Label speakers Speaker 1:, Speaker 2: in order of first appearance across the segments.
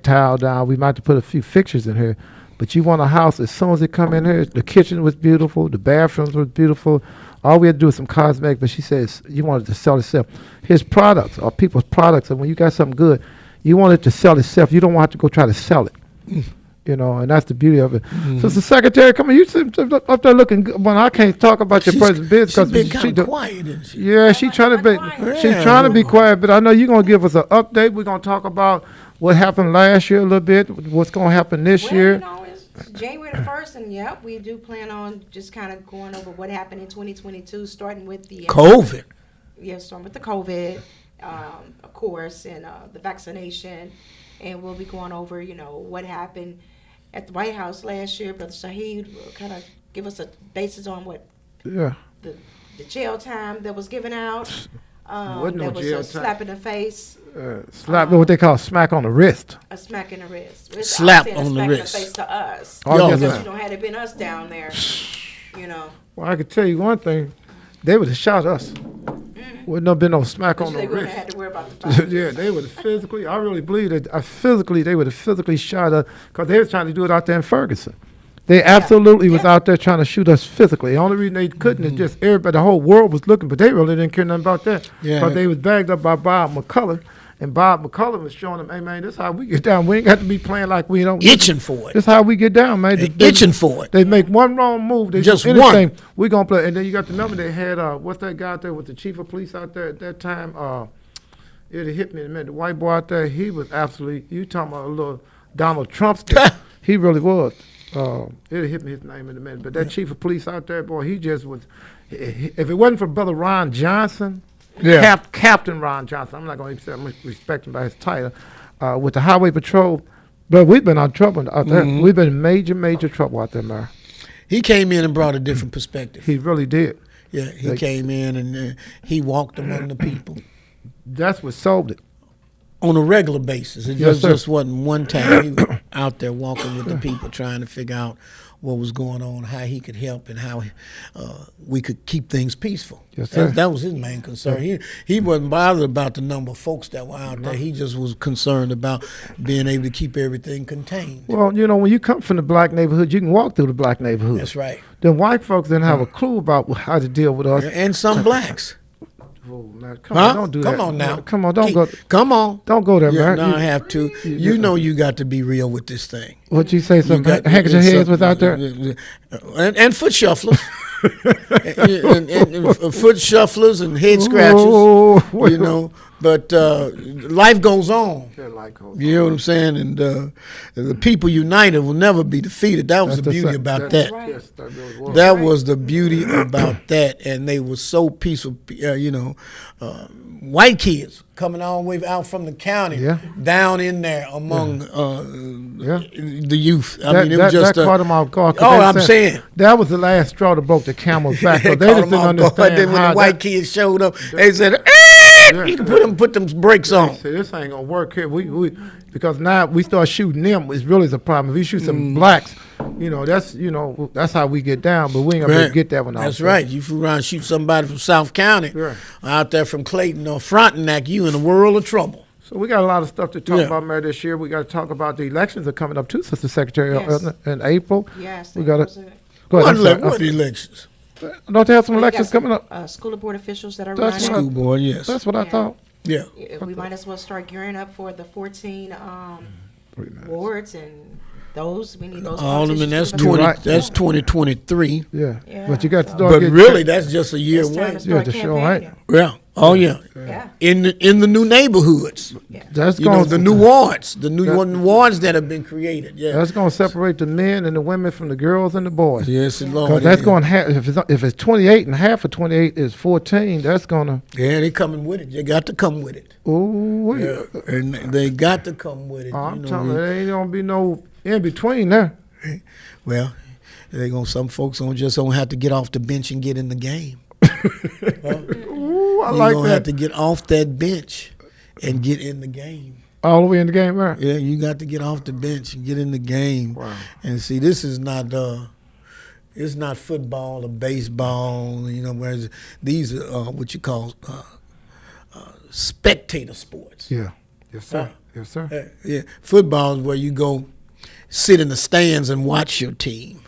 Speaker 1: tile down. We might have to put a few fixtures in here. But you want a house, as soon as it come in here, the kitchen was beautiful, the bathrooms were beautiful. All we had to do was some cosmetic, but she says you wanted to sell itself. His products are people's products, and when you got something good, you want it to sell itself. You don't want to go try to sell it. You know, and that's the beauty of it. So the secretary, come on, you sit up there looking good. Well, I can't talk about your personal business because
Speaker 2: she's been kind of quiet, isn't she?
Speaker 1: Yeah, she's trying to be quiet, but I know you're gonna give us an update. We're gonna talk about what happened last year a little bit, what's gonna happen this year.
Speaker 3: You know, it's January the 1st, and yep, we do plan on just kind of going over what happened in 2022, starting with the
Speaker 2: COVID.
Speaker 3: Yeah, starting with the COVID, of course, and the vaccination, and we'll be going over, you know, what happened at the White House last year. Brother Shahid will kind of give us a basis on what the jail time that was given out.
Speaker 1: Wasn't no
Speaker 3: that was
Speaker 1: jail
Speaker 3: a
Speaker 1: time.
Speaker 3: slap in the face.
Speaker 1: What they call smack on the wrist.
Speaker 3: A smack in the wrist.
Speaker 2: Slap
Speaker 3: I'm saying
Speaker 2: on
Speaker 3: a
Speaker 2: the
Speaker 3: smack
Speaker 2: wrist.
Speaker 3: in the face to us.
Speaker 1: Oh, yes,
Speaker 3: Because,
Speaker 1: sir.
Speaker 3: you know, had it been us down there, you know.
Speaker 1: Well, I could tell you one thing. They would have shot us. Wouldn't have been no smack on the
Speaker 3: They wouldn't
Speaker 1: wrist.
Speaker 3: have had to worry about the fire.
Speaker 1: Yeah, they would have physically, I really believe that they would have physically shot us because they was trying to do it out there in Ferguson. They absolutely was out there trying to shoot us physically. The only reason they couldn't is just everybody, the whole world was looking, but they really didn't care nothing about that. Because they was bagged up by Bob McCullough, and Bob McCullough was showing them, hey, man, this is how we get down. We ain't got to be playing like we don't.
Speaker 2: Itching for it.
Speaker 1: This is how we get down, man.
Speaker 2: Itching for it.
Speaker 1: They make one wrong move. They
Speaker 2: Just
Speaker 1: do anything.
Speaker 2: one.
Speaker 1: We going to play. And then you got to remember they had, what's that guy out there with the chief of police out there at that time? It hit me in a minute. The white boy out there, he was absolutely, you talking about a little Donald Trump stuff. He really was. It hit me his name in a minute. But that chief of police out there, boy, he just was, if it wasn't for Brother Ron Johnson, Captain Ron Johnson, I'm not going to respect him by his title, with the highway patrol, but we've been on trouble out there. We've been in major trouble out there, man.
Speaker 2: He came in and brought a different perspective.
Speaker 1: He really did.
Speaker 2: Yeah, he came in and he walked among the people.
Speaker 1: That's what solved it.
Speaker 2: On a regular basis. It
Speaker 1: Yes,
Speaker 2: just wasn't one time. He was out there walking with the people trying to figure out what was going on, how he could help, and how we could keep things peaceful.
Speaker 1: Yes, sir.
Speaker 2: That was his main concern. He wasn't bothered about the number of folks that were out there. He just was concerned about being able to keep everything contained.
Speaker 1: Well, you know, when you come from the black neighborhood, you can walk through the black neighborhood.
Speaker 2: That's right.
Speaker 1: The white folks didn't have a clue about how to deal with us.
Speaker 2: And some blacks.
Speaker 1: Oh, man, come on, don't do that.
Speaker 2: Come on now.
Speaker 1: Come on, don't go.
Speaker 2: Come on.
Speaker 1: Don't go there,
Speaker 2: Yeah,
Speaker 1: man.
Speaker 2: no, I have to. You know you got to be real with this thing.
Speaker 1: What you say? Some
Speaker 2: got-
Speaker 1: handkerchief
Speaker 2: it's
Speaker 1: heads
Speaker 2: a-
Speaker 1: was out there.
Speaker 2: And foot shufflers. and foot shufflers and head scratches.
Speaker 1: Oh,
Speaker 2: You know, but life goes on.
Speaker 1: Yeah, like,
Speaker 2: You know what I'm saying? And the people united will never be defeated. That was the beauty about that.
Speaker 1: Yes, that really was.
Speaker 2: That was the beauty about that, and they were so peaceful. White kids coming all the way out from the county, down in there among the youth. I mean, it was just
Speaker 1: that caught them off guard.
Speaker 2: Oh, I'm saying
Speaker 1: that was the last straw that broke the camel's back.
Speaker 2: they
Speaker 1: They
Speaker 2: caught
Speaker 1: just
Speaker 2: them
Speaker 1: didn't
Speaker 2: off guard.
Speaker 1: understand
Speaker 2: Then when
Speaker 1: how
Speaker 2: the white kids showed up, they said, "You can put them brakes on."
Speaker 1: Say, this ain't gonna work here. We because now we start shooting them. It's really the problem. If we shoot some blacks, that's how we get down. But we ain't gonna be able to get that one.
Speaker 2: That's right. You fool around and shoot somebody from South County, out there from Clayton or Frontenac, you in a world of trouble.
Speaker 1: So we got a lot of stuff to talk about, Mayor, this year. We got to talk about the elections are coming up too, Sister Secretary, in April.
Speaker 3: Yes.
Speaker 1: We got to go ahead.
Speaker 2: What elections?
Speaker 1: Don't they have some elections coming up?
Speaker 3: School board officials that are
Speaker 1: That's
Speaker 3: running.
Speaker 2: School board, yes.
Speaker 1: That's what I thought.
Speaker 2: Yeah.
Speaker 3: We might as well start gearing up for the 14 wards and those. We need those.
Speaker 2: Alderman, that's
Speaker 3: politicians to-
Speaker 2: 2023.
Speaker 1: Yeah.
Speaker 3: Yeah.
Speaker 1: But you got to start
Speaker 2: But
Speaker 1: getting
Speaker 2: really, that's just a year
Speaker 3: It's time
Speaker 2: away.
Speaker 3: to start
Speaker 1: to show, right?
Speaker 3: campaigning.
Speaker 2: Yeah. Oh yeah.
Speaker 3: Yeah.
Speaker 2: In the new neighborhoods.
Speaker 1: That's
Speaker 2: You know,
Speaker 1: going
Speaker 2: the new wards, the new wards that have been created. Yeah.
Speaker 1: That's going to separate the men and the women from the girls and the boys.
Speaker 2: Yes, Lord.
Speaker 1: Because that's going to if it's 28 and half of 28 is 14, that's going to.
Speaker 2: Yeah, they coming with it. They got to come with it.
Speaker 1: Ooh,
Speaker 2: Yeah. And they got to come with it.
Speaker 1: I'm telling you, there ain't going to be no in between there.
Speaker 2: Well, some folks don't have to get off the bench and get in the game.
Speaker 1: Ooh, I
Speaker 2: You're
Speaker 1: like
Speaker 2: gonna have
Speaker 1: that.
Speaker 2: to get off that bench and get in the game.
Speaker 1: All the way in the game, right?
Speaker 2: Yeah, you got to get off the bench and get in the game.
Speaker 1: Wow.
Speaker 2: And see, this is not it's not football or baseball. You know, whereas these are what you call spectator sports.
Speaker 1: Yeah. Yes, sir. Yes, sir.
Speaker 2: Yeah, football is where you go sit in the stands and watch your team.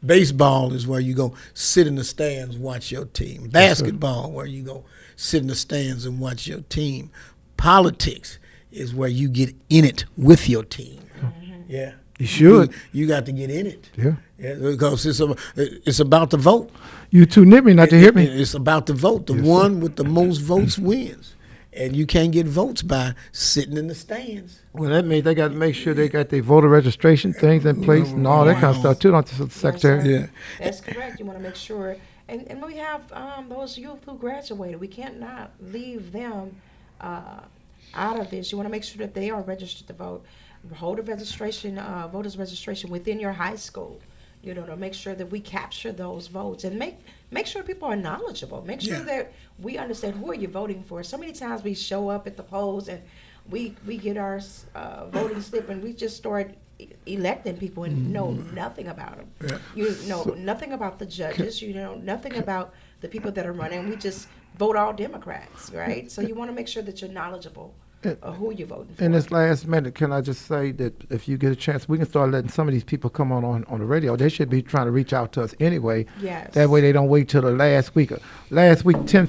Speaker 2: Baseball is where you go sit in the stands and watch your team. Basketball, where you go sit in the stands and watch your team. Politics is where you get in it with your team. Yeah.
Speaker 1: You should.
Speaker 2: You got to get in it.
Speaker 1: Yeah.
Speaker 2: Because it's about the vote.
Speaker 1: You too nitty not to hear me.
Speaker 2: It's about the vote. The one with the most votes wins. And you can't get votes by sitting in the stands.
Speaker 1: Well, that means they got to make sure they got their voter registration things in place and all that kind of stuff too, don't you, Secretary?
Speaker 2: Yeah.
Speaker 3: That's correct. You want to make sure. And we have those youth who graduated. We can't not leave them out of this. You want to make sure that they are registered to vote. Hold a registration, voters registration within your high school, to make sure that we capture those votes and make sure people are knowledgeable. Make sure that we understand who are you voting for. So many times we show up at the polls and we get our voting slip and we just start electing people and know nothing about them. Yeah. You know nothing about the judges. You know nothing about the people that are running. We just vote all Democrats, right? So you want to make sure that you're knowledgeable. Who you voting for.
Speaker 1: In this last minute, can I just say that if you get a chance, we can start letting some of these people come on the radio. They should be trying to reach out to us anyway.
Speaker 3: Yes.
Speaker 1: That way they don't wait till the last week. Last week, 10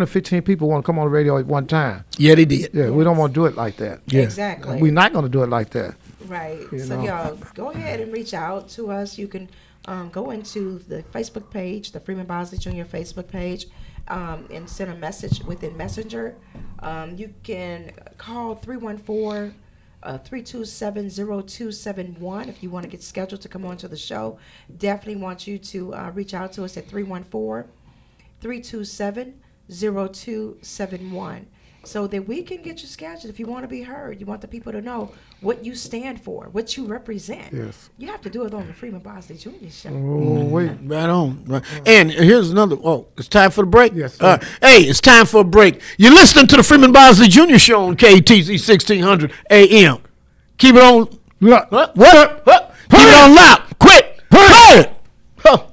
Speaker 1: or 15 people want to come on the radio at one time.
Speaker 2: Yeah, they did.
Speaker 1: Yeah, we don't want to do it like that.
Speaker 2: Yeah.
Speaker 3: Exactly.
Speaker 1: We're not going to do it like that.
Speaker 3: Right. So, y'all, go ahead and reach out to us. You can go into the Facebook page, the Freeman Bosley Jr. Facebook page, and send a message within Messenger. You can call 314-327-0271 if you want to get scheduled to come on to the show. Definitely want you to reach out to us at 314-327-0271 so that we can get you scheduled if you want to be heard. You want the people to know what you stand for, what you represent.
Speaker 1: Yes.
Speaker 3: You have to do it on the Freeman Bosley Jr. show.
Speaker 1: Oh, wait.
Speaker 2: Right on. Right. And here's another. Oh, it's time for the break?
Speaker 1: Yes, sir.
Speaker 2: Hey, it's time for a break. You're listening to the Freeman Bosley Jr. show on KTZ 1600 AM. Keep it on. What? Keep it on loud. Quick. Play it. Huh.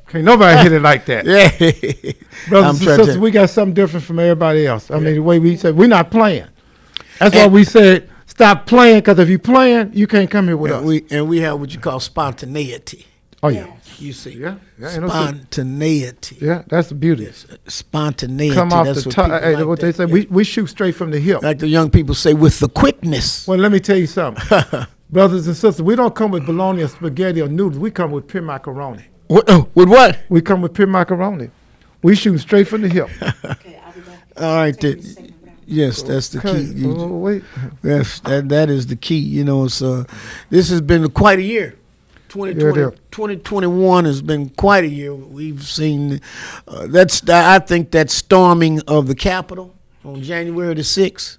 Speaker 1: Can't nobody hit it like that.
Speaker 2: Yeah.
Speaker 1: Brothers and sisters, we got something different from everybody else. I mean, the way we said, we're not playing. That's why we said, stop playing, because if you're playing, you can't come here with us.
Speaker 2: We have what you call spontaneity.
Speaker 1: Oh, yeah.
Speaker 2: You see.
Speaker 1: Yeah.
Speaker 2: Spontaneity.
Speaker 1: Yeah, that's the beauty.
Speaker 2: Yes. Spontaneity.
Speaker 1: Come off
Speaker 2: that's
Speaker 1: the top. Hey,
Speaker 2: like
Speaker 1: what they say, we shoot straight from the hip.
Speaker 2: Like the young people say, with the quickness.
Speaker 1: Well, let me tell you something. Brothers and sisters, we don't come with bologna or spaghetti or noodles. We come with pure macaroni.
Speaker 2: With what?
Speaker 1: We come with pure macaroni. We shoot straight from the hip.
Speaker 3: Okay, I'll be back.
Speaker 2: All right. Yes, that's the key.
Speaker 1: Wait.
Speaker 2: That is the key. You know, it's this has been quite a year. 2021 has been quite a year. We've seen I think that storming of the Capitol on January the 6th,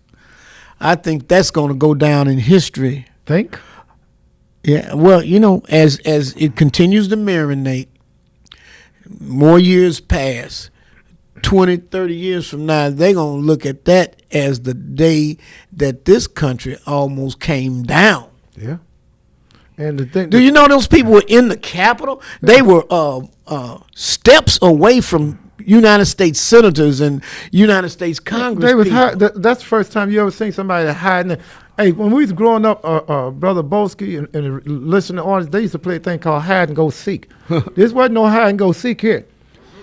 Speaker 2: I think that's going to go down in history.
Speaker 1: Think?
Speaker 2: Yeah, well, as it continues to marinate, more years pass, 20, 30 years from now, they're going to look at that as the day that this country almost came down.
Speaker 1: Yeah. And the thing,
Speaker 2: do you know those people were in the Capitol? They were steps away from United States senators and United States Congress.
Speaker 1: They was that's the first time you ever seen somebody hiding. Hey, when we was growing up, Brother Boeski and listening to artists, they used to play a thing called hide and go seek. This wasn't no hide and go seek here.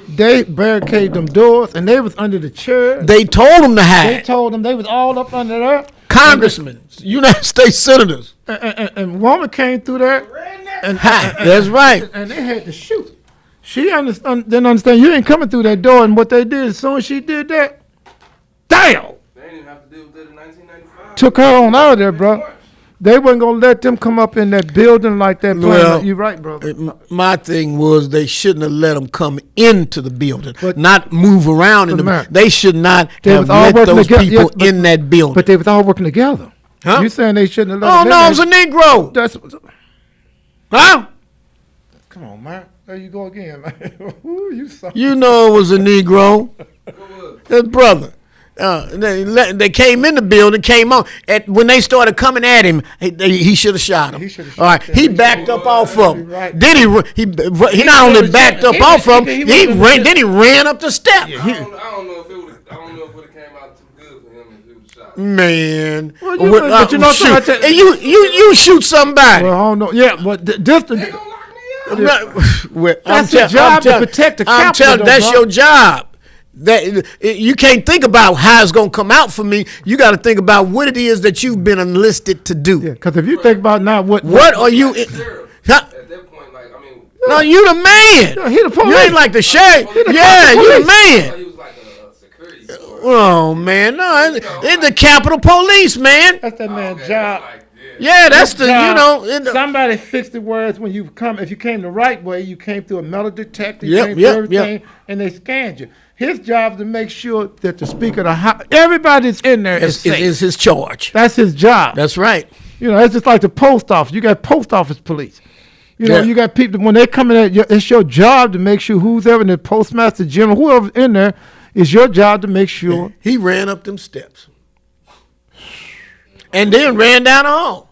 Speaker 1: They barricaded them doors, and they was under the chairs.
Speaker 2: They told them to hide.
Speaker 1: They told them they was all up under there.
Speaker 2: Congressmen, United States senators.
Speaker 1: And woman came through there. And
Speaker 2: that's right.
Speaker 1: And they had to shoot. She didn't understand. You ain't coming through that door. And what they did, as soon as she did that, damn.
Speaker 4: They didn't have to deal with that in 1995.
Speaker 1: Took her on out of there, bro. They wasn't going to let them come up in that building like that.
Speaker 2: Well,
Speaker 1: you're right, brother.
Speaker 2: My thing was they shouldn't have let them come into the building, not move around in the building. They should not have let those people in that building.
Speaker 1: But they was all working together.
Speaker 2: Huh?
Speaker 1: You saying they shouldn't have let them in?
Speaker 2: Oh, no, it was a Negro. Huh?
Speaker 1: Come on, man. There you go again, man.
Speaker 2: You know it was a Negro. That brother. They came in the building, came on. When they started coming at him, he should have shot him. All right, he backed up off of him.
Speaker 1: Right.
Speaker 2: Then he not only backed up off of him, then he ran up the steps.
Speaker 4: I don't know if it would have came out too good for him if he would have shot.
Speaker 2: Man.
Speaker 1: Well, but you know
Speaker 2: shoot.
Speaker 1: something,
Speaker 2: And you shoot somebody.
Speaker 1: Well, I don't know. Yeah, but this
Speaker 4: They
Speaker 1: the.
Speaker 4: gonna lock me up.
Speaker 2: Well,
Speaker 1: That's your job to protect the
Speaker 2: I'm
Speaker 1: Capitol,
Speaker 2: telling
Speaker 1: though,
Speaker 2: that's
Speaker 1: bro.
Speaker 2: your job. That you can't think about how it's gonna come out for me. You got to think about what it is that you've been enlisted to do.
Speaker 1: Yeah, because if you think about now what
Speaker 2: Are you?
Speaker 4: Sheriff,
Speaker 2: Huh?
Speaker 4: at that point, like, I mean,
Speaker 2: No, you the man.
Speaker 1: Yeah, he the police.
Speaker 2: You ain't like the sheriff.
Speaker 4: He the
Speaker 2: Yeah, you the
Speaker 4: he
Speaker 2: man.
Speaker 4: was like a security guard.
Speaker 2: Oh man, no, it's the Capitol Police, man.
Speaker 1: That's that man's
Speaker 4: Okay,
Speaker 1: job.
Speaker 4: like,
Speaker 2: Yeah, that's the
Speaker 1: Job.
Speaker 2: the,
Speaker 1: Somebody fixed the words when you come. If you came the right way, you came through a metal detector. You
Speaker 2: Yep,
Speaker 1: came
Speaker 2: yep,
Speaker 1: through everything,
Speaker 2: yep.
Speaker 1: and they scanned you. His job is to make sure that the speaker, of the house, everybody's in there is safe.
Speaker 2: is his charge.
Speaker 1: That's his job.
Speaker 2: That's right.
Speaker 1: You know, it's just like the post office. You got post office police. You know,
Speaker 2: Yeah.
Speaker 1: you got people when they come in there. It's your job to make sure who's ever in the postmaster general, whoever's in there, is your job to make sure.
Speaker 2: He ran up them steps, and then ran down the hall.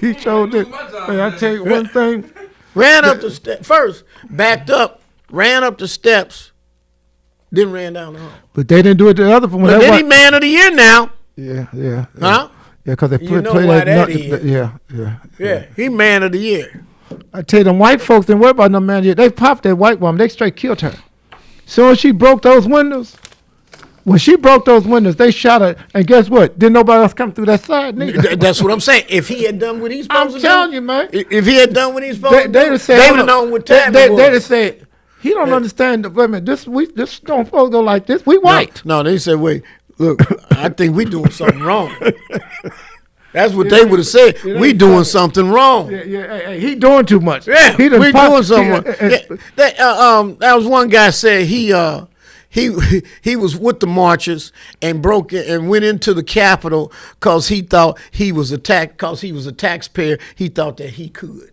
Speaker 1: He showed it. Hey, I tell you one thing.
Speaker 2: Ran up the steps first, backed up, ran up the steps, then ran down the hall.
Speaker 1: But they didn't do it to the other one.
Speaker 2: But then he man of the year now,
Speaker 1: Yeah.
Speaker 2: huh?
Speaker 1: Yeah, because they
Speaker 2: You
Speaker 1: play,
Speaker 2: know
Speaker 1: play
Speaker 2: why
Speaker 1: that.
Speaker 2: that is.
Speaker 1: Yeah.
Speaker 2: Yeah, he man of the year.
Speaker 1: I tell you, them white folks didn't worry about no man yet. They popped that white woman. They straight killed her. Soon as she broke those windows, when she broke those windows, they shot her. And guess what? Didn't nobody else come through that side, neither.
Speaker 2: That's what I'm saying. If he had done what he's supposed
Speaker 1: I'm
Speaker 2: to
Speaker 1: telling
Speaker 2: do,
Speaker 1: you, man.
Speaker 2: if he had done what he's supposed to
Speaker 1: They
Speaker 2: do,
Speaker 1: would say,
Speaker 2: they
Speaker 1: hold
Speaker 2: would have
Speaker 1: up.
Speaker 2: known what time
Speaker 1: They
Speaker 2: it was.
Speaker 1: would say, he don't understand. Wait a minute, this don't supposed to go like this. We white.
Speaker 2: No, they said, wait, look, I think we doing something wrong. That's what they would have said.
Speaker 1: it
Speaker 2: We
Speaker 1: ain't
Speaker 2: doing
Speaker 1: funny.
Speaker 2: something wrong.
Speaker 1: Hey, he doing too much.
Speaker 2: Yeah,
Speaker 1: he done
Speaker 2: we
Speaker 1: pop-
Speaker 2: doing something wrong.
Speaker 1: he-
Speaker 2: That was one guy said he was with the marchers and broke it and went into the Capitol because he thought he was attacked because he was a taxpayer. He thought that he could.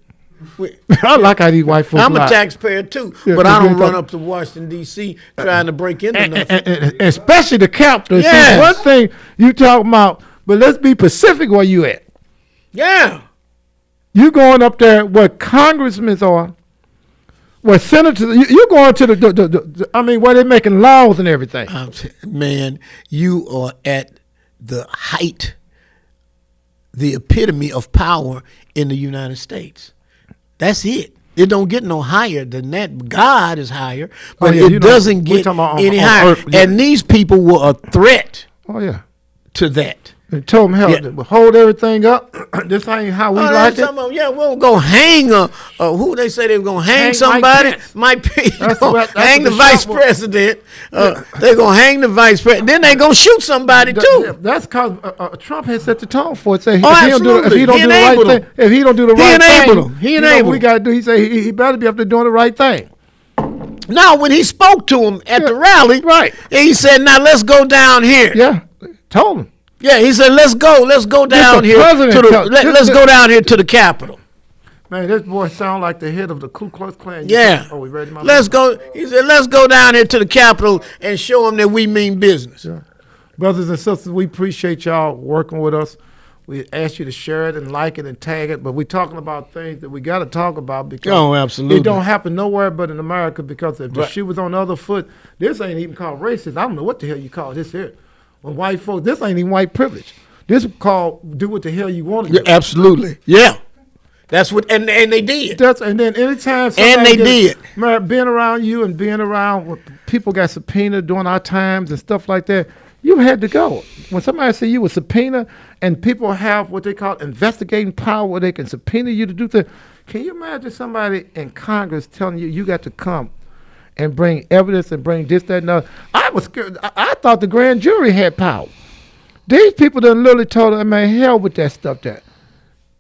Speaker 1: I like how these white folks
Speaker 2: I'm a
Speaker 1: lie.
Speaker 2: taxpayer too,
Speaker 1: Yeah,
Speaker 2: but I
Speaker 1: 'cause
Speaker 2: don't
Speaker 1: we
Speaker 2: run
Speaker 1: thought-
Speaker 2: up to Washington D.C. trying to break into
Speaker 1: and,
Speaker 2: nothing.
Speaker 1: and especially the Capitol.
Speaker 2: Yes.
Speaker 1: See, one thing you talking about, but let's be specific where you at.
Speaker 2: Yeah,
Speaker 1: You going up there where congressmen are, where senators. You going to the I mean, where they making laws and everything.
Speaker 2: man, you are at the height, the epitome of power in the United States. That's it. It don't get no higher than that. God is higher, but
Speaker 1: yeah,
Speaker 2: it
Speaker 1: you know,
Speaker 2: doesn't
Speaker 1: we
Speaker 2: get
Speaker 1: talking about
Speaker 2: any
Speaker 1: on
Speaker 2: higher.
Speaker 1: earth, yeah.
Speaker 2: And these people were a threat
Speaker 1: Oh yeah.
Speaker 2: to that.
Speaker 1: And told them, hell,
Speaker 2: Yeah.
Speaker 1: hold everything up. This ain't how we
Speaker 2: Oh,
Speaker 1: like
Speaker 2: that's
Speaker 1: it.
Speaker 2: some of 'em. Yeah, we'll go hang who they say they were gonna hang
Speaker 1: Hang
Speaker 2: somebody.
Speaker 1: Mike Pence.
Speaker 2: Mike Pence.
Speaker 1: That's
Speaker 2: Gonna
Speaker 1: what- that's
Speaker 2: hang
Speaker 1: what
Speaker 2: the
Speaker 1: the
Speaker 2: vice
Speaker 1: shot was.
Speaker 2: president. They're gonna hang the vice president. Then they gonna shoot somebody too.
Speaker 1: That's because Trump has set the tone for it. Say
Speaker 2: Oh,
Speaker 1: if he don't do the
Speaker 2: absolutely. He
Speaker 1: right
Speaker 2: enabled
Speaker 1: thing,
Speaker 2: him.
Speaker 1: if he don't do the
Speaker 2: He
Speaker 1: right
Speaker 2: enabled
Speaker 1: thing,
Speaker 2: him. He
Speaker 1: you know
Speaker 2: enabled
Speaker 1: what we
Speaker 2: him.
Speaker 1: got to do. He say he better be up there doing the right thing.
Speaker 2: Now, when he spoke to him at the rally,
Speaker 1: right.
Speaker 2: he said, "Now let's go down here."
Speaker 1: Yeah, told him.
Speaker 2: Yeah, he said, "Let's go down
Speaker 1: the
Speaker 2: here
Speaker 1: president
Speaker 2: to the
Speaker 1: tell-
Speaker 2: let's go down here to the Capitol."
Speaker 1: Man, this boy sound like the head of the Ku Klux Klan.
Speaker 2: Yeah,
Speaker 1: Oh, we ready, my
Speaker 2: let's go. He said, "Let's go down here to the Capitol and show them that we mean business."
Speaker 1: Yeah. Brothers and sisters, we appreciate y'all working with us. We ask you to share it and like it and tag it, but we're talking about things that we got to talk about because
Speaker 2: Oh, absolutely.
Speaker 1: it don't happen nowhere but in America because if the
Speaker 2: Right.
Speaker 1: shoe was on the other foot, this ain't even called racist. I don't know what the hell you call this here. When white folks, this ain't even white privilege. This is called do what the hell you want to
Speaker 2: Yeah,
Speaker 1: do.
Speaker 2: absolutely. Yeah, that's what, and they did.
Speaker 1: And then anytime
Speaker 2: And they did.
Speaker 1: Man, being around you and being around when people got subpoenaed during our times and stuff like that, you had to go. When somebody say you were subpoena and people have what they call investigating power where they can subpoena you to do things, can you imagine somebody in Congress telling you got to come and bring evidence and bring this, that, and other? I was scared. I thought the grand jury had power. These people done literally told them, man, hell with that stuff there.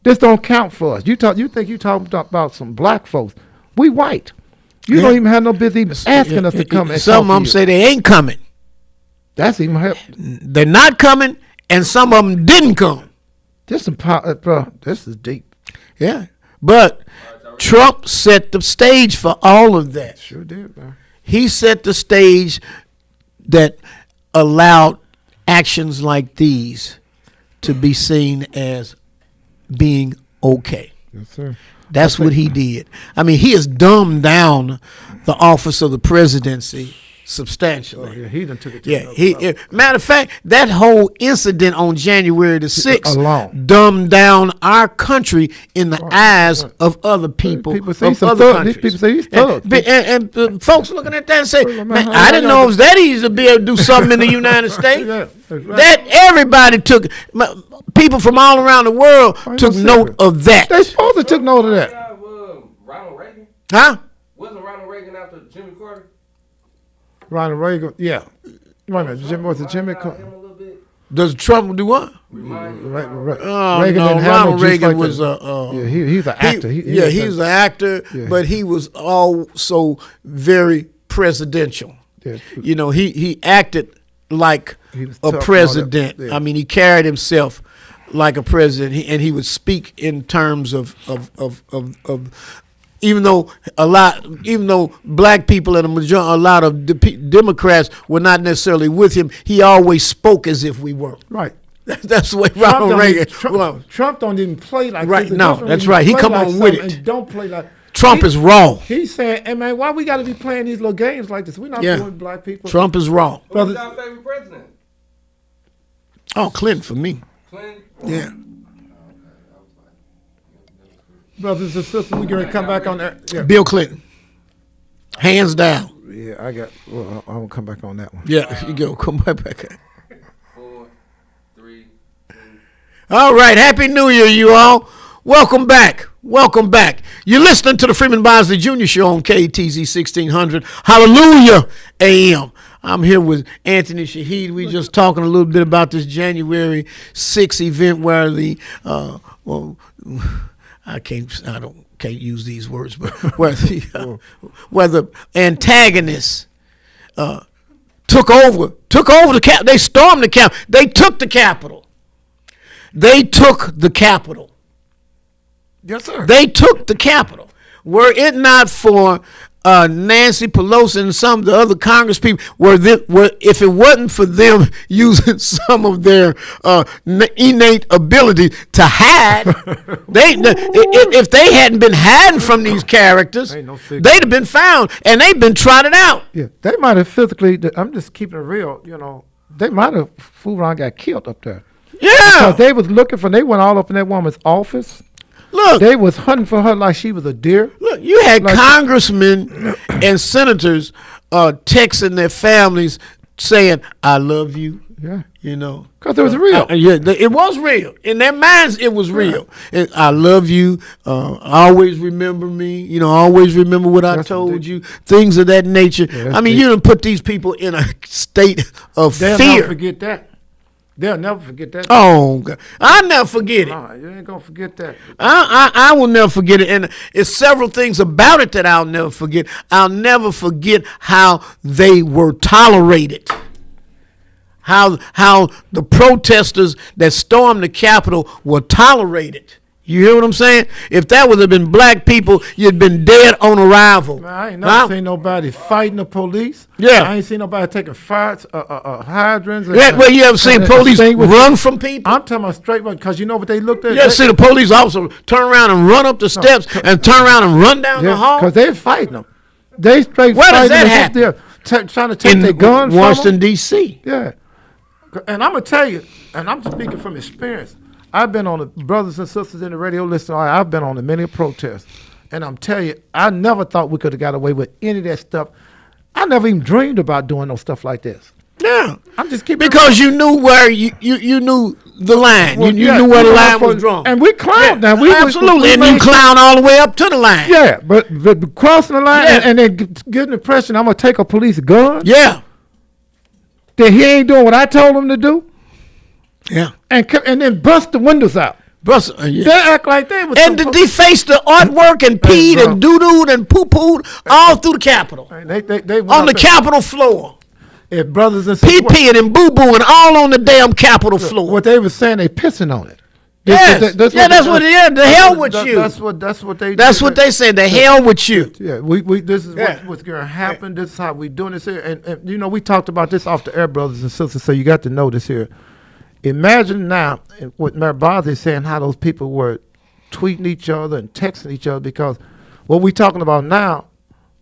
Speaker 1: This don't count for us. You think you talking about some black folks. We white. You don't even have no business even asking us to come and
Speaker 2: Some
Speaker 1: talk
Speaker 2: of them
Speaker 1: to
Speaker 2: say
Speaker 1: you.
Speaker 2: they ain't coming.
Speaker 1: That's even help.
Speaker 2: They're not coming, and some of them didn't come.
Speaker 1: This some power, bro. This is deep.
Speaker 2: Yeah, but Trump set the stage for all of that.
Speaker 1: Sure did, man.
Speaker 2: He set the stage that allowed actions like these to be seen as being okay.
Speaker 1: Yes, sir.
Speaker 2: That's what he did. I mean, he has dumbed down the office of the presidency substantially.
Speaker 1: Oh, yeah, he done took it to
Speaker 2: Yeah,
Speaker 1: another level.
Speaker 2: matter of fact, that whole incident on January the 6th
Speaker 1: Alone.
Speaker 2: dumbed down our country in the eyes of other people,
Speaker 1: People say
Speaker 2: of
Speaker 1: some
Speaker 2: other
Speaker 1: thug- these
Speaker 2: countries.
Speaker 1: people say he's thugs.
Speaker 2: And folks looking at that and say,
Speaker 1: Man,
Speaker 2: man,
Speaker 1: how
Speaker 2: I didn't
Speaker 1: y'all
Speaker 2: know
Speaker 1: got
Speaker 2: it was that easy to be able to do something in the United States.
Speaker 1: Yeah, that's right.
Speaker 2: That everybody took, people from all around the world
Speaker 1: Oh,
Speaker 2: took
Speaker 1: no
Speaker 2: note
Speaker 1: secret.
Speaker 2: of that.
Speaker 1: They supposed to took note of that.
Speaker 4: Ronald Reagan?
Speaker 2: Huh?
Speaker 4: Wasn't Ronald Reagan after Jimmy Carter?
Speaker 1: Ronald Reagan, yeah. Wait a minute, Jimmy, was it Jimmy?
Speaker 4: Remind him a little bit.
Speaker 2: Does Trump do what?
Speaker 4: Remind him.
Speaker 2: Oh,
Speaker 1: Reagan
Speaker 2: no,
Speaker 1: didn't have
Speaker 2: Ronald
Speaker 1: no juice
Speaker 2: Reagan
Speaker 1: like
Speaker 2: was
Speaker 1: that. Yeah, he's an actor.
Speaker 2: He was an actor,
Speaker 1: Yeah.
Speaker 2: but he was also very presidential.
Speaker 1: Yeah.
Speaker 2: You know, he acted like
Speaker 1: He was
Speaker 2: a
Speaker 1: tough and all that.
Speaker 2: president.
Speaker 1: Yeah.
Speaker 2: I mean, he carried himself like a president, and he would speak in terms of even though black people and a lot of Democrats were not necessarily with him, he always spoke as if we were.
Speaker 1: Right.
Speaker 2: That's the way Ronald Reagan.
Speaker 1: Trump don't even play like
Speaker 2: Right,
Speaker 1: this. It's
Speaker 2: no,
Speaker 1: different
Speaker 2: that's
Speaker 1: when you
Speaker 2: right. He
Speaker 1: play
Speaker 2: come
Speaker 1: like
Speaker 2: on with
Speaker 1: something
Speaker 2: it.
Speaker 1: and don't play like
Speaker 2: Trump is raw.
Speaker 1: He's saying, hey man, why we got to be playing these little games like this? We're not
Speaker 2: Yeah.
Speaker 1: doing black people.
Speaker 2: Trump is raw.
Speaker 4: Who was our favorite president?
Speaker 2: Oh, Clinton for me.
Speaker 4: Clinton?
Speaker 2: Yeah.
Speaker 1: Brothers and sisters, we're going to come back on that. Yeah,
Speaker 2: Bill Clinton. Hands down.
Speaker 1: yeah, I got. Well, I'm gonna come back on that one.
Speaker 2: Yeah, you go. Come right back.
Speaker 4: 4, 3, 2.
Speaker 2: All right. Happy New Year, you all. Welcome back. Welcome back. You're listening to the Freeman Bosley Jr. Show on KTZ 1600. Hallelujah AM. I'm here with Anthony Shahid. We just talking a little bit about this January 6th event where I can't use these words, but where the antagonists took over the cap. They stormed the cap. They took the Capitol. They took the Capitol.
Speaker 1: Yes, sir.
Speaker 2: They took the Capitol. Were it not for Nancy Pelosi and some of the other Congress people, if it wasn't for them using some of their innate ability to hide, if they hadn't been hiding from these characters,
Speaker 1: Ain't no secret.
Speaker 2: they'd have been found and they've been trotted out.
Speaker 1: Yeah, they might have physically. I'm just keeping it real. You know, they might have fooled around, got killed up there.
Speaker 2: Yeah.
Speaker 1: Because they was looking for. They went all up in that woman's office.
Speaker 2: Look,
Speaker 1: They was hunting for her like she was a deer.
Speaker 2: Look, you had
Speaker 1: Like-
Speaker 2: congressmen and senators texting their families saying, "I love you."
Speaker 1: Yeah,
Speaker 2: You know,
Speaker 1: because it was real.
Speaker 2: it was real. In their minds, it was real. And I love you. Always remember me. You know, always remember what I
Speaker 1: That's
Speaker 2: told
Speaker 1: deep.
Speaker 2: you. Things of that nature.
Speaker 1: that's
Speaker 2: I mean,
Speaker 1: deep.
Speaker 2: you done put these people in a state of
Speaker 1: They'll
Speaker 2: fear.
Speaker 1: never forget that. They'll never forget that.
Speaker 2: Oh, God. I'll never forget it.
Speaker 1: Nah, you ain't gonna forget that.
Speaker 2: I will never forget it. And it's several things about it that I'll never forget. I'll never forget how they were tolerated. How the protesters that stormed the Capitol were tolerated. You hear what I'm saying? If that would have been black people, you'd been dead on arrival.
Speaker 1: Man, I ain't never
Speaker 2: Huh?
Speaker 1: seen nobody fighting the police.
Speaker 2: Yeah.
Speaker 1: I ain't seen nobody taking fires, hydrants.
Speaker 2: Yeah, well, you ever seen police run from people?
Speaker 1: I'm talking about straight run, because you know what they looked at?
Speaker 2: You ever see the police officer turn around and run up the steps and turn around and run down the hall?
Speaker 1: because they're fighting them. They straight
Speaker 2: Where does
Speaker 1: fighting
Speaker 2: that
Speaker 1: them.
Speaker 2: happen?
Speaker 1: They're trying to take
Speaker 2: In
Speaker 1: their guns
Speaker 2: Washington,
Speaker 1: from
Speaker 2: D.C.
Speaker 1: them. Yeah. And I'm going to tell you, and I'm speaking from experience, I've been on the brothers and sisters in the radio listen. I've been on the many protests. And I'm telling you, I never thought we could have got away with any of that stuff. I never even dreamed about doing no stuff like this.
Speaker 2: Yeah.
Speaker 1: I'm just keeping
Speaker 2: Because you knew where you knew the line.
Speaker 1: Well,
Speaker 2: you
Speaker 1: yeah,
Speaker 2: knew where the
Speaker 1: we
Speaker 2: line
Speaker 1: were
Speaker 2: was
Speaker 1: for-
Speaker 2: drawn.
Speaker 1: and we clowned now.
Speaker 2: Absolutely. And you
Speaker 1: made-
Speaker 2: clown all the way up to the line.
Speaker 1: Yeah, but crossing the line
Speaker 2: Yeah.
Speaker 1: and then getting the impression I'm going to take a police gun,
Speaker 2: Yeah.
Speaker 1: that he ain't doing what I told him to do,
Speaker 2: Yeah.
Speaker 1: and then bust the windows out.
Speaker 2: Yeah.
Speaker 1: They act like they was
Speaker 2: And
Speaker 1: some-
Speaker 2: deface the artwork and peed
Speaker 1: bro.
Speaker 2: and doo-dooed and poo-pooed all through the Capitol.
Speaker 1: They went
Speaker 2: On
Speaker 1: up
Speaker 2: the
Speaker 1: there.
Speaker 2: Capitol floor.
Speaker 1: If brothers and sisters,
Speaker 2: Pee-peeing and boo-booing all on the damn Capitol floor.
Speaker 1: what they was saying, they pissing on it.
Speaker 2: Yes. That's what it is. The hell with you.
Speaker 1: That's what they.
Speaker 2: That's what they said. The hell with you.
Speaker 1: Yeah, we this is
Speaker 2: Yeah.
Speaker 1: what's going to happen. This is how we doing this here, and you know we talked about this off the air, brothers and sisters. So you got to know this here. Imagine now what Mayor Bosley is saying, how those people were tweeting each other and texting each other, because what we talking about now,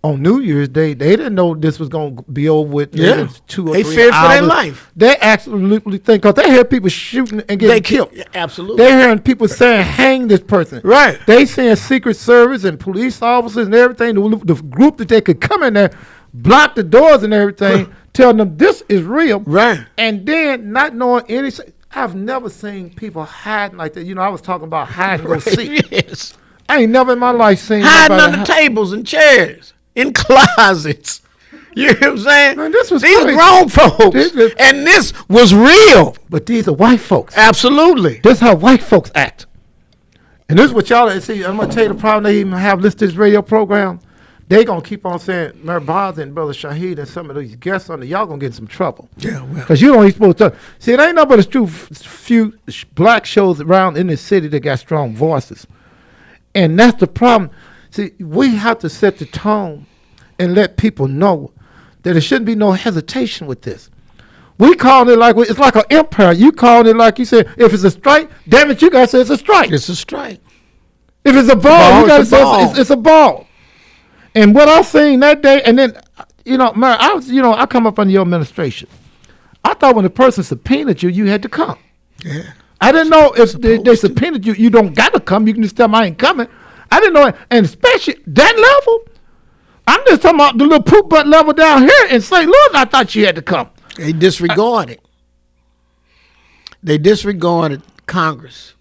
Speaker 1: on New Year's Day, they didn't know this was going to be over with in 2 or 3
Speaker 2: They
Speaker 1: hours.
Speaker 2: feared for their life.
Speaker 1: They absolutely think, because they hear people shooting and getting killed.
Speaker 2: Absolutely.
Speaker 1: They're hearing people saying, hang this person.
Speaker 2: Right.
Speaker 1: They saying Secret Service and police officers and everything, the group that they could come in there, block the doors and everything, telling them this is real.
Speaker 2: Right.
Speaker 1: And then not knowing any. I've never seen people hiding like that. You know, I was talking about hide and go seek.
Speaker 2: Yes.
Speaker 1: I ain't never in my life seen
Speaker 2: Hiding
Speaker 1: nobody
Speaker 2: under tables and chairs, in closets. You know what I'm saying?
Speaker 1: Man, this was
Speaker 2: These
Speaker 1: crazy.
Speaker 2: grown folks. And this was real.
Speaker 1: But these are white folks.
Speaker 2: Absolutely.
Speaker 1: This is how white folks act. And this is what y'all see. I'm gonna tell you the problem they even have listed this radio program. They gonna keep on saying Mary Bosley and Brother Shahid and some of these guests on there. Y'all gonna get in some trouble.
Speaker 2: Yeah, well.
Speaker 1: Because you don't even supposed to. See, it ain't no but a few black shows around in the city that got strong voices. And that's the problem. See, we have to set the tone and let people know that there shouldn't be no hesitation with this. We call it like it's like an empire. You call it like you said, if it's a strike, damn it, you gotta say it's a strike.
Speaker 2: It's a strike.
Speaker 1: If it's a ball, you gotta
Speaker 2: it's a
Speaker 1: say
Speaker 2: ball.
Speaker 1: it's a ball. And what I seen that day, and then Mary, I come up under your administration. I thought when the person subpoenaed you, you had to come.
Speaker 2: Yeah.
Speaker 1: I didn't know if they subpoenaed you, you don't got to come. You can just tell them I ain't coming. I didn't know it. And especially that level, I'm just talking about the little poop butt level down here in St. Louis. I thought you had to come.
Speaker 2: They disregarded. They disregarded Congress.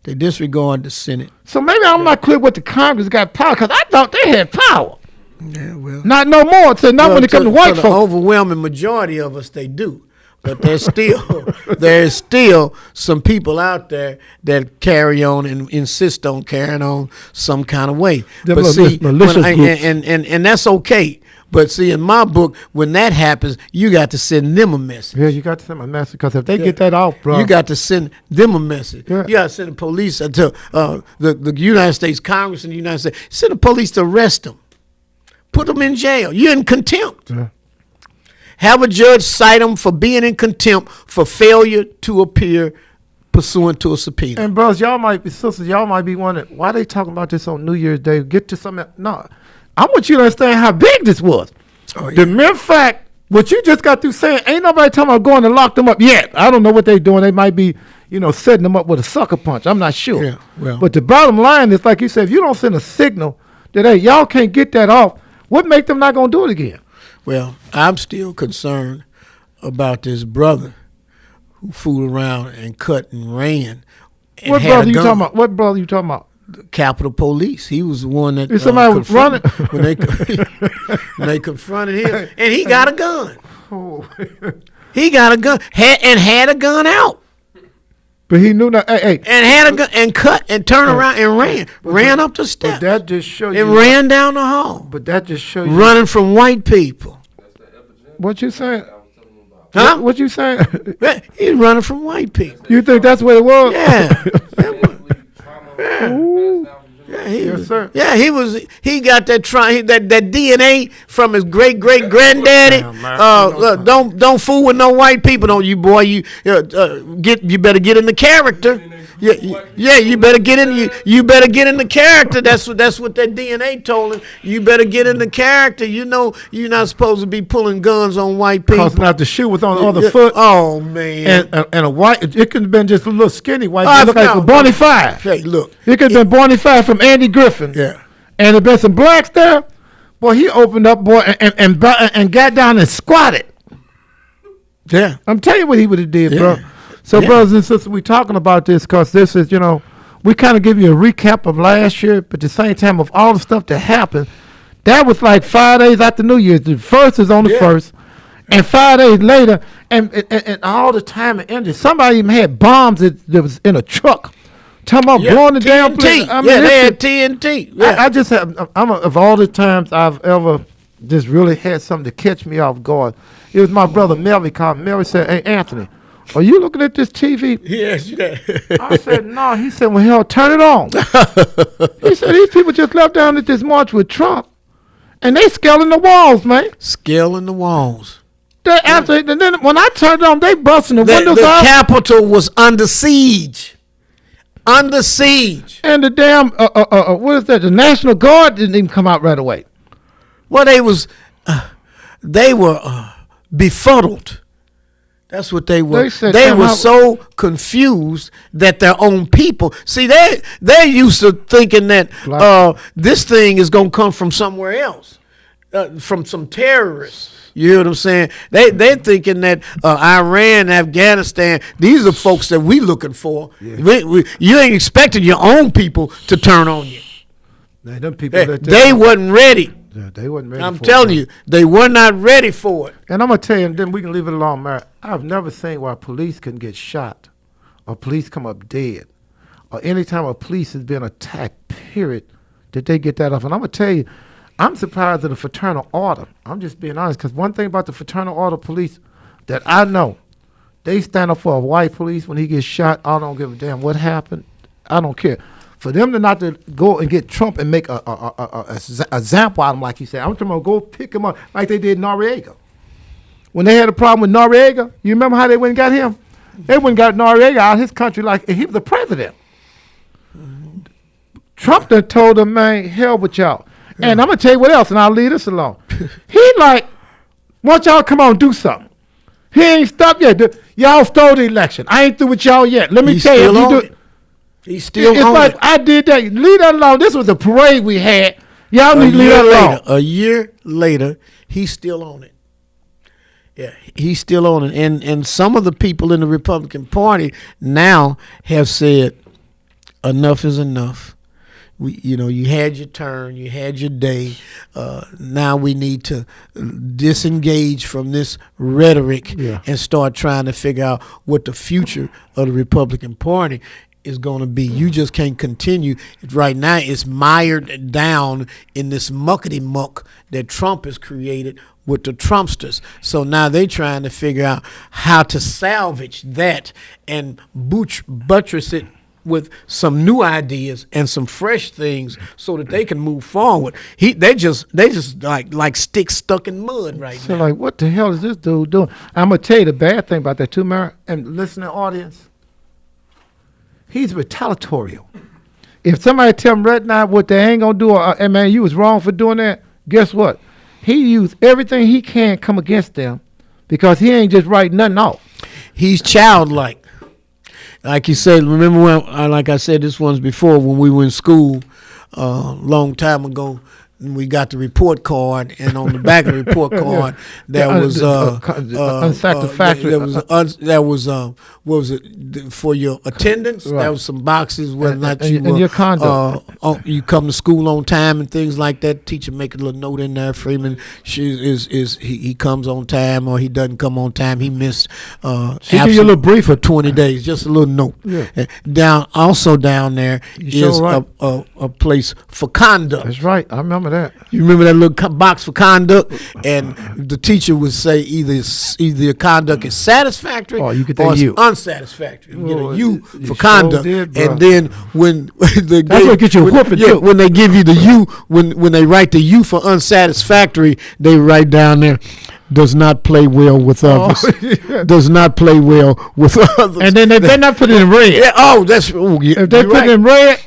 Speaker 2: They disregarded the Senate.
Speaker 1: So maybe I'm not clear what the Congress got power, because I thought they had power.
Speaker 2: Yeah, well.
Speaker 1: Not no more. So not when it comes to white
Speaker 2: the
Speaker 1: folks.
Speaker 2: overwhelming majority of us, they do. But there's still some people out there that carry on and insist on carrying on some kind of way. But see,
Speaker 1: malicious groups.
Speaker 2: and that's okay. But see, in my book, when that happens, you got to send them a message.
Speaker 1: Yeah, you got to send a message, because if they get that off, bro.
Speaker 2: You got to send them a message.
Speaker 1: Yeah.
Speaker 2: You got to send the police to the United States Congress and the United States. Send the police to arrest them. Put them in jail. You're in contempt.
Speaker 1: Yeah.
Speaker 2: Have a judge cite them for being in contempt for failure to appear pursuant to a subpoena.
Speaker 1: And brothers, sisters, y'all might be wondering, why they talking about this on New Year's Day? Get to something. No, I want you to understand how big this was.
Speaker 2: Oh, yeah.
Speaker 1: The mere fact, what you just got through saying, ain't nobody talking about going to lock them up yet. I don't know what they doing. They might be, setting them up with a sucker punch. I'm not sure.
Speaker 2: Yeah, well.
Speaker 1: But the bottom line is, like you said, if you don't send a signal that, hey, y'all can't get that off, what make them not going to do it again?
Speaker 2: Well, I'm still concerned about this brother who fooled around and cut and ran. And
Speaker 1: What
Speaker 2: had
Speaker 1: brother
Speaker 2: a
Speaker 1: you
Speaker 2: gun.
Speaker 1: talking about? What brother you talking about?
Speaker 2: Capitol Police. He was the one that
Speaker 1: If somebody was running.
Speaker 2: when they confronted him, and he got a gun.
Speaker 1: Oh.
Speaker 2: He got a gun, had a gun out,
Speaker 1: But he knew that. Hey,
Speaker 2: and had a gun and cut and turned around and ran up the
Speaker 1: but
Speaker 2: steps
Speaker 1: that just show
Speaker 2: and
Speaker 1: you.
Speaker 2: ran down the hall,
Speaker 1: But that just show you.
Speaker 2: running from white people.
Speaker 1: What you saying?
Speaker 2: Huh?
Speaker 1: What you saying?
Speaker 2: He's running from white people.
Speaker 1: You think that's what it was?
Speaker 2: Yeah.
Speaker 1: Ooh.
Speaker 2: Yeah,
Speaker 1: Yes, sir.
Speaker 2: Yeah, he got that that DNA from his great granddaddy. Look, don't fool with no white people, don't you, boy? You better get in the character. Yeah, you better get in. You better get in the character. That's what that DNA told him. You better get in the character. You know you're not supposed to be pulling guns on white people.
Speaker 1: Cause now the shoe was on the other foot.
Speaker 2: Oh man.
Speaker 1: And a white. It could have been just a little skinny white.
Speaker 2: Oh,
Speaker 1: It looked like a Bonnie Five.
Speaker 2: Hey, look.
Speaker 1: It could have been Bonnie Five from Andy Griffin.
Speaker 2: Yeah.
Speaker 1: And there been some blacks there. Boy, he opened up, boy, and got down and squatted.
Speaker 2: Yeah.
Speaker 1: I'm telling you what he would have did,
Speaker 2: Yeah.
Speaker 1: bro. So,
Speaker 2: Yeah.
Speaker 1: brothers and sisters, we talking about this because this is, we kind of give you a recap of last year, but at the same time of all the stuff that happened. That was like 5 days after New Year's. The first is on the first, and 5 days later, and all the time it ended. Somebody even had bombs that was in a truck. Talking about blowing the damn place.
Speaker 2: TNT. They had TNT. Yeah.
Speaker 1: I just have, of all the times I've ever just really had something to catch me off guard, it was my brother Melvin called. Melvin said, "Hey, Anthony, are you looking at this TV?"
Speaker 2: He asked you that.
Speaker 1: I said, "No." He said, "Well, hell, turn it on." He said, "These people just left down at this march with Trump, and they scaling the walls, man.
Speaker 2: Scaling the walls.
Speaker 1: And then when I turned it on, they busting the windows
Speaker 2: The
Speaker 1: out.
Speaker 2: Capitol was under siege. Under siege.
Speaker 1: And the damn, what is that? The National Guard didn't even come out right away.
Speaker 2: Well, they were befuddled. That's what they were. They were so confused that their own people. See, they're used to thinking that this thing is gonna come from somewhere else, from some terrorists. You hear what I'm saying? They're thinking that Iran, Afghanistan, these are folks that we looking for. Yeah. You ain't expecting your own people to turn on you.
Speaker 1: Now, them people
Speaker 2: they wasn't ready.
Speaker 1: Yeah, they wasn't ready.
Speaker 2: I'm telling you, they were not ready for it.
Speaker 1: And I'm gonna tell you, and then we can leave it alone, Mary. I've never seen why police can get shot, or police come up dead, or anytime a police has been attacked. Period, that they get that off. And I'm gonna tell you, I'm surprised at the fraternal order. I'm just being honest, because one thing about the fraternal order police that I know, they stand up for a white police when he gets shot. I don't give a damn what happened. I don't care. For them to not to go and get Trump and make a example out of him, like you said, I'm talking about go pick him up like they did Noriega. When they had a problem with Noriega, you remember how they went and got him? They went and got Noriega out of his country like he was the president. Trump done told them, man, hell with y'all. Yeah. And I'm going to tell you what else, and I'll leave this alone. He like, want y'all come on do something. He ain't stopped yet. Y'all stole the election. I ain't through with y'all yet. Let me tell you, if you do.
Speaker 2: He's still
Speaker 1: it's like it. I did that. Leave that alone. This was a parade we had. Y'all need to leave that alone.
Speaker 2: A year later, he's still on it. Yeah, he's still on it. And some of the people in the Republican Party now have said, enough is enough. You had your turn, you had your day. Now we need to disengage from this rhetoric and start trying to figure out what the future of the Republican Party is going to be. You just can't continue. Right now it's mired down in this muckety muck that Trump has created with the Trumpsters. So now they're trying to figure out how to salvage that and buttress it with some new ideas and some fresh things so that they can move forward. They just like sticks stuck in mud right now.
Speaker 1: So like, what the hell is this dude doing? I'm gonna tell you the bad thing about that too, Mary, and listening audience. He's retaliatory. If somebody tell him right now what they ain't gonna do, hey man, you was wrong for doing that, guess what? He used everything he can come against them because he ain't just writing nothing off.
Speaker 2: He's childlike. Like you said, remember when, like I said this once before, when we were in school a long time ago, we got the report card, and on the back of the report card there was
Speaker 1: unsatisfactory.
Speaker 2: That was what was it for your attendance? Right. There was some boxes whether or not you were,
Speaker 1: your conduct.
Speaker 2: You come to school on time and things like that. Teacher make a little note in there. Freeman, he comes on time or he doesn't come on time. He missed.
Speaker 1: She give you a little brief
Speaker 2: for 20 days, just a little note.
Speaker 1: Yeah.
Speaker 2: Down there is a place for conduct.
Speaker 1: That's right. I remember that.
Speaker 2: You remember that little box for conduct, and the teacher would say either your conduct is satisfactory or it's unsatisfactory. You get a U for conduct, and then when they
Speaker 1: get you whooping
Speaker 2: when they give you the U, when they write the U for unsatisfactory, they write down there, does not play well with others. Does not play well with others.
Speaker 1: And then they not put it in red.
Speaker 2: Yeah.
Speaker 1: If they put it in red.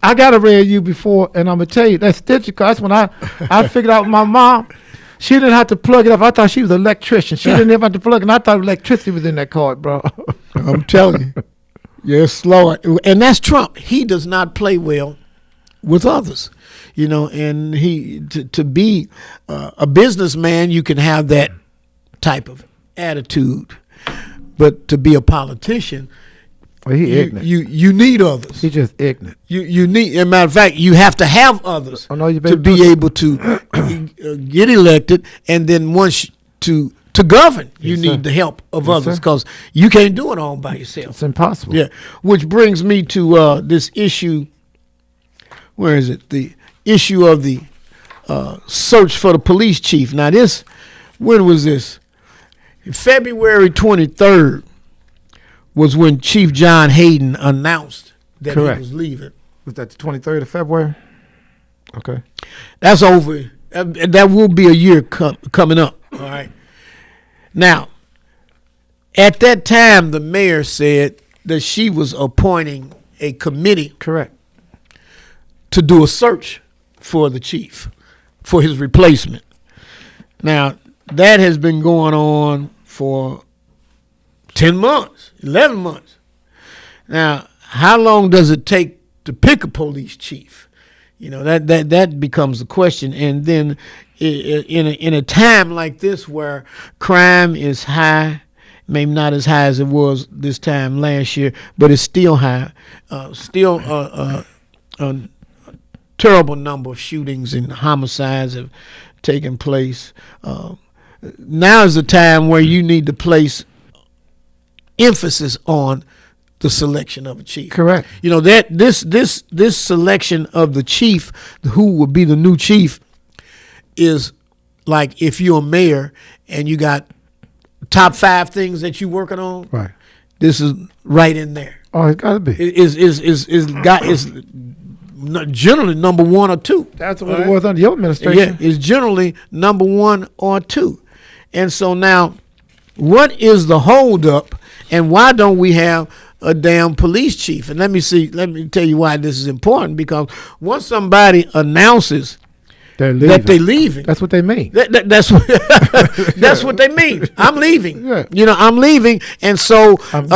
Speaker 1: I got a red U before, and I'm going to tell you, that's stitching. That's when I figured out my mom, she didn't have to plug it up. I thought she was an electrician. She didn't even have to plug it, and I thought electricity was in that card, bro.
Speaker 2: I'm telling you. Yes, Lord. And that's Trump. He does not play well with others. And to be a businessman, you can have that type of attitude. But to be a politician,
Speaker 1: well, ignorant.
Speaker 2: You need others.
Speaker 1: He's just ignorant.
Speaker 2: You need, as a matter of fact, you have to have others to be able to get elected, and then once to govern, you need the help of others because you can't do it all by yourself.
Speaker 1: It's impossible.
Speaker 2: Yeah, which brings me to this issue. Where is it? The issue of the search for the police chief. Now when was this? February 23rd. Was when Chief John Hayden announced that he was leaving.
Speaker 1: Was that the 23rd of February? Okay.
Speaker 2: That's over. That will be a year coming up. All right. Now, at that time, the mayor said that she was appointing a committee.
Speaker 1: Correct.
Speaker 2: To do a search for the chief. for his replacement. Now, that has been going on for 10 months, 11 months. Now, how long does it take to pick a police chief? You know, that becomes the question. And then in a time like this where crime is high, maybe not as high as it was this time last year, but it's still high. Still a terrible number of shootings and homicides have taken place. Now is the time where you need to place emphasis on the selection of a chief.
Speaker 1: Correct.
Speaker 2: You know, that this selection of the chief, who will be the new chief, is like if you're a mayor and you got top 5 things that you're working on.
Speaker 1: Right.
Speaker 2: This is right in there.
Speaker 1: Oh, it's got to be.
Speaker 2: Is generally number 1 or 2.
Speaker 1: That's what it was under your administration.
Speaker 2: Yeah, it's generally number 1 or 2. And so now, what is the holdup, and why don't we have a damn police chief? And let me tell you why this is important. Because once somebody announces that they're leaving,
Speaker 1: that's what they mean.
Speaker 2: That's what that's what they mean. I'm leaving.
Speaker 1: Yeah.
Speaker 2: You know, I'm leaving, and so I'm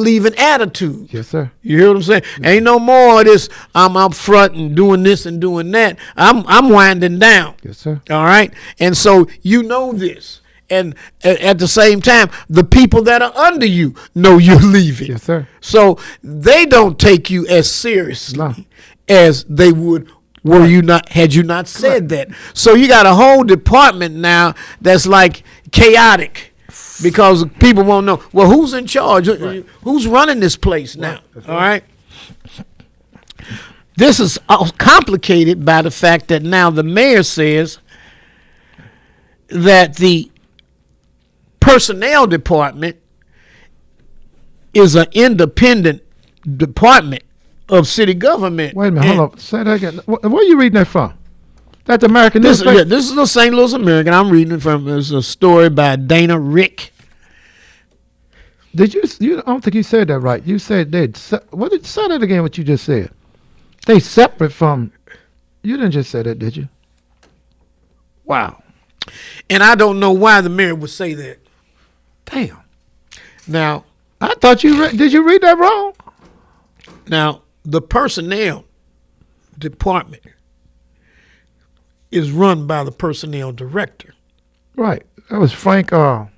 Speaker 2: leaving attitude.
Speaker 1: Yes, sir.
Speaker 2: You hear what I'm saying? Ain't no more of this. I'm up front and doing this and doing that. I'm winding down.
Speaker 1: Yes, sir.
Speaker 2: All right, and so you know this. And at the same time, the people that are under you know you're leaving.
Speaker 1: Yes, sir.
Speaker 2: So they don't take you as seriously
Speaker 1: No.
Speaker 2: as they would had you not said that. So you got a whole department now that's like chaotic because people won't know, well, who's in charge? Right. Who's running this place now? Right. All right. This is complicated by the fact that now the mayor says that the personnel department is an independent department of city government.
Speaker 1: Wait a minute, hold up. Say that again. Where are you reading that from? That's American newspaper?
Speaker 2: This is the St. Louis American. I'm reading it from. It's a story by Dana Rick.
Speaker 1: Did you? I don't think you said that right. You said what did you say that again? What you just said? They separate from. You didn't just say that, did you? Wow.
Speaker 2: And I don't know why the mayor would say that.
Speaker 1: Damn.
Speaker 2: Now,
Speaker 1: I thought did you read that wrong?
Speaker 2: Now, the personnel department is run by the personnel director.
Speaker 1: Right. That was Frank. What's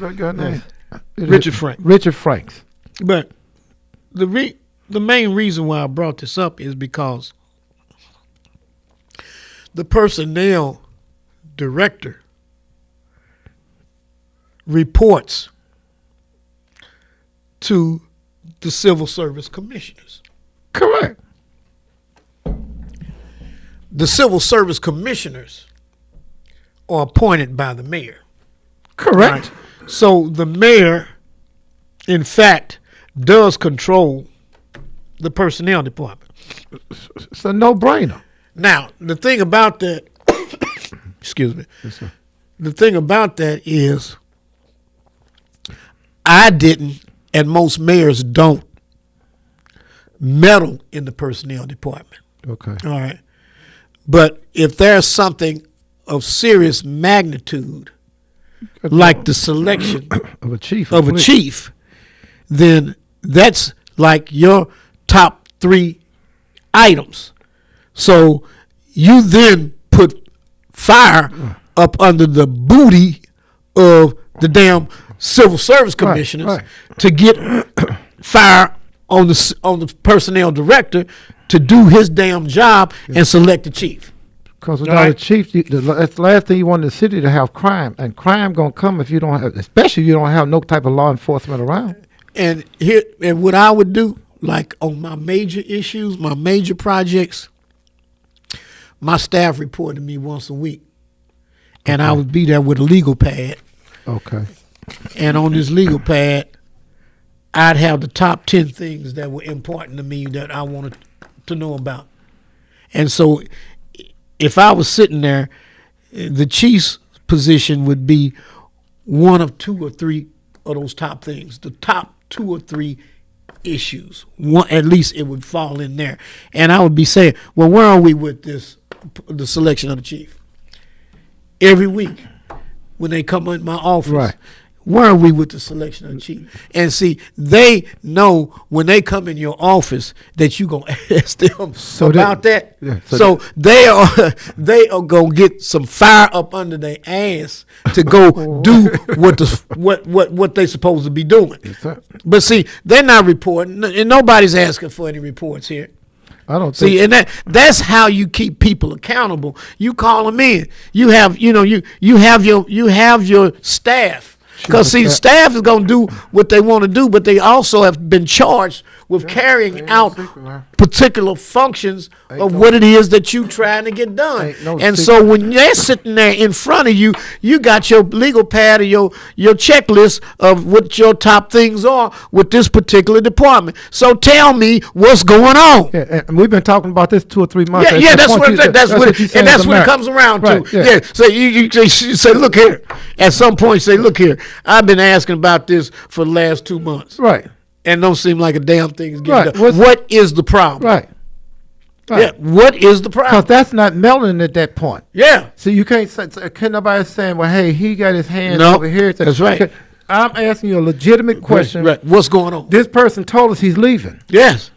Speaker 1: that guy's name?
Speaker 2: Richard Frank.
Speaker 1: Richard Franks.
Speaker 2: But the main reason why I brought this up is because the personnel director reports to the civil service commissioners.
Speaker 1: Correct.
Speaker 2: The civil service commissioners are appointed by the mayor.
Speaker 1: Correct.
Speaker 2: Right? So the mayor, in fact, does control the personnel department.
Speaker 1: It's a no-brainer.
Speaker 2: Now, the thing about that, excuse me,
Speaker 1: Yes, sir.
Speaker 2: the thing about that is I didn't, and most mayors don't, meddle in the personnel department.
Speaker 1: Okay.
Speaker 2: All right. But if there's something of serious magnitude, like the selection
Speaker 1: of a chief,
Speaker 2: then that's like your top 3 items. So you then put fire up under the booty of the damn civil service commissioners to get fire on the personnel director to do his damn job and select the chief.
Speaker 1: Because without a chief, that's the last thing you want in the city to have crime, and crime gonna come if you don't have, especially if you don't have no type of law enforcement around.
Speaker 2: And what I would do, like on my major issues, my major projects, my staff reported to me once a week, and I would be there with a legal pad.
Speaker 1: Okay.
Speaker 2: And on this legal pad, I'd have the top 10 things that were important to me that I wanted to know about. And so if I was sitting there, the chief's position would be one of 2 or 3 of those top things, the top 2 or 3 issues. One, at least it would fall in there. And I would be saying, well, where are we with this, the selection of the chief? Every week when they come in my office,
Speaker 1: Right.
Speaker 2: where are we with the selection of the chief? And see, they know when they come in your office that you gonna ask them about that.
Speaker 1: Yeah,
Speaker 2: so they are gonna get some fire up under their ass to go do what they supposed to be doing.
Speaker 1: Yes, sir.
Speaker 2: But see, they're not reporting, and nobody's asking for any reports here.
Speaker 1: I don't
Speaker 2: See,
Speaker 1: think.
Speaker 2: and that's how you keep people accountable. You call them in. You have your staff. Because see, staff is gonna do what they want to do, but they also have been charged with carrying
Speaker 1: ain't no
Speaker 2: out
Speaker 1: secret, man.
Speaker 2: particular functions of
Speaker 1: no-
Speaker 2: what it is that you trying to get done.
Speaker 1: Ain't no
Speaker 2: And
Speaker 1: secret.
Speaker 2: so when they're sitting there in front of you, you got your legal pad or your checklist of what your top things are with this particular department. So tell me what's going on.
Speaker 1: Yeah, and we've been talking about this 2 or 3 months.
Speaker 2: Yeah, yeah, that's what I'm saying. That's what
Speaker 1: you're saying
Speaker 2: and that's
Speaker 1: to
Speaker 2: what it
Speaker 1: Matt.
Speaker 2: comes around
Speaker 1: Right,
Speaker 2: to.
Speaker 1: yeah.
Speaker 2: Yeah. So you say, look here. At some point, say, look here. I've been asking about this for the last 2 months,
Speaker 1: Right,
Speaker 2: and don't seem like a damn thing is getting
Speaker 1: Right.
Speaker 2: done. What is the problem?
Speaker 1: right.
Speaker 2: Yeah. What is the
Speaker 1: Because
Speaker 2: problem?
Speaker 1: that's not melting at that point.
Speaker 2: Yeah.
Speaker 1: So you can't say, can't nobody saying, well, hey, he got his hand
Speaker 2: No,
Speaker 1: over here.
Speaker 2: that's right.
Speaker 1: I'm asking you a legitimate question.
Speaker 2: Right. What's going on?
Speaker 1: This person told us he's leaving.
Speaker 2: Yes.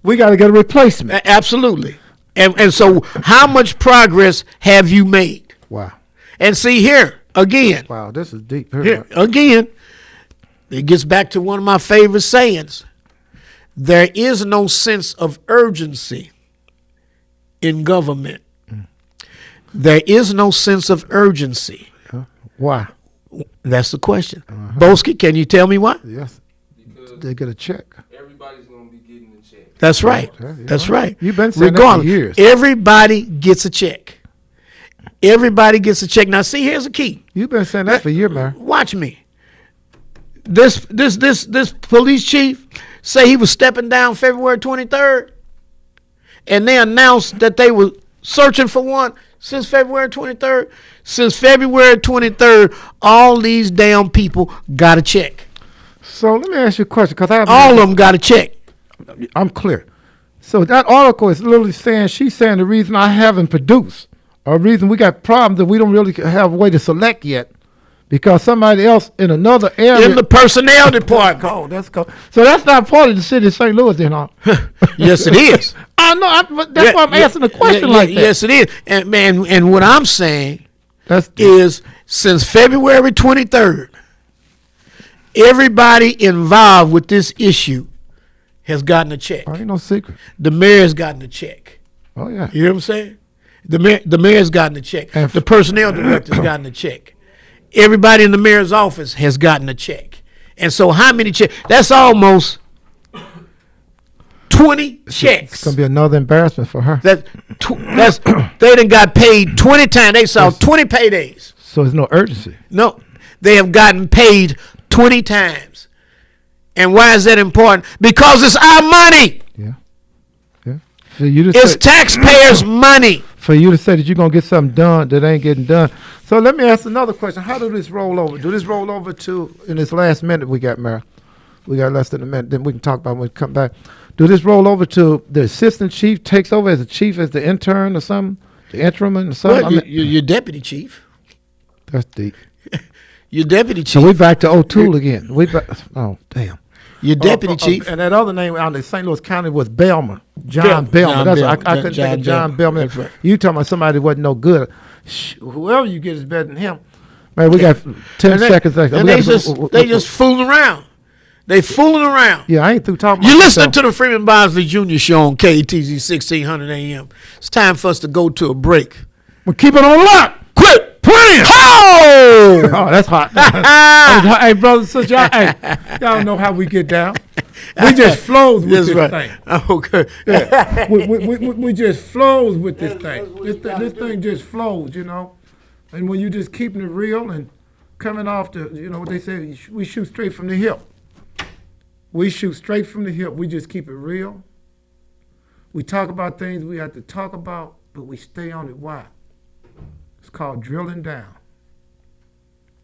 Speaker 1: We got to get a replacement.
Speaker 2: Absolutely. And so, how much progress have you made?
Speaker 1: Wow.
Speaker 2: And see here again.
Speaker 1: Wow, this is deep.
Speaker 2: Here again, it gets back to one of my favorite sayings. There is no sense of urgency in government. There is no sense of urgency.
Speaker 1: Why?
Speaker 2: That's the question. Boeski, can you tell me why?
Speaker 1: Yes.
Speaker 4: Because
Speaker 1: They get a check.
Speaker 4: everybody's gonna be getting a check.
Speaker 2: That's right.
Speaker 1: Yeah, yeah.
Speaker 2: That's right.
Speaker 1: You've been saying that for
Speaker 2: Regardless,
Speaker 1: years.
Speaker 2: everybody gets a check. Everybody gets a check. Now, see, here's the key.
Speaker 1: You've been saying that for years, man.
Speaker 2: Watch me. This police chief say he was stepping down February 23rd, and they announced that they were searching for one since February 23rd. Since February 23rd, all these damn people got a check.
Speaker 1: So let me ask you a question, because
Speaker 2: All of them got a check.
Speaker 1: I'm clear. So that article is literally saying, she's saying the reason I haven't produced, or the reason we got problems that we don't really have a way to select yet, because somebody else in another area.
Speaker 2: In the personnel department.
Speaker 1: Oh, that's cool. So that's not part of the city of St. Louis, then, huh?
Speaker 2: Yes, it is.
Speaker 1: I know. But that's why I'm asking a question like that.
Speaker 2: Yes, it is. And man, and what I'm saying
Speaker 1: That's
Speaker 2: is since February 23rd, everybody involved with this issue has gotten a check.
Speaker 1: ain't no secret.
Speaker 2: The mayor's gotten a check.
Speaker 1: Oh yeah.
Speaker 2: You know what I'm saying? The mayor's gotten a check.
Speaker 1: And
Speaker 2: The personnel director's gotten a check. Everybody in the mayor's office has gotten a check. And so how many checks? That's almost 20 checks.
Speaker 1: It's gonna be another embarrassment for her.
Speaker 2: That's they done got paid 20 times. They saw 20 paydays.
Speaker 1: So there's no urgency.
Speaker 2: No, they have gotten paid 20 times. And why is that important? Because it's our money.
Speaker 1: Yeah. Yeah. For you to
Speaker 2: It's
Speaker 1: say,
Speaker 2: taxpayers' money.
Speaker 1: for you to say that you're gonna get something done that ain't getting done. So let me ask another question. How do this roll over? Do this roll over to in this last minute we got, Mayor? We got less than a minute. Then we can talk about it when we come back. Do this roll over to the assistant chief takes over as the chief as the intern or something? The interim or something?
Speaker 2: Well, your deputy chief.
Speaker 1: That's deep.
Speaker 2: Your deputy chief.
Speaker 1: So we back to O'Toole again. Oh, damn.
Speaker 2: Your deputy chief.
Speaker 1: And that other name out in St. Louis County was Bellman. John
Speaker 2: Bellman.
Speaker 1: Bellman.
Speaker 2: John
Speaker 1: That's
Speaker 2: Bellman.
Speaker 1: I couldn't think of John Bellman.
Speaker 2: That's right.
Speaker 1: You talking about somebody that wasn't no good. Whoever you get is better than him. Man, we got 10
Speaker 2: And
Speaker 1: seconds left.
Speaker 2: And they just fooling around. They fooling around.
Speaker 1: Yeah, I ain't through talking about
Speaker 2: You listening
Speaker 1: myself.
Speaker 2: to the Freeman Bosley Jr. show on KTZ 1600 AM. It's time for us to go to a break.
Speaker 1: Well, keep it on lock.
Speaker 2: Quit playing. Ho!
Speaker 1: Oh, that's hot. Hey, brothers and sisters, y'all know how we get down. We just flows with
Speaker 2: That's
Speaker 1: this
Speaker 2: right.
Speaker 1: thing.
Speaker 2: Okay.
Speaker 1: Yeah. we just flows with this thing. This thing just flows, you know. And when you just keeping it real and coming off the, you know what they say, we shoot straight from the hip. We shoot straight from the hip. We just keep it real. We talk about things we have to talk about, but we stay on it. Why? It's called drilling down.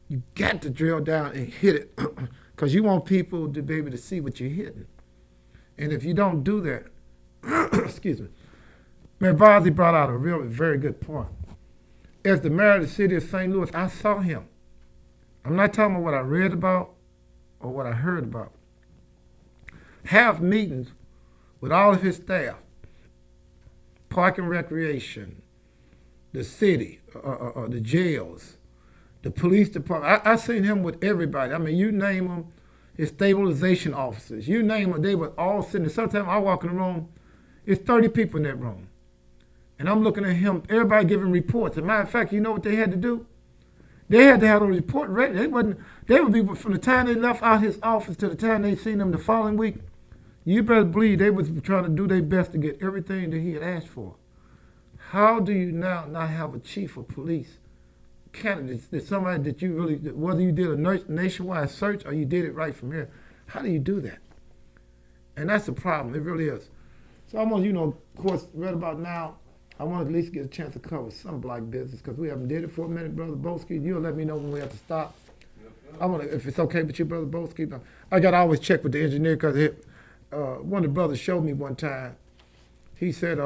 Speaker 1: You got to drill down and hit it because you want people to be able to see what you're hitting. And if you don't do that, excuse me, Mayor Bosley brought out a really very good point. As the mayor of the city of St. Louis, I saw him. I'm not talking about what I read about or what I heard about. Have meetings with all of his staff, park and recreation, the city, the jails, the police department. I seen him with everybody. I mean, you name them, his stabilization officers. You name them, they were all sitting there. Sometimes I walk in the room, it's 30 people in that room. And I'm looking at him, everybody giving reports. As a matter of fact, you know what they had to do? They had to have a report ready. They would be, from the time they left out his office to the time they seen him the following week, you better believe they was trying to do their best to get everything that he had asked for. How do you now not have a chief of police candidate, that somebody that you really, whether you did a nationwide search or you did it right from here, how do you do that? And that's the problem, it really is. So I want, of course, right about now, I want to at least get a chance to cover some black business because we haven't did it for a minute, Brother Boeski. You'll let me know when we have to stop. I want to, if it's okay with you, Brother Boeski. I got to always check with the engineer because one of the brothers showed me one time. He said,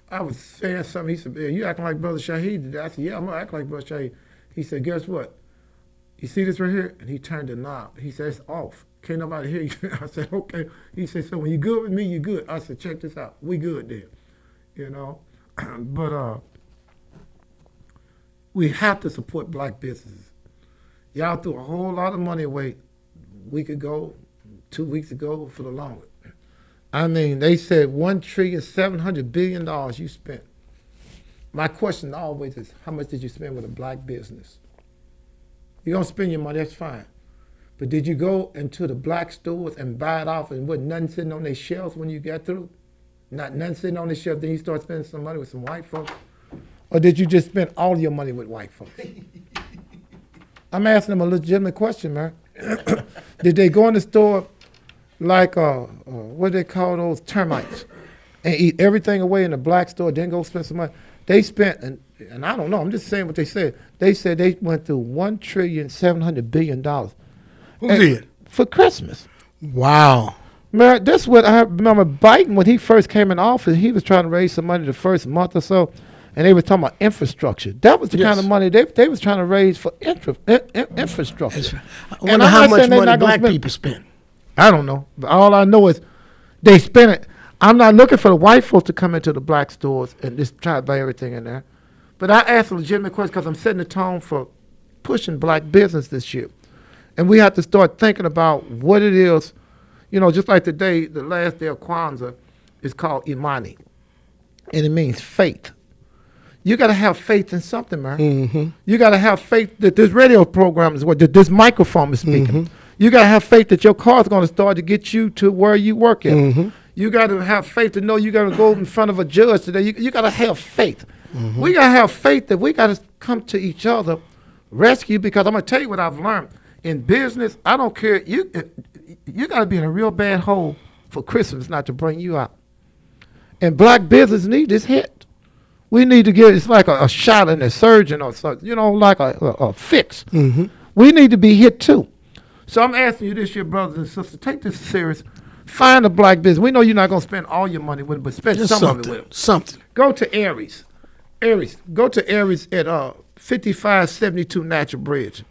Speaker 1: I was saying something. He said, "Yeah, you acting like Brother Shahid today." I said, "Yeah, I'm going to act like Brother Shahid." He said, "Guess what? You see this right here?" And he turned the knob. He said, "It's off. Can't nobody hear you." I said, "Okay." He said, "So when you good with me, you good." I said, "Check this out. We good then." But we have to support black businesses. Y'all threw a whole lot of money away a week ago, 2 weeks ago, for the longest. I mean, they said $1,700,000,000,000 you spent. My question always is, how much did you spend with a black business? You're going to spend your money, that's fine. But did you go into the black stores and buy it off and wasn't nothing sitting on their shelves when you got through? Not nothing sitting on the shelf, then you start spending some money with some white folks? Or did you just spend all your money with white folks? I'm asking them a legitimate question, man. Did they go in the store like, what do they call those, termites, and eat everything away in the black store, then go spend some money? They spent, and I don't know, I'm just saying what they said. They said they went through $1,700,000,000.
Speaker 2: Who did?
Speaker 1: For Christmas.
Speaker 2: Wow.
Speaker 1: Man, this is what I remember Biden, when he first came in office, he was trying to raise some money the first month or so, and they were talking about infrastructure. That was the kind of money they was trying to raise for infrastructure.
Speaker 2: I wonder how much money black people spend.
Speaker 1: I don't know. But all I know is they spend it. I'm not looking for the white folks to come into the black stores and just try to buy everything in there. But I asked a legitimate question because I'm setting the tone for pushing black business this year. And we have to start thinking about what it is. Just like today, the last day of Kwanzaa is called Imani. And it means faith. You got to have faith in something, man. Mm-hmm. You got to have faith that this radio program is what this microphone is speaking. Mm-hmm. You got to have faith that your car is going to start to get you to where you work at. Mm-hmm. You got to have faith to know you got to go in front of a judge today. You got to have faith. Mm-hmm. We got to have faith that we got to come to each other, rescue, because I'm going to tell you what I've learned. In business, I don't care. You got to be in a real bad hole for Christmas not to bring you out. And black business need this hit. We need to get, it's like a shot in a surgeon or something, like a fix. Mm-hmm. We need to be hit too. So I'm asking you this year, brothers and sisters, take this serious. Find a black business. We know you're not going to spend all your money with it, but spend some of it with it.
Speaker 2: Something.
Speaker 1: Go to Aries. Go to Aries at 5572 Natural Bridge.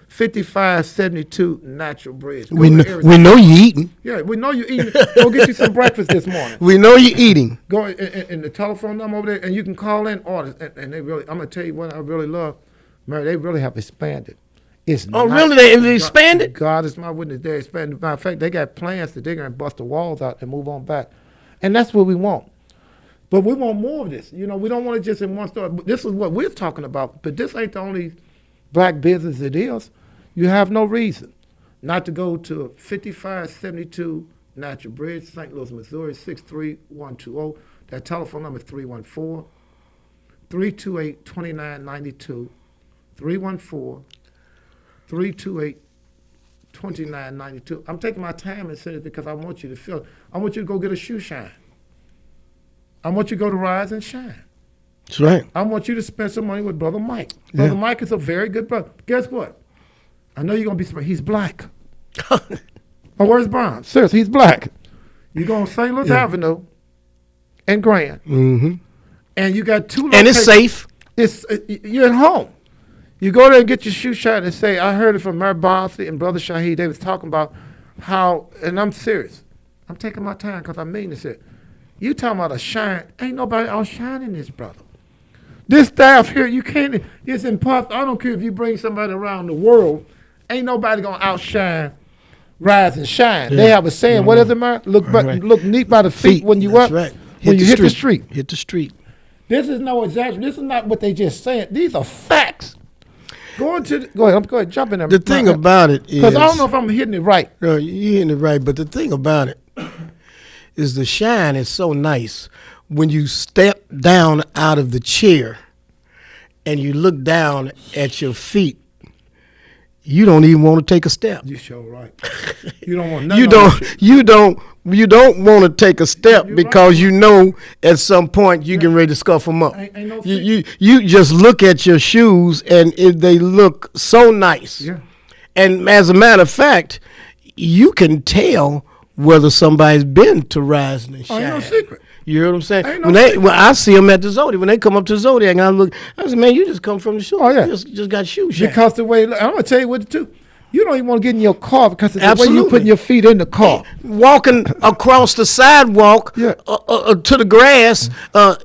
Speaker 1: 5572 Natural Bridge.
Speaker 2: We know you're eating.
Speaker 1: Yeah, we know you're eating. Go get you some breakfast this morning.
Speaker 2: We know you're eating.
Speaker 1: Go in the telephone number over there, and you can call in orders. And they really, I'm going to tell you what I really love. Mary, they really have expanded.
Speaker 2: Really? They expanded?
Speaker 1: God is my witness. They expanded. Matter of fact, they got plans that they're going to bust the walls out and move on back. And that's what we want. But we want more of this. We don't want it just in one store. This is what we're talking about. But this ain't the only black business it is. You have no reason not to go to 5572 Natural Bridge, St. Louis, Missouri, 63120. That telephone number is 314-328-2992. 314-328-2992. I'm taking my time and saying it because I want you to feel it. I want you to go get a shoe shine. I want you to go to Rise and Shine.
Speaker 2: That's right.
Speaker 1: I want you to spend some money with Brother Mike. Brother Mike is a very good brother. Guess what? I know you're going to be surprised. He's black. My word's bond. Seriously, he's black. You go on St. Louis
Speaker 2: Yeah.
Speaker 1: Avenue and Grand,
Speaker 2: Mm-hmm.
Speaker 1: and you got two.
Speaker 2: And it's safe.
Speaker 1: You're at home. You go there and get your shoe shot and say, I heard it from Mary Bombay and Brother Shahid. They was talking about how, and I'm serious. I'm taking my time because I mean this here. You talking about a shine. Ain't nobody outshining this, brother. This staff here, you can't, it's impossible. I don't care if you bring somebody around the world. Ain't nobody going to outshine Rise and Shine.
Speaker 2: Yeah.
Speaker 1: They have a saying, what is it, man? Look,
Speaker 2: Right.
Speaker 1: look neat by the feet when you
Speaker 2: That's
Speaker 1: up,
Speaker 2: right.
Speaker 1: when you hit the street.
Speaker 2: Hit the street.
Speaker 1: This is no exaggeration. This is not what they just saying. These are facts. Go ahead, jump in there.
Speaker 2: The thing about it is,
Speaker 1: because I don't know if I'm hitting it right.
Speaker 2: you're hitting it right, but the thing about it is the shine is so nice when you step down out of the chair and you look down at your feet. You don't even want to take a step.
Speaker 1: You sure right. You don't want nothing.
Speaker 2: You don't want to take a step
Speaker 1: You're
Speaker 2: because
Speaker 1: right.
Speaker 2: you know at some point you getting ready to scuff them up.
Speaker 1: Ain't no
Speaker 2: You just look at your shoes and they look so nice.
Speaker 1: Yeah.
Speaker 2: And as a matter of fact, you can tell whether somebody's been to Rise and Shine.
Speaker 1: Ain't no secret.
Speaker 2: You hear what I'm saying?
Speaker 1: Ain't no secret.
Speaker 2: When I see them at the Zodiac, when they come up to Zodiac, and I look, I say, man, you just come from the show.
Speaker 1: Oh, yeah.
Speaker 2: You just got shoe shine.
Speaker 1: Because the way, I'm going to tell you what to do. You don't even want to get in your car because it's the way
Speaker 2: Absolutely.
Speaker 1: you putting your feet in the car.
Speaker 2: Walking across the sidewalk
Speaker 1: Yeah.
Speaker 2: To the grass, to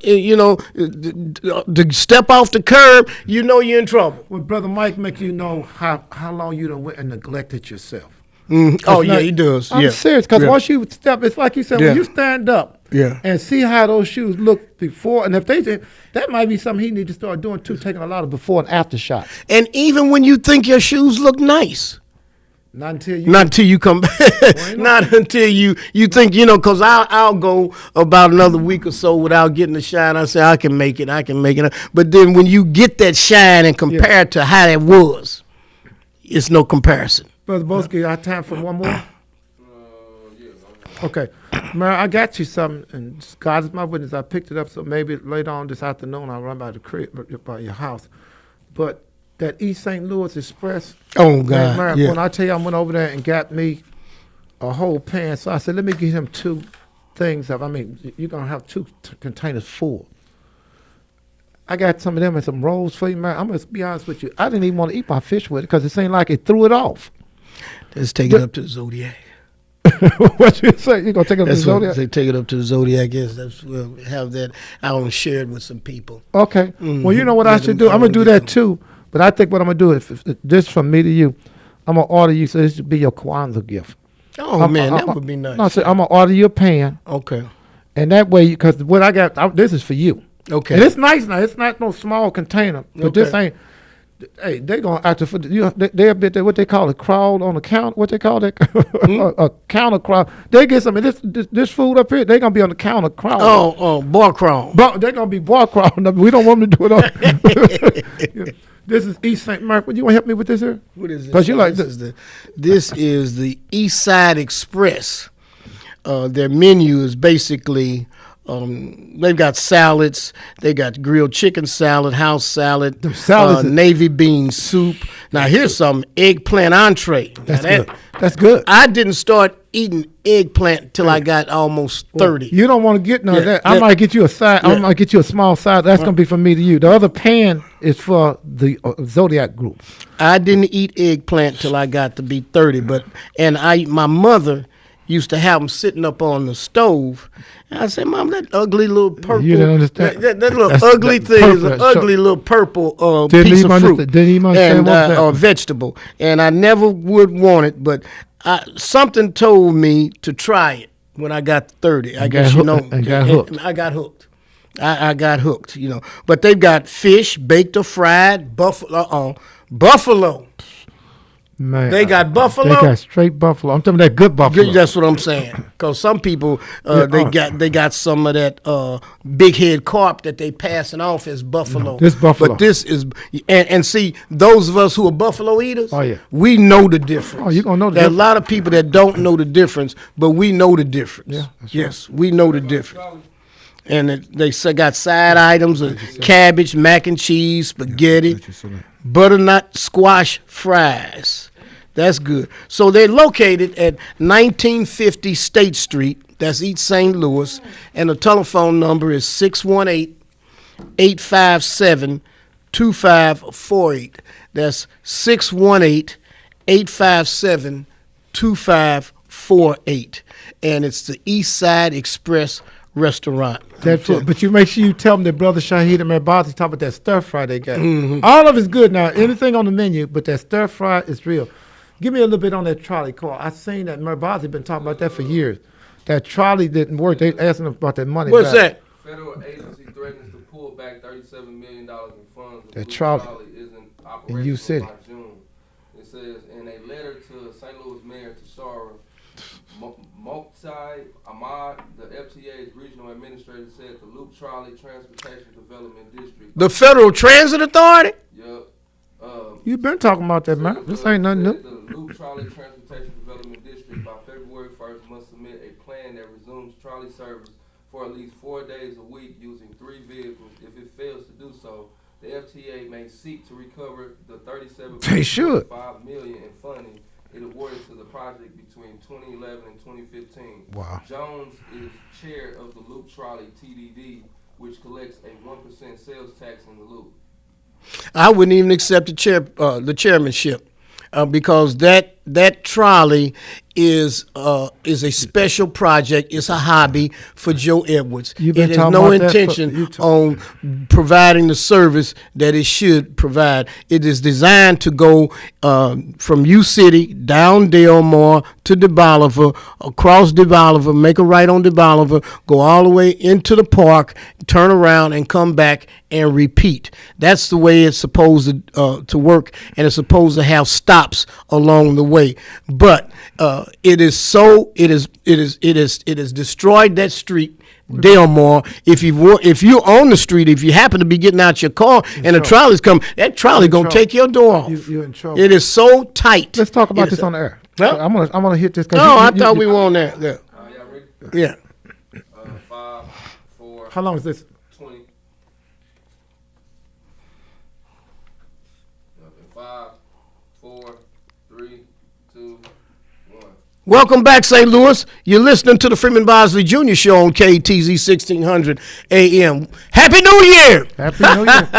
Speaker 2: step off the curb, you know you're in trouble.
Speaker 1: Well, Brother Mike make you know how long you done went and neglected yourself.
Speaker 2: Oh, yeah,
Speaker 1: not-
Speaker 2: he does.
Speaker 1: I'm
Speaker 2: yeah.
Speaker 1: serious because
Speaker 2: Yeah.
Speaker 1: once you step, it's like you said,
Speaker 2: Yeah.
Speaker 1: when you stand up
Speaker 2: Yeah.
Speaker 1: and see how those shoes look before, and if they did, that might be something he need to start doing too, taking a lot of before and after shots.
Speaker 2: And even when you think your shoes look nice,
Speaker 1: Not until you.
Speaker 2: not until you come back. Not until you think, because I'll go about another week or so without getting the shine. I say, I can make it. But then when you get that shine and compare it to how that was, it's no comparison.
Speaker 1: Brother Boeski, I time for one more.
Speaker 4: Yeah,
Speaker 1: Okay, Mary, I got you something, and God is my witness. I picked it up, so maybe later on this afternoon I'll run by the crib, by your house. But that East St. Louis Express.
Speaker 2: Oh,
Speaker 1: Man,
Speaker 2: God.
Speaker 1: Mary,
Speaker 2: Yeah.
Speaker 1: when I tell you I went over there and got me a whole pan, so I said, let me get him two things. You're going to have two containers full. I got some of them and some rolls for you, man. I'm going to be honest with you. I didn't even want to eat my fish with it because it seemed like it threw it off.
Speaker 2: Let's take it up to the Zodiac.
Speaker 1: What you say? You going to take it to the
Speaker 2: That's what
Speaker 1: Zodiac?
Speaker 2: they take it up to the Zodiac. Yes, we'll have that. I want to share it with some people.
Speaker 1: Okay. Well, you know what I
Speaker 2: Let
Speaker 1: should
Speaker 2: them-
Speaker 1: do? I'm going to do
Speaker 2: let
Speaker 1: that too. But I think what I'm going to do is, this from me to you, I'm going to order you, so this should be your Kwanzaa gift.
Speaker 2: Oh, man, that would be nice.
Speaker 1: No, I said, I'm going to order you a pan.
Speaker 2: Okay.
Speaker 1: And that way, because what I got, this is for you.
Speaker 2: Okay.
Speaker 1: And it's nice now. It's not no small container. But this
Speaker 2: Okay.
Speaker 1: ain't, hey, they going to act for, they're a bit, what they call it, crawl on the counter. What they call that? a counter crawl. They get some of this food up here, they going to be on the counter crawl.
Speaker 2: Oh, bar crawl.
Speaker 1: But they're going to be bar crawling. We don't want them to do it all. Yeah. This is East St. Mark. Would you want to help me with this here?
Speaker 2: What is this?
Speaker 1: 'Cause you like
Speaker 2: this is the East Side Express. Their menu is basically they've got salads. They got grilled chicken salad, house salad,
Speaker 1: The salads is-
Speaker 2: navy bean soup. Now here's some eggplant entree. Now
Speaker 1: That's good. That's good.
Speaker 2: I didn't start eating eggplant till I got almost 30.
Speaker 1: You don't want to get none of
Speaker 2: Yeah,
Speaker 1: that. I
Speaker 2: that-
Speaker 1: might get you a side. I
Speaker 2: Yeah.
Speaker 1: might get you a small side. That's going to be from me to you. The other pan is for the Zodiac group.
Speaker 2: I didn't eat eggplant till I got to be 30, my mother used to have them sitting up on the stove. And I said, Mom, that ugly little purple,
Speaker 1: You didn't understand.
Speaker 2: that little
Speaker 1: That's-
Speaker 2: ugly
Speaker 1: that
Speaker 2: thing is
Speaker 1: purple,
Speaker 2: an
Speaker 1: that
Speaker 2: ugly little purple
Speaker 1: Didn't
Speaker 2: piece
Speaker 1: even
Speaker 2: of fruit
Speaker 1: understand- didn't even understand
Speaker 2: and
Speaker 1: what was that.
Speaker 2: or vegetable. And I never would want it, but something told me to try it when I got 30. I guess
Speaker 1: got hooked.
Speaker 2: I got hooked. I got hooked, But they've got fish, baked or fried, buffalo.
Speaker 1: Man,
Speaker 2: They got buffalo?
Speaker 1: They got straight buffalo. I'm talking that good buffalo.
Speaker 2: That's what I'm saying. Because some people they got some of that big head carp that they passing off as buffalo.
Speaker 1: this buffalo.
Speaker 2: But this is and see those of us who are buffalo eaters.
Speaker 1: Oh, yeah.
Speaker 2: We know the difference.
Speaker 1: Oh, you gonna know the
Speaker 2: There are a
Speaker 1: difference.
Speaker 2: lot of people that don't know the difference, but we know the difference.
Speaker 1: Yeah, that's
Speaker 2: yes, we know the difference. And got side items of cabbage, mac and cheese, spaghetti, butternut squash fries. That's good. So they're located at 1950 State Street. That's East St. Louis. And the telephone number is 618-857-2548. That's 618-857-2548. And it's the East Side Express Restaurant.
Speaker 1: That's it. But you make sure you tell them that Brother Shahid and Boeski talk about that stir fry they got. All of it's good now. Anything on the menu, but that stir fry is real. Give me a little bit on that trolley car. I seen that Boeski been talking about that for years. That trolley didn't work. They asking about that money.
Speaker 2: What's
Speaker 1: back.
Speaker 2: that?
Speaker 4: Federal agency threatens to pull back $37 million in funds.
Speaker 1: That
Speaker 4: Blue
Speaker 1: trolley
Speaker 4: isn't
Speaker 1: in U
Speaker 4: operational
Speaker 1: City.
Speaker 4: by June. It says in a letter to St. Louis Mayor Tashara Mokhtar Ahmad, the FTA's regional administrator, said the Loop Trolley Transportation Development District.
Speaker 2: The Federal Transit Authority?
Speaker 4: Yup.
Speaker 1: You been talking about that, man. This ain't nothing new.
Speaker 4: The Loop Trolley Transportation Development District by February 1st must submit a plan that resumes trolley service for at least 4 days a week using 3 vehicles. If it fails to do so, the FTA may seek to recover the $37.5 million in funding it awarded to the project between 2011 and 2015.
Speaker 1: Wow.
Speaker 4: Jones is chair of the Loop Trolley TDD, which collects a 1% sales tax in the loop.
Speaker 2: I wouldn't even accept the chairmanship because that trolley is a special project. It's a hobby for Joe Edwards.
Speaker 1: You been
Speaker 2: It has
Speaker 1: talking
Speaker 2: no
Speaker 1: about that
Speaker 2: intention on providing the service that it should provide. It is designed to go from U City down Delmar to De Bolivar, across De Bolivar, make a right on De Bolivar, go all the way into the park, turn around and come back and repeat. That's the way it's supposed to work, and it's supposed to have stops along the way. But it has destroyed that street, Delmar. If you're on the street, if you happen to be getting out your car and the trolley's come, that trolley gonna take your door off.
Speaker 1: You're in trouble.
Speaker 2: It is so tight.
Speaker 1: Let's talk about this on the air.
Speaker 2: Huh?
Speaker 1: I'm gonna hit this.
Speaker 2: No, I thought we were on that. Yeah.
Speaker 4: Y'all ready?
Speaker 2: Yeah.
Speaker 4: 5, 4,
Speaker 1: How long is this?
Speaker 4: 20. 5, 4, 3, 2, 1.
Speaker 2: Welcome back, St. Louis. You're listening to the Freeman Bosley Jr. Show on KTZ 1600 AM. Happy New Year!
Speaker 1: Happy New Year.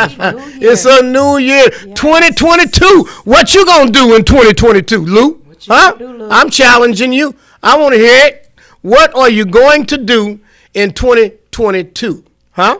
Speaker 2: It's a new year, 2022. What you gonna do in 2022, Lou? Huh? I'm challenging you. I want to hear it. What are you going to do in 2022? Huh?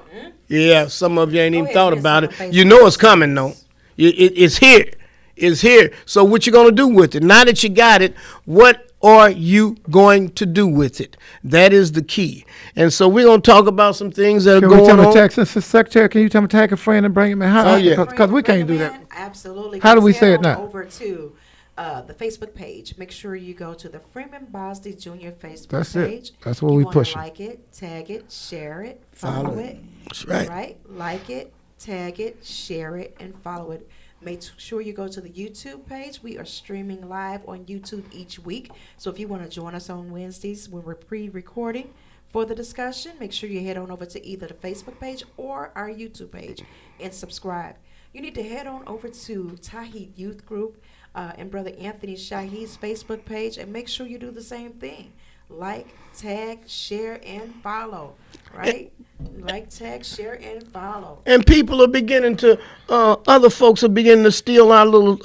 Speaker 2: Yeah, some of you ain't even thought about it. You know it's coming, though. It's here. It's here. So what you gonna do with it? Now that you got it, what are you going to do with it? That is the key. And so we're going to talk about some things that are going on.
Speaker 1: Secretary, can you tell me tag a friend and bring him in?
Speaker 2: Oh, yeah.
Speaker 1: Because we can't do that.
Speaker 3: Absolutely.
Speaker 1: How do we
Speaker 3: Just
Speaker 1: say
Speaker 3: head
Speaker 1: it now?
Speaker 3: on over to the Facebook page. Make sure you go to the Freeman Bosley Jr. Facebook
Speaker 1: That's
Speaker 3: page.
Speaker 1: it. That's what we pushing.
Speaker 3: Like it, tag it, share it, follow it.
Speaker 2: That's right.
Speaker 3: Right? Like it, tag it, share it, and follow it. Make sure you go to the YouTube page. We are streaming live on YouTube each week. So if you want to join us on Wednesdays when we're pre-recording for the discussion, make sure you head on over to either the Facebook page or our YouTube page and subscribe. You need to head on over to Shahid Youth Group and Brother Anthony Shahid's Facebook page and make sure you do the same thing. Like, tag, share, and follow. Right? Like, tag, share, and follow.
Speaker 2: And people are beginning to, other folks are beginning to steal our little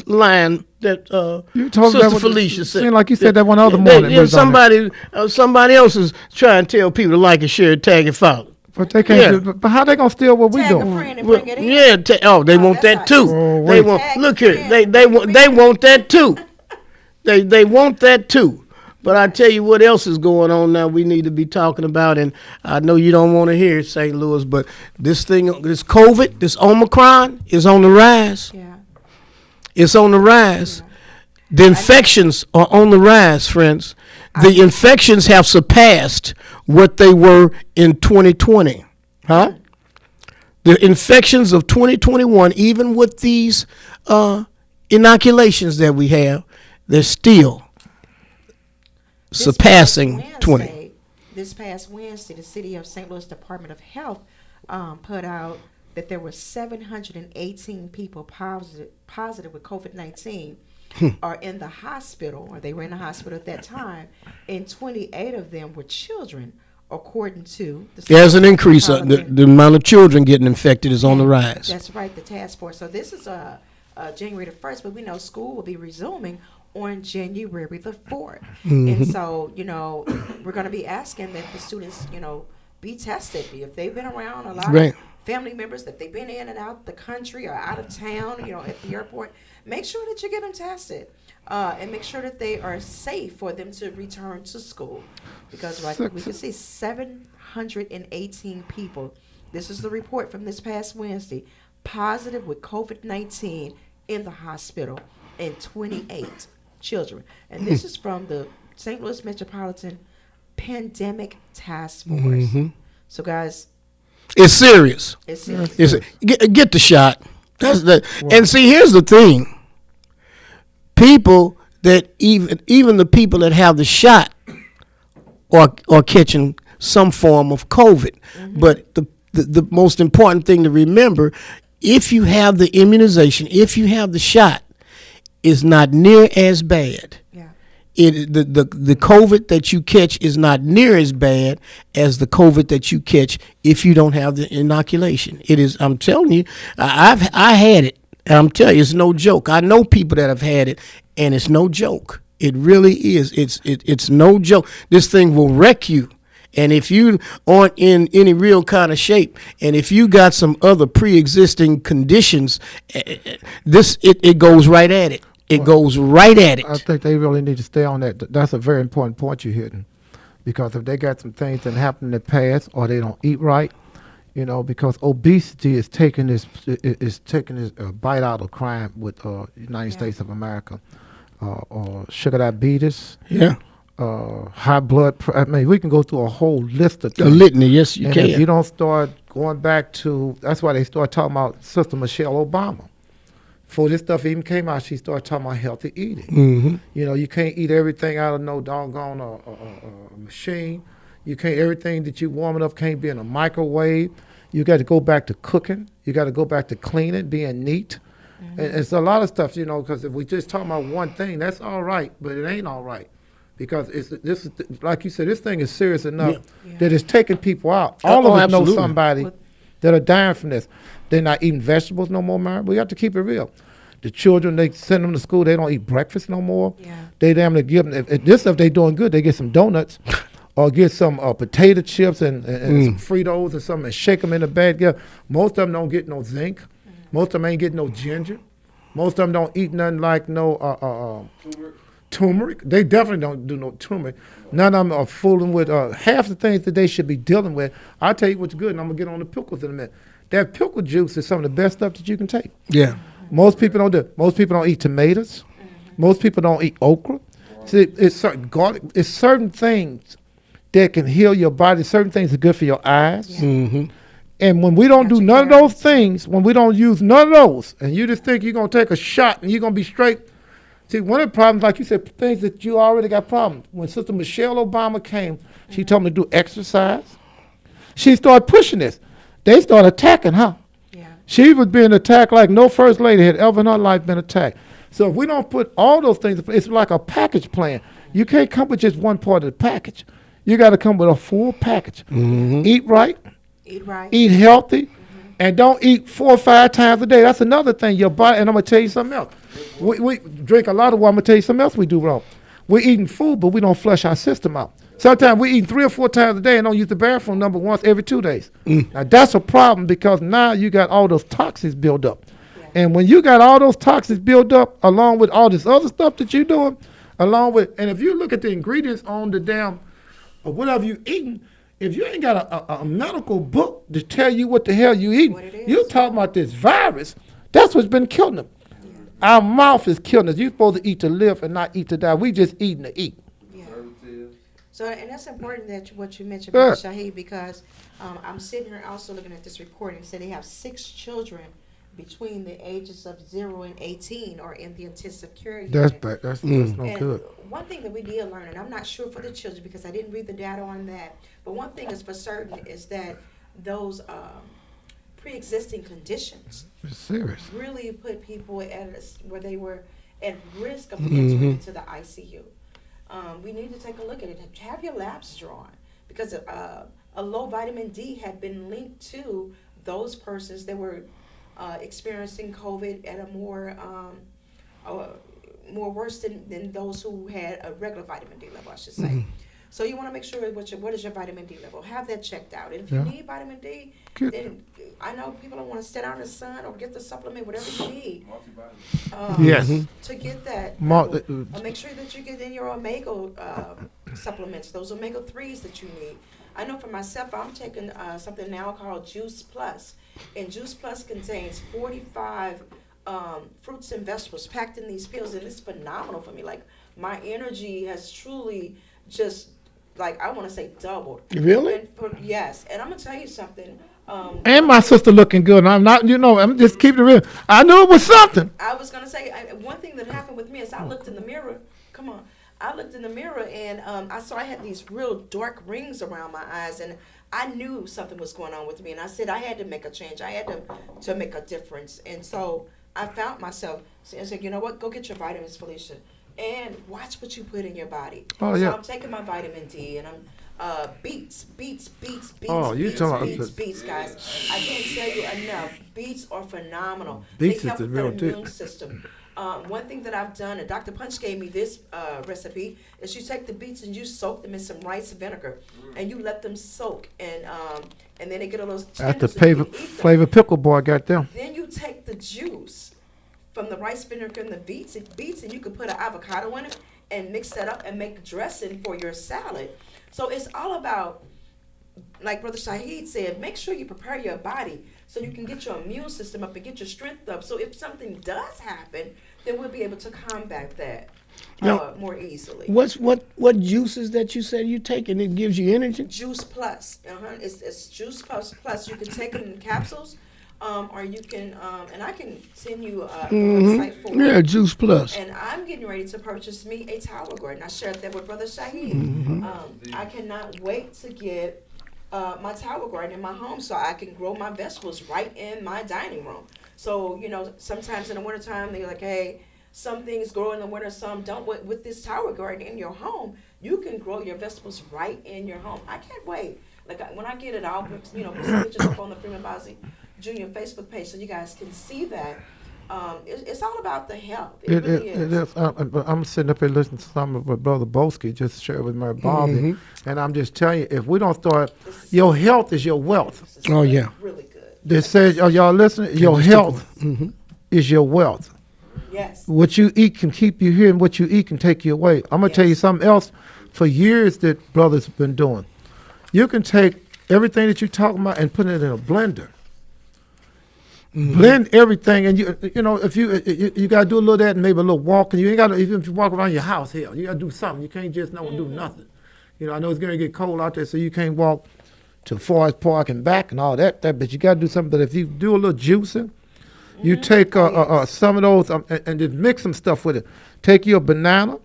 Speaker 2: line that Sister Felicia said.
Speaker 1: Seemed like you said that one other morning.
Speaker 2: Somebody else is trying to tell people to like and share, tag, and follow.
Speaker 1: But they can't. Yeah. But how they gonna steal what we
Speaker 3: Tag
Speaker 1: doing?
Speaker 3: a friend and bring it in.
Speaker 2: Yeah. They want that too. They want. Look here. They want that too. They want that too. But I tell you what else is going on now we need to be talking about, and I know you don't want to hear it, St. Louis, but this COVID, this Omicron is on the rise.
Speaker 3: Yeah.
Speaker 2: It's on the rise. Yeah. The infections are on the rise, friends. The infections have surpassed what they were in 2020. Huh? The infections of 2021, even with these inoculations that we have, they're still surpassing 20.
Speaker 3: This past Wednesday, the City of St. Louis Department of Health put out that there were 718 people positive with COVID-19, are in the hospital, or they were in the hospital at that time, and 28 of them were children, according to the
Speaker 5: There's an increase. The amount of children getting infected is on the rise.
Speaker 3: That's right, the task force. So this is January the 1st, but we know school will be resuming on January the 4th. And so, we're going to be asking that the students, be tested. If they've been around a lot of family members, that they've been in and out the country or out of town, at the airport, make sure that you get them tested. And make sure that they are safe for them to return to school. Because we can see 718 people. This is the report from this past Wednesday. Positive with COVID-19 in the hospital, and 28 children. And this is from the St. Louis Metropolitan Pandemic Task Force. So, guys,
Speaker 5: it's serious.
Speaker 3: It's serious.
Speaker 5: Get the shot. That's the. And see, here's the thing. People that even the people that have the shot are catching some form of COVID. But the most important thing to remember, if you have the immunization, if you have the shot, is not near as bad.
Speaker 3: Yeah.
Speaker 5: The COVID that you catch is not near as bad as the COVID that you catch if you don't have the inoculation. It is. I'm telling you, I had it. And I'm telling you, it's no joke. I know people that have had it, and it's no joke. It really is. It's no joke. This thing will wreck you. And if you aren't in any real kind of shape, and if you got some other pre-existing conditions, it goes right at it. It goes right at it.
Speaker 1: I think they really need to stay on that. That's a very important point you're hitting, because if they got some things that happened in the past, or they don't eat right, because obesity is taking this bite out of crime with United States of America, or sugar diabetes.
Speaker 5: Yeah.
Speaker 1: High blood pressure. I mean, we can go through a whole list of things.
Speaker 5: A litany, yes, you can.
Speaker 1: If you don't start going back to, that's why they start talking about Sister Michelle Obama. Before this stuff even came out, she started talking about healthy eating. You can't eat everything out of no doggone machine. You can't, everything that you warming up can't be in a microwave. You got to go back to cooking. You got to go back to cleaning, being neat. And it's a lot of stuff, because if we just talking about one thing, that's all right, but it ain't all right. Because this is, like you said, this thing is serious enough that it's taking people out. All of us know somebody that are dying from this. They're not eating vegetables no more, man. We have to keep it real. The children, they send them to school, they don't eat breakfast no more.
Speaker 3: Yeah.
Speaker 1: They damn near give them, if they're doing good, they get some donuts or get some potato chips and some Fritos or something and shake them in a bag. Yeah. Most of them don't get no zinc. Most of them ain't getting no ginger. Most of them don't eat nothing like no turmeric. They definitely don't do no turmeric. None of them are fooling with half the things that they should be dealing with. I'll tell you what's good, and I'm going to get on the pickles in a minute. That pickle juice is some of the best stuff that you can take.
Speaker 5: Yeah.
Speaker 1: Most people don't do it. Most people don't eat tomatoes. Most people don't eat okra. See, it's certain garlic. It's certain things that can heal your body. Certain things are good for your eyes.
Speaker 3: Yeah.
Speaker 1: And when we don't do none of those things, when we don't use none of those, and you just think you're going to take a shot and you're going to be straight. See, one of the problems, like you said, things that you already got problems. When Sister Michelle Obama came, she told me to do exercise. She started pushing this. They started attacking her.
Speaker 3: Yeah.
Speaker 1: She was being attacked like no first lady had ever in her life been attacked. So if we don't put all those things, it's like a package plan. You can't come with just one part of the package. You got to come with a full package. Eat right. Eat healthy. And don't eat 4 or 5 times a day. That's another thing. Your body, and I'm going to tell you something else. We drink a lot of water. I'm going to tell you something else we do wrong. We're eating food, but we don't flush our system out. Sometimes we eat 3 or 4 times a day and don't use the bathroom number once every 2 days. Now, that's a problem, because now you got all those toxins built up. Yeah. And when you got all those toxins built up, along with all this other stuff that you're doing, and if you look at the ingredients on the damn, or whatever you eating, if you ain't got a medical book to tell you what the hell you eating, you talking about this virus, that's what's been killing them. Our mouth is killing us. You're supposed to eat to live and not eat to die. We just eating to eat.
Speaker 3: Yeah. So, and that's important that what you mentioned, Shahid, because I'm sitting here also looking at this report, and it said they have 6 children between the ages of 0 and 18 are in the intensive care unit.
Speaker 1: That's bad. That's no good.
Speaker 3: One thing that we did learn, and I'm not sure for the children because I didn't read the data on that, but one thing is for certain is that those pre-existing conditions
Speaker 1: it's serious.
Speaker 3: really put people at where they were at risk of entering into the ICU. We need to take a look at it. Have your labs drawn, because a low vitamin D had been linked to those persons that were experiencing COVID at a more worse than those who had a regular vitamin D level, I should say. So you want to make sure what is your vitamin D level. Have that checked out. And if you need vitamin D, then I know people don't want to sit out in the sun or get the supplement, whatever you need.
Speaker 1: Yes.
Speaker 3: To get that. Make sure that you get in your omega supplements, those omega 3s that you need. I know for myself, I'm taking something now called Juice Plus. And Juice Plus contains 45 fruits and vegetables packed in these pills, and it's phenomenal for me. Like, my energy has truly just, like, I want to say doubled.
Speaker 2: Really?
Speaker 3: Yes. And I'm going to tell you something.
Speaker 1: And my sister looking good. I'm not, I'm just keeping it real. I knew it was something.
Speaker 3: I was going to say, one thing that happened with me is I looked in the mirror. Come on. I looked in the mirror, and I saw I had these real dark rings around my eyes, and I knew something was going on with me. And I said I had to make a change. I had to make a difference. And so I found myself and said, you know what, go get your vitamins, Felicia, and watch what you put in your body.
Speaker 1: Oh, yeah.
Speaker 3: So I'm taking my vitamin D, and I'm beets,
Speaker 1: Oh, you talking about
Speaker 3: beets, guys. I can't tell you enough. Beets are phenomenal.
Speaker 1: Beets
Speaker 3: they
Speaker 1: is
Speaker 3: help
Speaker 1: the
Speaker 3: with
Speaker 1: real
Speaker 3: the
Speaker 1: deal.
Speaker 3: immune system. One thing that I've done, and Dr. Punch gave me this recipe, is you take the beets and you soak them in some rice vinegar, and you let them soak, and then they get a little tender.
Speaker 1: That's the
Speaker 3: so you can eat them.
Speaker 1: flavor pickle boy got them.
Speaker 3: Then you take the juice from the rice vinegar and the beets, and you could put an avocado in it and mix that up and make dressing for your salad. So it's all about, like Brother Shahid said, make sure you prepare your body so you can get your immune system up and get your strength up. So if something does happen, then we'll be able to combat that more easily.
Speaker 2: What juices that you said you take and it gives you energy?
Speaker 3: Juice Plus. It's Juice Plus. You can take them in capsules, or you can, and I can send you a website for it.
Speaker 2: Yeah, Juice Plus.
Speaker 3: And I'm getting ready to purchase me a tower garden. I shared that with Brother Shahid. I cannot wait to get my tower garden in my home so I can grow my vegetables right in my dining room. So, sometimes in the wintertime, they're like, hey, some things grow in the winter, some don't. With this tower garden in your home, you can grow your vegetables right in your home. I can't wait. Like, when I get it, I'll put some pictures up on the Freeman Bosley Jr. Facebook page so you guys can see that. It's all about the health. It really is.
Speaker 1: I'm sitting up here listening to some of what Brother Boeski just shared with my Bobby, and I'm just telling you, if we don't start, your health is your wealth.
Speaker 2: Oh, yeah.
Speaker 3: Really good.
Speaker 1: They say, are y'all listening? Your health is your wealth.
Speaker 3: Yes.
Speaker 1: What you eat can keep you here, and what you eat can take you away. I'm going to tell you something else for years that brothers have been doing. You can take everything that you're talking about and put it in a blender. Blend everything, and if you got to do a little of that and maybe a little walking. You ain't got to, even if you walk around your house, hell, you got to do something. You can't just do nothing. I know it's going to get cold out there, so you can't walk to Forest Park and back and all that, but you got to do something. But if you do a little juicing, you take some of those and just mix some stuff with it. Take your banana,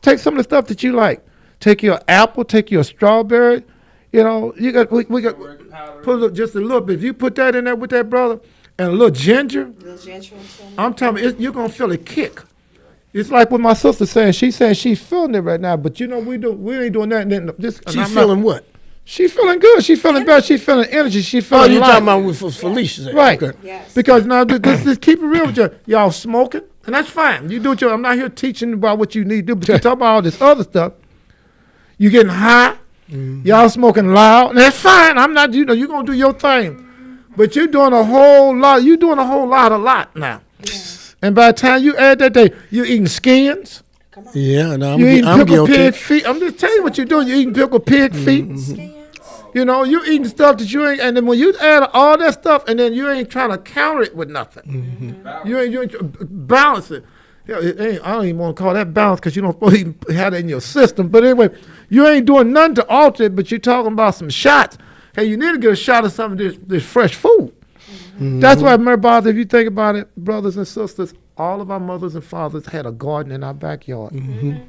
Speaker 1: take some of the stuff that you like. Take your apple, take your strawberry. We got put just a little bit. If you put that in there with that, brother, and a little ginger, I'm telling you, you're gonna feel a kick. It's like what my sister saying. She saying she's feeling it right now, but we ain't doing that. And then
Speaker 2: She's feeling what?
Speaker 1: She's feeling good. She's feeling better. She's feeling energy. She's feeling.
Speaker 2: Oh, you're
Speaker 1: light.
Speaker 2: talking about with Felicia,
Speaker 1: right?
Speaker 2: Okay.
Speaker 3: Yes.
Speaker 1: Because now, just keep it real with you. Y'all smoking, and that's fine. You do what I'm not here teaching about what you need to do, but you talk about all this other stuff. You getting high. Y'all smoking loud, and that's fine. I'm not. You're gonna do your thing. But you're doing a whole lot. You're doing a whole lot now. Yeah. And by the time you add that day, you're eating skins.
Speaker 3: Come on.
Speaker 2: Yeah, no,
Speaker 1: You're eating pickled
Speaker 2: guilty.
Speaker 1: pig feet. I'm just telling you what you're doing. You're eating pickled pig feet.
Speaker 3: Skins.
Speaker 1: You're eating stuff that you ain't. And then when you add all that stuff, and then you ain't trying to counter it with nothing. You ain't balance it. I don't even want to call that balance because you don't supposed to have it in your system. But anyway, you ain't doing nothing to alter it, but you're talking about some shots. Hey, you need to get a shot of some of this fresh food. That's why, remember, if you think about it, brothers and sisters, all of our mothers and fathers had a garden in our backyard. They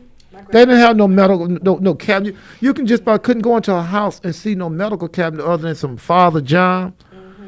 Speaker 1: didn't have no medical, no cabinet. You can just about couldn't go into a house and see no medical cabinet other than some Father John,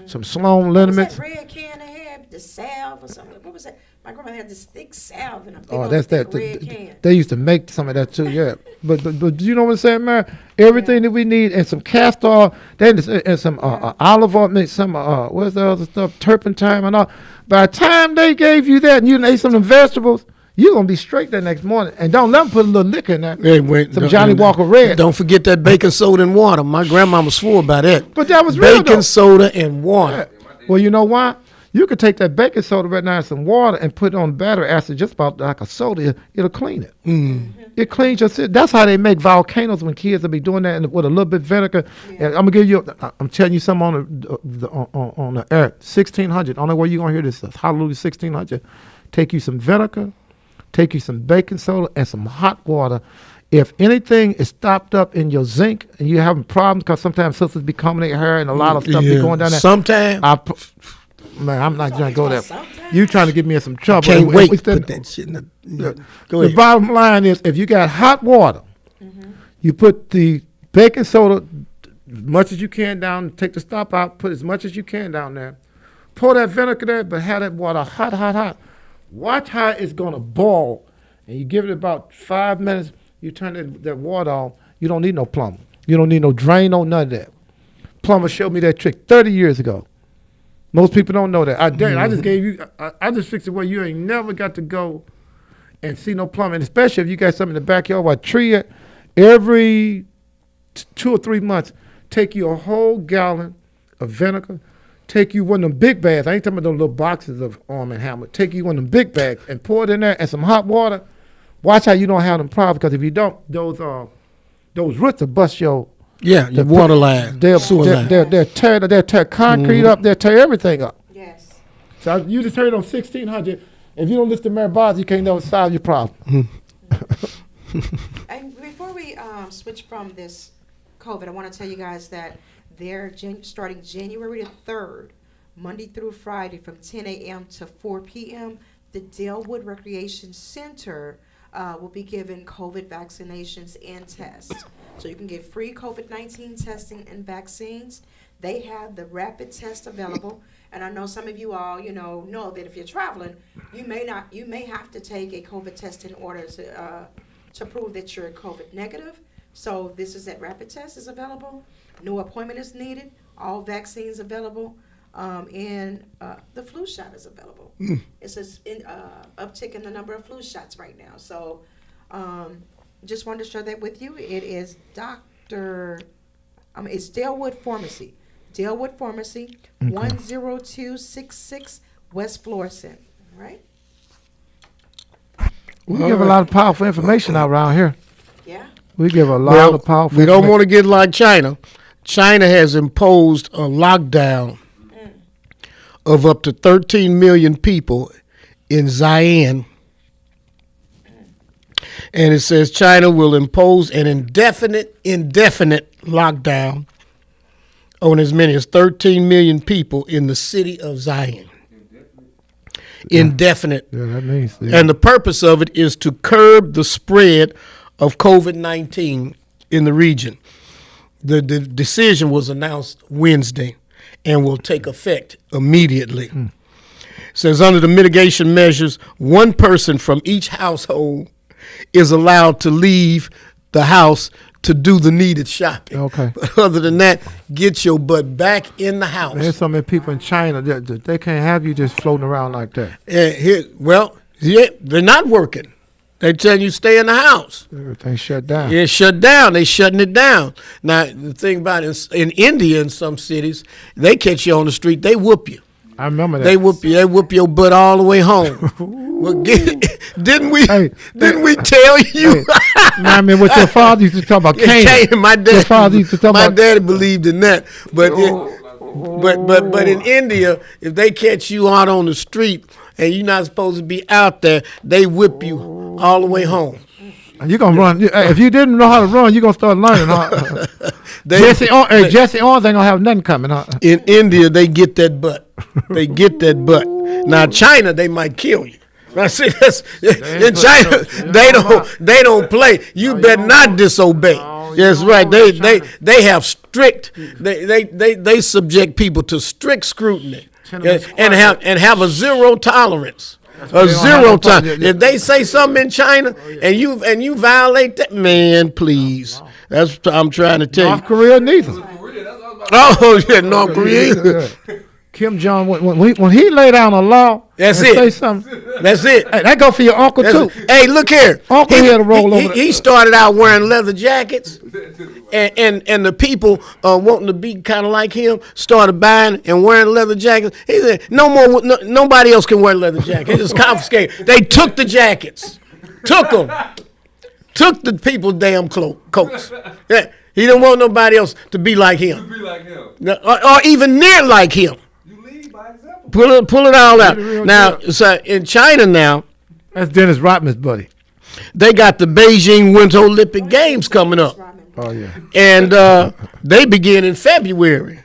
Speaker 1: some Sloan liniments.
Speaker 3: What was that red can they had? The salve or something? What was that? My grandmother had this thick salve in a big
Speaker 1: Oh,
Speaker 3: old
Speaker 1: that's
Speaker 3: thick
Speaker 1: that.
Speaker 3: red can.
Speaker 1: They used to make some of that too, yeah. But you know what I'm saying, man? Everything that we need, and some castor oil, and some olive oil, make some what's the other stuff, turpentine and all. By the time they gave you that, and you ate some of them vegetables, you're gonna be straight the next morning. And don't let them put a little liquor in there.
Speaker 5: Hey, wait,
Speaker 1: Some Johnny Walker Red.
Speaker 5: Don't forget that baking soda and water. My grandmama swore by that.
Speaker 1: But that was real,
Speaker 5: baking
Speaker 1: though.
Speaker 5: soda and water.
Speaker 1: Well, you know why? You could take that baking soda right now and some water and put it on battery acid just about like a soda. It'll clean it. It cleans your system. That's how they make volcanoes when kids will be doing that with a little bit of vinegar. And I'm gonna give you. I'm telling you something on the air. 1600. Only way you're gonna hear this is Hallelujah 1600. Take you some vinegar, take you some baking soda and some hot water. If anything is stopped up in your zinc and you're having problems, because sometimes sisters be combing their hair and a lot of stuff be going down there.
Speaker 5: Sometimes.
Speaker 1: Man, I'm not gonna go there. You trying to get me in some trouble?
Speaker 5: Can't wait
Speaker 1: We
Speaker 5: to put that shit in the. Go
Speaker 1: the
Speaker 5: ahead.
Speaker 1: bottom line is, if you got hot water, you put the baking soda as much as you can down. Take the stop out. Put as much as you can down there. Pour that vinegar there, but have that water hot. Watch how it's gonna boil, and you give it about 5 minutes. You turn that water on. You don't need no plumber. You don't need no drain, no none of that. Plumber showed me that trick 30 years ago. Most people don't know that. I just gave you. I just fixed it where you ain't never got to go and see no plumbing, especially if you got something in the backyard. Where tree it every 2 or 3 months. Take you a whole gallon of vinegar. Take you one of them big bags. I ain't talking about those little boxes of Arm & Hammer. Take you one of them big bags and pour it in there and some hot water. Watch how you don't have them problems, because if you don't, those roots will bust your.
Speaker 5: Yeah, your water line.
Speaker 1: They'll
Speaker 5: sewer line.
Speaker 1: tear concrete up. They'll tear everything up.
Speaker 3: Yes.
Speaker 1: So you just heard on 1600. If you don't listen to Mary Boswell, you can't never solve your problem.
Speaker 3: And before we switch from this COVID, I want to tell you guys that they're starting January the 3rd, Monday through Friday from 10 a.m. to 4 p.m., the Dalewood Recreation Center will be giving COVID vaccinations and tests. So you can get free COVID-19 testing and vaccines. They have the rapid test available. And I know some of you all, know that if you're traveling, you may have to take a COVID test in order to prove that you're COVID negative. So this is that rapid test is available. No appointment is needed. All vaccines available. And the flu shot is available. It's an uptick in the number of flu shots right now. So just wanted to share that with you. It is it's Dalewood Pharmacy. Dalewood Pharmacy, 10266 West Florissant. All right?
Speaker 1: We give a lot of powerful information out around here.
Speaker 3: Yeah.
Speaker 1: We give a lot of powerful
Speaker 5: We don't
Speaker 1: information.
Speaker 5: want to get like China. China has imposed a lockdown of up to 13 million people in Xi'an. And it says China will impose an indefinite lockdown on as many as 13 million people in the city of Xi'an. Indefinite.
Speaker 1: Yeah, that means. Yeah.
Speaker 5: And the purpose of it is to curb the spread of COVID-19 in the region. The decision was announced Wednesday and will take effect immediately. It says under the mitigation measures, one person from each household is allowed to leave the house to do the needed shopping.
Speaker 1: Okay.
Speaker 5: But other than that, get your butt back in the house.
Speaker 1: There's so many people in China that they can't have you just floating around like that.
Speaker 5: They're not working. They tell you stay in the house.
Speaker 1: Everything's shut down.
Speaker 5: It's shut down. They shutting it down. Now, the thing about it, in India, in some cities, they catch you on the street, they whoop you.
Speaker 1: I remember that.
Speaker 5: They whoop your butt all the way home. Well, didn't we tell you?
Speaker 1: I mean, what your father used to talk about Canaan.
Speaker 5: My
Speaker 1: Your father used to talk about.
Speaker 5: daddy believed in that. But in India, if they catch you out on the street and you're not supposed to be out there, they whip you all the way home.
Speaker 1: You're going to run. If you didn't know how to run, you're going to start learning. Huh? Jesse Owens ain't going to have nothing coming. Huh?
Speaker 5: In India, they get that butt. They get that butt. Now, China, they might kill you. Now, see, in China, they don't play. You better not disobey. That's right. They have strict. They subject people to strict scrutiny and have a zero tolerance.
Speaker 2: A
Speaker 1: they don't
Speaker 2: zero
Speaker 1: have no
Speaker 2: time.
Speaker 1: problem.
Speaker 2: If they say something in China and you violate that, man, please. That's what I'm trying to tell
Speaker 1: North
Speaker 2: you.
Speaker 1: Korea neither.
Speaker 4: Korea, that's what I was about to
Speaker 2: Oh yeah, North Korea.
Speaker 1: Kim Jong when he lay down a law
Speaker 2: That's
Speaker 1: and
Speaker 2: it.
Speaker 1: say something,
Speaker 2: That's it.
Speaker 1: hey, that go for your uncle too.
Speaker 2: Hey, look here.
Speaker 1: Uncle had to roll over
Speaker 2: He started out wearing leather jackets, and the people wanting to be kind of like him started buying and wearing leather jackets. He said, nobody else can wear leather jackets. It's confiscated. They took the jackets, took them, took the people's damn coats. Yeah, he didn't want nobody else to be like him,
Speaker 4: be like him.
Speaker 2: or even near like him.
Speaker 4: You lead by example.
Speaker 2: Pull it all out.
Speaker 1: real
Speaker 2: Now, so in China now,
Speaker 1: That's Dennis Rodman's buddy.
Speaker 2: they got the Beijing Winter Olympic Games coming up.
Speaker 1: Oh yeah.
Speaker 2: And they begin in February.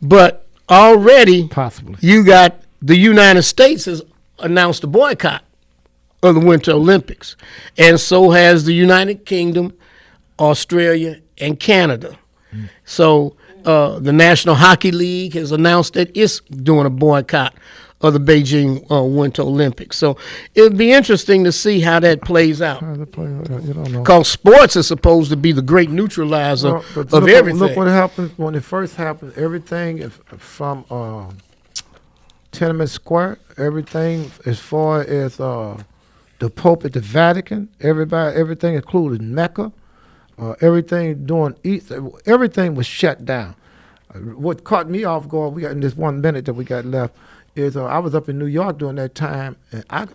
Speaker 2: But already
Speaker 1: Possibly.
Speaker 2: you got the United States has announced a boycott of the Winter Olympics. And so has the United Kingdom, Australia, and Canada. So the National Hockey League has announced that it's doing a boycott of the Beijing Winter Olympics. So it'll be interesting to see how that plays out.
Speaker 1: You don't know.
Speaker 2: Because sports is supposed to be the great neutralizer
Speaker 1: Well, but
Speaker 2: of everything.
Speaker 1: Look what happened when it first happened. Everything from Tenement Square, everything as far as the Pope at the Vatican, everything included Mecca, everything doing East, everything was shut down. What caught me off guard, we got in this 1 minute that we got left, is I was up in New York during that time, and I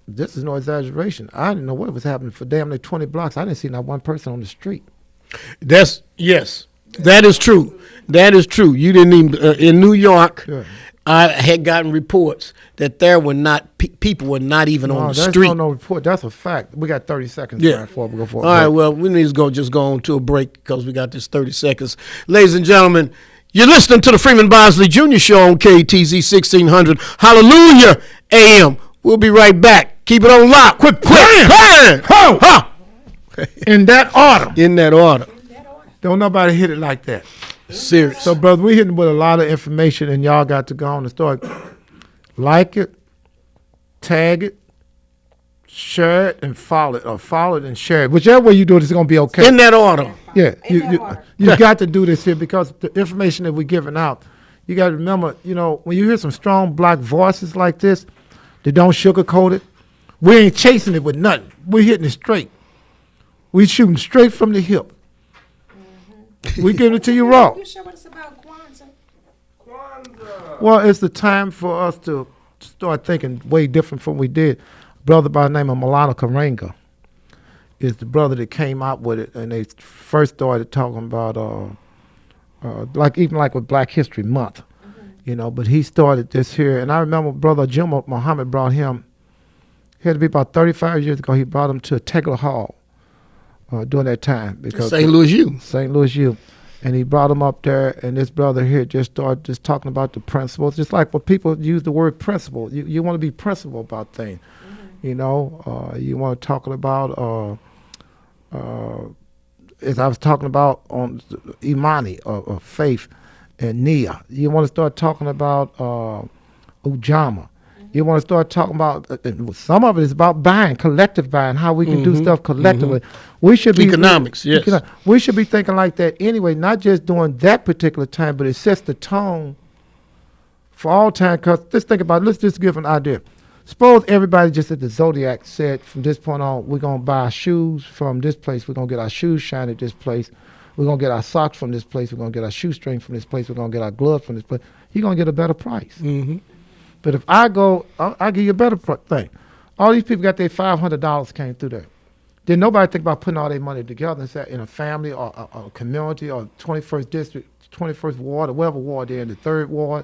Speaker 1: this is no exaggeration. I didn't know what was happening for damn near 20 blocks. I didn't see not one person on the street.
Speaker 2: Yes, that is true. That is true. You didn't even in New York.
Speaker 1: Yeah.
Speaker 2: I had gotten reports that there were not people were not even on the
Speaker 1: that's
Speaker 2: street.
Speaker 1: no report. That's a fact. We got 30 seconds
Speaker 2: Yeah.
Speaker 1: before we go for
Speaker 2: All right, well, we need to just go on to a break because we got this 30 seconds. Ladies and gentlemen, you're listening to the Freeman Bosley Jr. Show on KTZ 1600. Hallelujah AM. We'll be right back. Keep it on lock. Quit playing.
Speaker 1: Ho!
Speaker 2: Ha!
Speaker 1: In that order.
Speaker 2: In that order.
Speaker 1: Don't nobody hit it like that.
Speaker 2: Serious.
Speaker 1: So, brother, we hitting with a lot of information, and y'all got to go on and start like it, tag it, share it, and follow it, or follow it and share it. Whichever way you do it, it's going to be okay.
Speaker 2: In that order.
Speaker 1: Yeah,
Speaker 3: In that order.
Speaker 1: you got to do this here because the information that we're giving out, you got to remember, when you hear some strong black voices like this, they don't sugarcoat it. We ain't chasing it with nothing. We're hitting it straight. We shooting straight from the hip. We giving it to you raw.
Speaker 3: You sure what it's about, Kwanzaa?
Speaker 4: Kwanzaa.
Speaker 1: Well, it's the time for us to start thinking way different from what we did. A brother by the name of Milana Karenga is the brother that came out with it, and they first started talking about like with Black History Month, but he started this here. And I remember Brother Jim Muhammad brought him, he had to be about 35 years ago, he brought him to Tegler Hall during that time. Because
Speaker 2: St. Louis U.
Speaker 1: St. Louis U. And he brought him up there, and this brother here just started just talking about the principles, just like when people use the word principle. You want to be principled about things. You want to talk about, as I was talking about on Imani, or faith, and Nia. You want to start talking about Ujama. You want to start talking about, some of it is about buying, collective buying, how we can do stuff collectively. We should be
Speaker 2: Economics, yes.
Speaker 1: We should be thinking like that anyway, not just during that particular time, but it sets the tone for all time. Because let's think about it. Let's just give an idea. Suppose everybody just at the Zodiac said, from this point on, we're going to buy our shoes from this place. We're going to get our shoes shined at this place. We're going to get our socks from this place. We're going to get our shoestring from this place. We're going to get our gloves from this place. You're going to get a better price.
Speaker 2: Mm-hmm.
Speaker 1: But if I go, I'll give you a better thing. All these people got their $500 came through there. Then nobody think about putting all their money together and say in a family or a community or 21st district, 21st ward, or whatever ward they're in, the 3rd ward.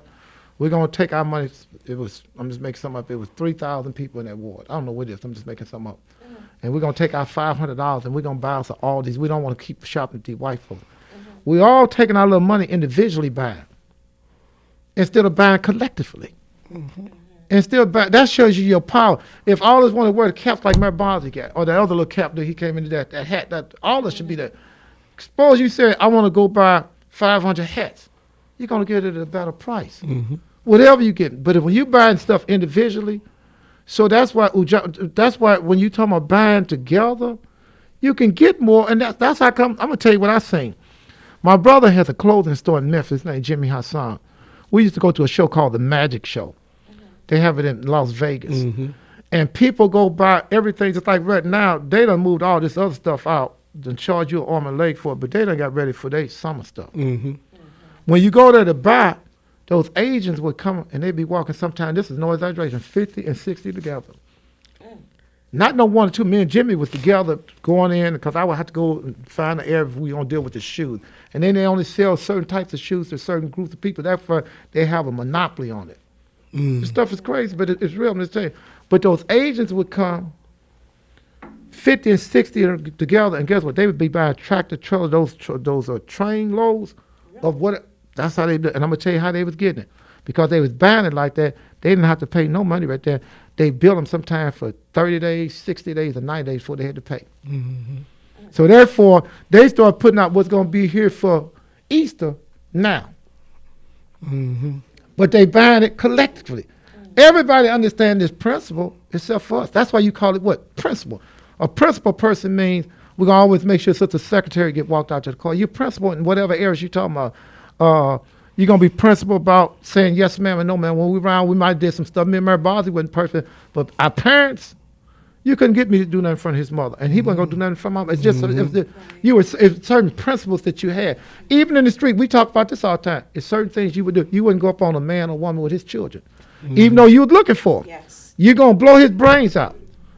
Speaker 1: We're going to take our money. I'm just making something up. It was 3,000 people in that ward. I don't know what it is. I'm just making something up. And we're going to take our $500 and we're going to buy us all these. We don't want to keep shopping at these white folks. We all taking our little money individually buying instead of buying collectively. And still, that shows you your power. If all of us want to wear the caps like Mayor Bosley got, or that other little cap that he came into that hat, that all of us should be there. Suppose you said, I want to go buy 500 hats. You're going to get it at a better price. Whatever you get. But when you buying stuff individually, So that's why when you talk about buying together, you can get more, and that's how come. I'm gonna tell you what I seen. My brother has a clothing store in Memphis named Jimmy Hassan. We used to go to a show called the Magic Show. They have it in Las Vegas. And people go buy everything just like right now. They done moved all this other stuff out and charge you an arm and leg for it, but they done got ready for their summer stuff. When you go there to buy, those agents would come and they'd be walking sometimes, this is no exaggeration, 50 and 60 together. Not no 1 or 2. Me and Jimmy was together going in because I would have to go and find the area if we don't deal with the shoes. And then they only sell certain types of shoes to certain groups of people. Therefore, they have a monopoly on it. The stuff is crazy, but it's real. I'm just telling you. But those agents would come 50 and 60 together, and guess what? They would be buying tractor trailers, those are train loads of what. That's how they do. And I'm gonna tell you how they was getting it, because they was buying it like that. They didn't have to pay no money right there. They billed them sometimes for 30 days, 60 days, or 90 days before they had to pay. So therefore, they start putting out what's gonna be here for Easter now. But they buying it collectively. Everybody understands this principle except for us. That's why you call it what? Principle. A principal person means we're going to always make sure such a secretary get walked out to the car. You're principal in whatever areas you're talking about. You're going to be principal about saying yes, ma'am, and no, ma'am. When we around, we might have did some stuff. Me and Mary Bosley wasn't perfect, but our parents, you couldn't get me to do nothing in front of his mother, and he wasn't going to do nothing in front of mom. It's just it's certain principles that you had. Even in the street, we talk about this all the time. It's certain things you would do. You wouldn't go up on a man or woman with his children, even though you were looking for him.
Speaker 3: Yes.
Speaker 1: You're going to blow his brains out,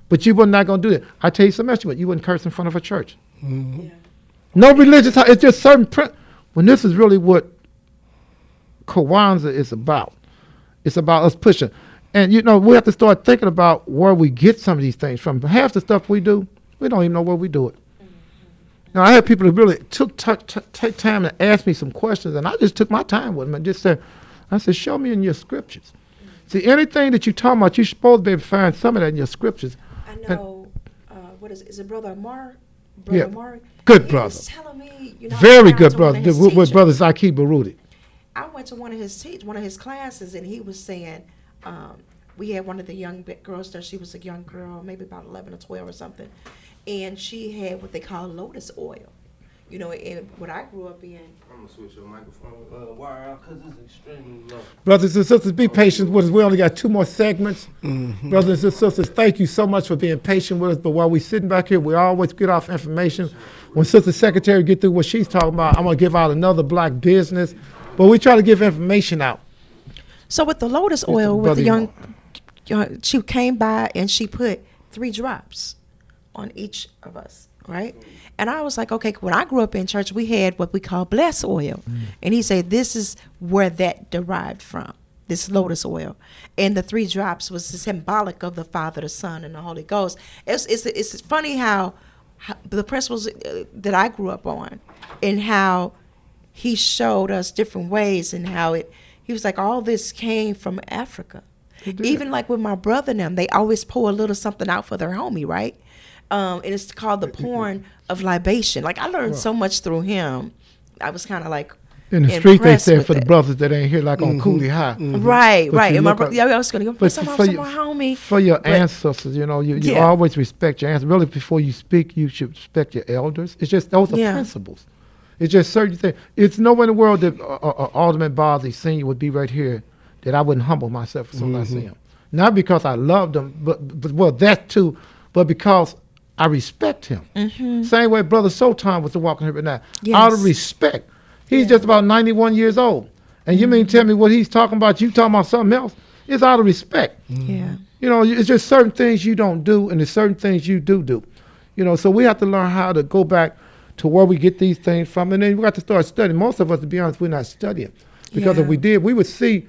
Speaker 1: but you were not going to do that. I tell you something else, you wouldn't curse in front of a church.
Speaker 3: Yeah.
Speaker 1: No religious, it's just certain when this is really what Kwanzaa is about. It's about us pushing. And, we have to start thinking about where we get some of these things from. Half the stuff we do, we don't even know where we do it. Now, I had people that really take time to ask me some questions, and I just took my time with them and just said, show me in your scriptures. See, anything that you're talking about, you're supposed to be able to find some of that in your scriptures.
Speaker 3: I know, what is it, Brother Amar?
Speaker 1: Yeah,
Speaker 3: Amar?
Speaker 1: good brother.
Speaker 3: He was telling me,
Speaker 1: Very good brother. With Brother Zaki Barudi.
Speaker 3: I went to one of his classes, and he was saying, we had one of the young girls there. She was a young girl, maybe about 11 or 12 or something, and she had what they call lotus oil. And what I grew up in.
Speaker 4: I'm gonna switch your microphone wire out because it's extremely low.
Speaker 1: Brothers and sisters, be patient with us. We only got 2 more segments. Brothers and sisters, thank you so much for being patient with us. But while we're sitting back here, we always get off information. When Sister Secretary get through what she's talking about, I'm gonna give out another black business. But we try to give information out.
Speaker 3: So with the lotus oil, with the young, she came by and she put 3 drops on each of us, right? And I was like, okay, when I grew up in church, we had what we call bless oil. And he said, this is where that derived from, this lotus oil. And the 3 drops was symbolic of the Father, the Son, and the Holy Ghost. It's funny how the principles that I grew up on, and how he showed us different ways, and how he was like, all this came from Africa. Even like with my brother and them, they always pour a little something out for their homie, right? And it's called the pouring of libation. Like, I learned so much through him. I was kind of like
Speaker 1: in the street. They said for the brothers that ain't here, like on Cooley High.
Speaker 3: Right. And my brother, I was going to go put some on my homie.
Speaker 1: For your ancestors, you always respect your ancestors. Really, before you speak, you should respect your elders. It's just those are principles. It's just certain things. It's nowhere in the world that Alderman Bosley Sr. would be right here that I wouldn't humble myself as soon as I see him. Not because I loved him, but well, that too, but because I respect him. Same way Brother Sultan was walking here right now. Out of respect. He's just about 91 years old. And you mean tell me what he's talking about, you talking about something else? It's out of respect.
Speaker 3: Yeah.
Speaker 1: It's just certain things you don't do, and there's certain things you do. So we have to learn how to go back to where we get these things from. And then we got to start studying. Most of us, to be honest, we're not studying. Because if we did, we would see,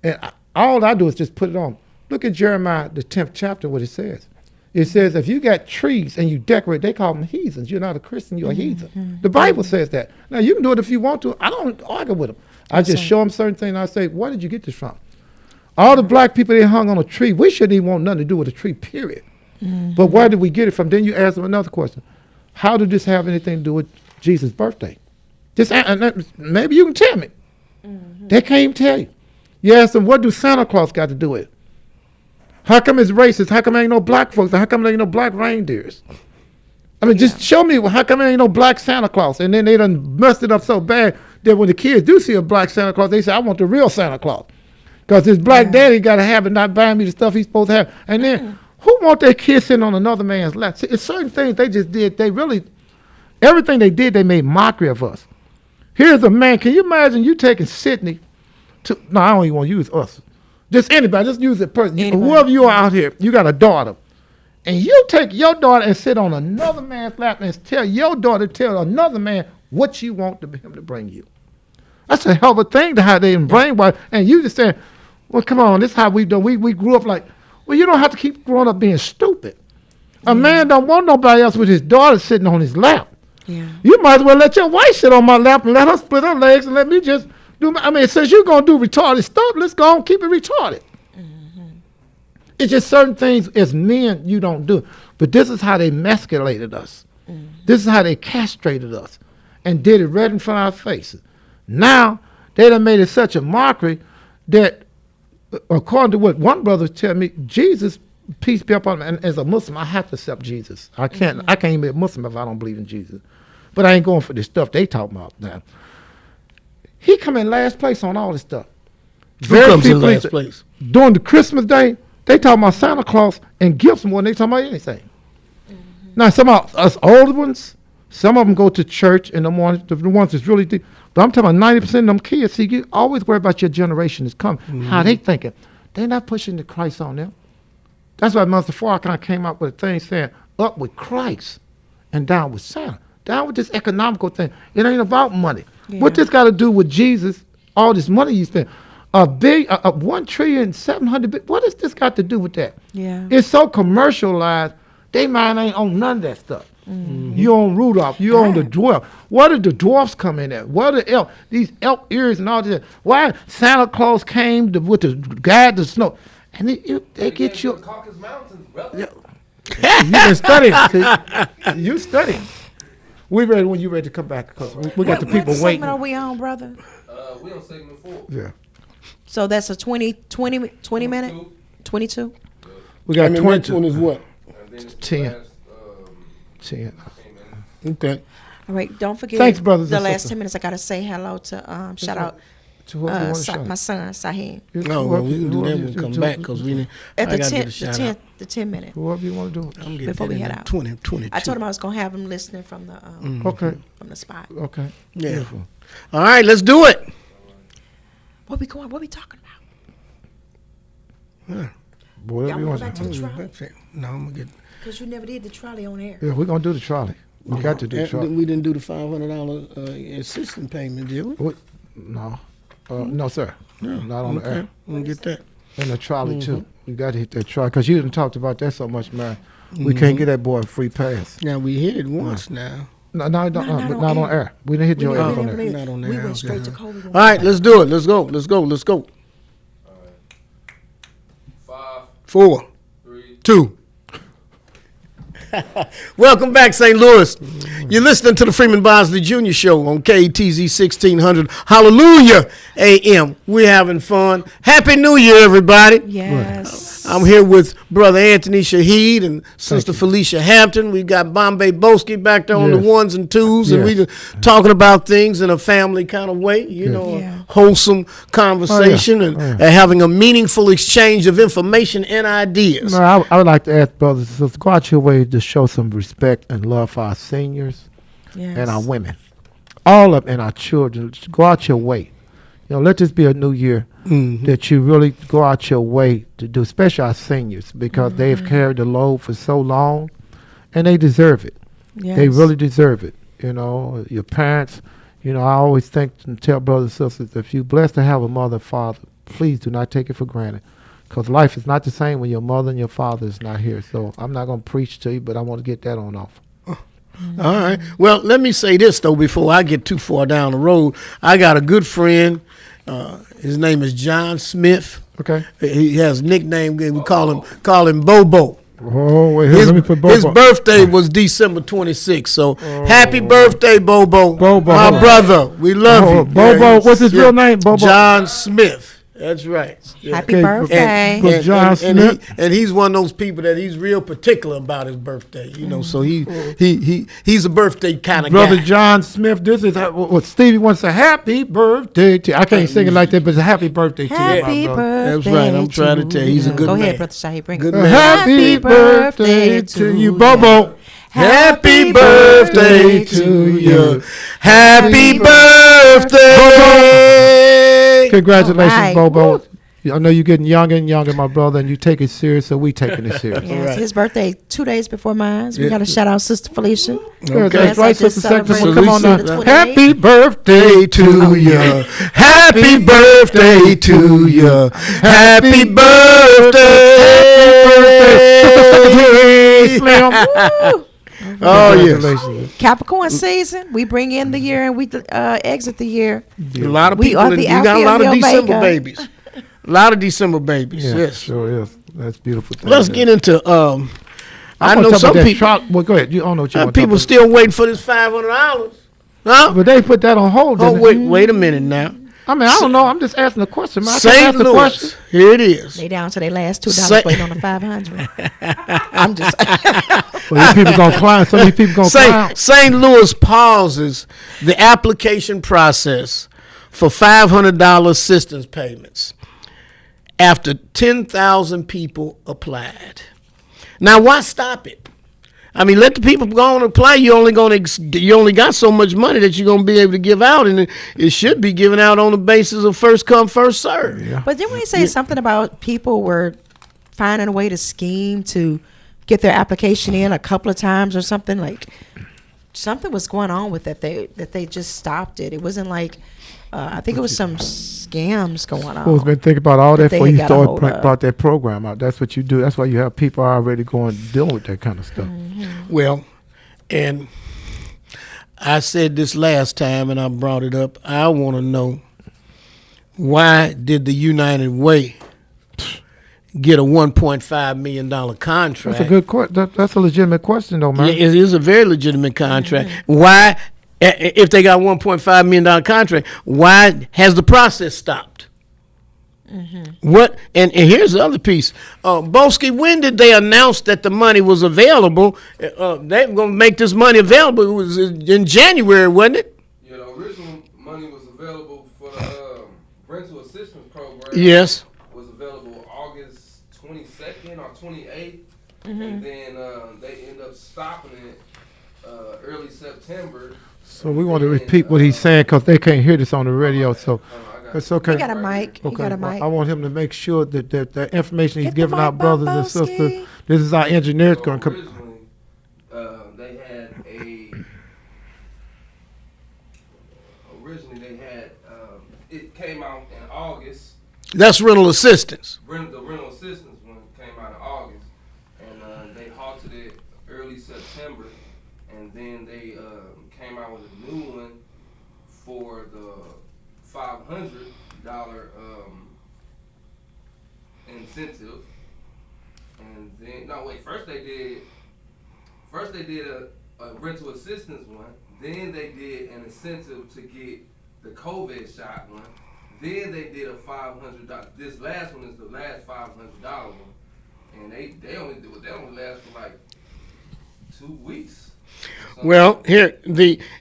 Speaker 1: and all I do is just put it on. Look at Jeremiah, the 10th chapter, what it says. It says, if you got trees and you decorate, they call them heathens. You're not a Christian, you're a heathen. The Bible says that. Now, you can do it if you want to. I don't argue with them. I just show them certain things, and I say, where did you get this from? All the black people, they hung on a tree. We shouldn't even want nothing to do with a tree, period. But where did we get it from? Then you ask them another question. How did this have anything to do with Jesus' birthday? Maybe you can tell me. They can't even tell you. You ask them, what do Santa Claus got to do with it? How come it's racist? How come there ain't no black folks? How come there ain't no black reindeers? I mean, just show me how come there ain't no black Santa Claus? And then they done messed it up so bad that when the kids do see a black Santa Claus, they say, I want the real Santa Claus. Because his black daddy got to have it, not buying me the stuff he's supposed to have. And then who want their kids sitting on another man's lap? See, it's certain things they just did. They really, everything they did, they made mockery of us. Here's a man. Can you imagine you taking Sydney to, no, I don't even want to use us. Just anybody, just use it person. Whoever you are out here, you got a daughter. And you take your daughter and sit on another man's lap and tell your daughter to tell another man what you want him to bring you. That's a hell of a thing to how they brainwash. And you just saying, well, come on, this is how we do. We grew up like, well, you don't have to keep growing up being stupid. A man don't want nobody else with his daughter sitting on his lap.
Speaker 3: Yeah.
Speaker 1: You might as well let your wife sit on my lap and let her split her legs and let me just do I mean, since you're going to do retarded stuff, let's go and keep it retarded. It's just certain things as men you don't do. But this is how they emasculated us. This is how they castrated us and did it right in front of our faces. Now, they done made it such a mockery that, according to what one brother tell me, Jesus, peace be upon him, and as a Muslim, I have to accept Jesus. I can't even be a Muslim if I don't believe in Jesus. But I ain't going for this stuff they talking about now. He come in last place on all this stuff.
Speaker 2: Who comes in last place?
Speaker 1: During the Christmas day, they talking about Santa Claus and gifts more than they talking about anything. Now, some of us older ones, some of them go to church in the morning, the ones that's really deep. But I'm talking about 90% of them kids, see, you always worry about your generation that's coming, how they thinking. They're not pushing the Christ on them. That's why Mr. Farrakhan came up with a thing saying, up with Christ and down with Santa. Down with this economical thing. It ain't about money. Yeah. What this got to do with Jesus, all this money you spend? $1.7 trillion. What has this got to do with that?
Speaker 3: Yeah.
Speaker 1: It's so commercialized, they mind ain't on none of that stuff. You own Rudolph, you own the dwarf. Where did the dwarfs come in at? Where the elk, these elk ears and all this? Why Santa Claus came with the guide the snow? And they get you.
Speaker 4: The Caucasus Mountains, brother.
Speaker 1: Yeah. You've been studying. See? You studying. We ready when you ready to come back because we got the people
Speaker 3: what
Speaker 1: waiting.
Speaker 3: What segment are we on, brother?
Speaker 4: We on segment 4.
Speaker 1: Yeah.
Speaker 3: So that's a 20 minute? 22?
Speaker 1: We got 22.
Speaker 2: Next one is what?
Speaker 1: 10. 10.
Speaker 2: Okay.
Speaker 3: All right, don't forget.
Speaker 1: Thanks, brothers
Speaker 3: the
Speaker 1: and
Speaker 3: last
Speaker 1: sisters.
Speaker 3: 10 minutes, I got to say hello to, shout out
Speaker 1: To whoever you want to shout.
Speaker 3: my son, Shahid.
Speaker 2: No, well, we can do that when we come back because we
Speaker 3: At
Speaker 2: I
Speaker 3: the
Speaker 2: gotta
Speaker 3: 10,
Speaker 2: get a shout
Speaker 3: the 10,
Speaker 2: out.
Speaker 3: the 10 minute.
Speaker 1: Whoever you want to do it.
Speaker 2: I'm getting
Speaker 3: Before
Speaker 2: that
Speaker 3: we
Speaker 2: in
Speaker 3: head
Speaker 2: the
Speaker 3: out.
Speaker 2: 22.
Speaker 3: I told him I was going to have him listening from the
Speaker 1: Okay.
Speaker 3: from the spot.
Speaker 1: Okay.
Speaker 2: Yeah.
Speaker 1: Beautiful.
Speaker 2: All right, let's do it.
Speaker 3: What we talking about?
Speaker 1: Whatever you
Speaker 3: Y'all
Speaker 1: want
Speaker 3: back
Speaker 1: to
Speaker 3: to
Speaker 1: do.
Speaker 3: the trolley?
Speaker 2: That's it. No, I'm gonna get.
Speaker 3: Because you never did the trolley on air.
Speaker 1: Yeah, we're going to do the trolley. We got to do the trolley.
Speaker 2: We didn't do the $500 assistance payment, did we?
Speaker 1: No. No, sir. Not on the air.
Speaker 2: We'll get that.
Speaker 1: And the trolley, too. You got to hit that trolley. Because you didn't talk about that so much, man. We can't get that boy a free pass.
Speaker 2: Now we hit it once now.
Speaker 1: No, but not on air. We didn't hit your ass on air.
Speaker 2: Not on
Speaker 3: We
Speaker 2: air,
Speaker 3: went straight
Speaker 2: okay.
Speaker 3: to COVID.
Speaker 2: All right, let's do it. Let's go. Let's go. Let's go.
Speaker 4: 5,
Speaker 2: 4,
Speaker 4: 3.
Speaker 2: 2. Welcome back, St. Louis. You're listening to the Freeman Bosley Jr. Show on KTZ 1600 Hallelujah AM. We're having fun. Happy New Year, everybody.
Speaker 3: Yes.
Speaker 2: I'm here with Brother Anthony Shahid and Sister Felicia Hampton. We got Bombay Boeski back there on the ones and twos, and we talking about things in a family kind of way, you know, a wholesome conversation and having a meaningful exchange of information and ideas.
Speaker 1: No, I would like to ask brothers and sisters, go out your way to show some respect and love for our seniors and our women. All of them, and our children. Go out your way. You know, let this be a new year that you really go out your way to do, especially our seniors, because they've carried the load for so long, and they deserve it.
Speaker 3: Yes.
Speaker 1: They really deserve it. You know, your parents, you know, I always think and tell brothers and sisters, if you're blessed to have a mother and father, please do not take it for granted, because life is not the same when your mother and your father is not here. So I'm not going to preach to you, but I want to get that on off.
Speaker 2: All right. Well, let me say this, though, before I get too far down the road. I got a good friend. His name is John Smith.
Speaker 1: Okay.
Speaker 2: He has a nickname. We call him Bobo.
Speaker 1: Oh, wait, here, let me put Bobo.
Speaker 2: His birthday was December 26th. So happy birthday, Bobo.
Speaker 1: Bobo.
Speaker 2: My brother. We love you.
Speaker 1: Bobo, what's his real name? Bobo.
Speaker 2: John Smith. That's right. Yeah.
Speaker 3: Happy
Speaker 1: Okay,
Speaker 3: birthday.
Speaker 1: but John Smith.
Speaker 2: And he's one of those people that he's real particular about his birthday. You know, so he's a birthday kind of
Speaker 1: Brother
Speaker 2: guy.
Speaker 1: John Smith, this is what Stevie wants to happy birthday to. I can't sing it like that, but it's a happy birthday to you,
Speaker 3: Happy
Speaker 1: my brother.
Speaker 3: birthday.
Speaker 2: That's right. I'm trying to tell you, he's a good
Speaker 3: Go
Speaker 2: man.
Speaker 3: ahead, Brother Shahid. Bring
Speaker 2: Good
Speaker 3: it.
Speaker 2: man.
Speaker 1: Happy birthday to you, Bobo.
Speaker 2: Happy birthday to you. Happy birthday.
Speaker 1: Congratulations,
Speaker 3: All right.
Speaker 1: Bobo.
Speaker 3: Woo.
Speaker 1: I know you're getting younger and younger, my brother, and you take it serious, so we taking it serious.
Speaker 3: Yes,
Speaker 2: Right.
Speaker 3: his birthday 2 days before mine. So we got to shout out Sister Felicia.
Speaker 1: Yeah,
Speaker 2: Okay.
Speaker 1: that's right,
Speaker 3: Yes, I just
Speaker 1: Sister Sexton.
Speaker 3: celebrated
Speaker 1: Come on now.
Speaker 3: the 28th.
Speaker 1: Happy birthday to you.
Speaker 2: Happy birthday to you. Happy birthday.
Speaker 1: Slim.
Speaker 3: Woo!
Speaker 2: Oh, yes.
Speaker 1: Congratulations.
Speaker 3: Capricorn season. We bring in the year and we exit the year.
Speaker 2: A lot of
Speaker 3: We
Speaker 2: people,
Speaker 3: are the
Speaker 2: you got a
Speaker 3: Alpha
Speaker 2: lot
Speaker 3: and
Speaker 2: of
Speaker 3: the
Speaker 2: December
Speaker 3: Omega.
Speaker 2: babies. A lot of December babies,
Speaker 1: Yeah,
Speaker 2: yes.
Speaker 1: sure is. That's beautiful. Thing
Speaker 2: Let's
Speaker 1: there.
Speaker 2: get into, I know some people,
Speaker 1: Well, go ahead. You don't know what you want to
Speaker 2: people
Speaker 1: talk
Speaker 2: still waiting for this $500. Huh?
Speaker 1: about. But they put that on hold.
Speaker 2: Oh,
Speaker 1: didn't they?
Speaker 2: wait a minute now.
Speaker 1: I mean, I don't know. I'm just asking a question. Man. I can't
Speaker 2: St.
Speaker 1: ask the question.
Speaker 2: Louis, here it is.
Speaker 3: They down to their last $2
Speaker 2: Say-
Speaker 3: waiting on the 500. I'm just.
Speaker 1: Well, these people gonna climb. Some of these people gonna climb.
Speaker 2: St. Louis pauses the application process for $500 assistance payments after 10,000 people applied. Now, why stop it? I mean, let the people go on and apply. You only got so much money that you're gonna be able to give out, and it should be given out on the basis of first come, first serve.
Speaker 1: Yeah.
Speaker 3: But didn't we say something about people were finding a way to scheme to get their application in a couple of times or something? Like something was going on with that. They just stopped it. It wasn't like I think it was some scams going on.
Speaker 1: Folks been thinking about all that
Speaker 3: They
Speaker 1: before you
Speaker 3: got a
Speaker 1: start
Speaker 3: hold of.
Speaker 1: brought that program out. That's what you do. That's why you have people already going dealing with that kind of stuff.
Speaker 2: Well, and I said this last time, and I brought it up. I want to know, why did the United Way get a $1.5 million contract?
Speaker 1: That's a good question. That's a legitimate question, though, man.
Speaker 2: Yeah, it is a very legitimate contract. Why, if they got $1.5 million contract, why has the process stopped? What? And here's the other piece. Boeski, when did they announce that the money was available? They were going to make this money available. It was in January, wasn't it?
Speaker 4: Yeah, the original money was available for the rental assistance program.
Speaker 2: Yes.
Speaker 4: Was available August 22nd or 28th, and then they ended up stopping it early September.
Speaker 1: So we want to repeat what he's saying because they can't hear this on the radio. So it's okay.
Speaker 3: He got a mic. He got a
Speaker 1: Well,
Speaker 3: mic.
Speaker 1: I want him to make sure that the information he's
Speaker 3: Get the
Speaker 1: giving out,
Speaker 3: mic,
Speaker 1: brothers and
Speaker 3: Bombay.
Speaker 1: sisters. This is our engineer.
Speaker 4: So
Speaker 1: Going to come.
Speaker 4: originally they had it came out in August.
Speaker 2: That's rental assistance.
Speaker 4: The rental assistance one came out in August, and they halted it early September, and then they came out with a new one for the $500 incentive, and then first they did a rental assistance one, then they did an incentive to get the COVID shot one. Then they did a $500. This last one is the last $500 one, and they only do it. They only last for like 2 weeks.
Speaker 2: Well, here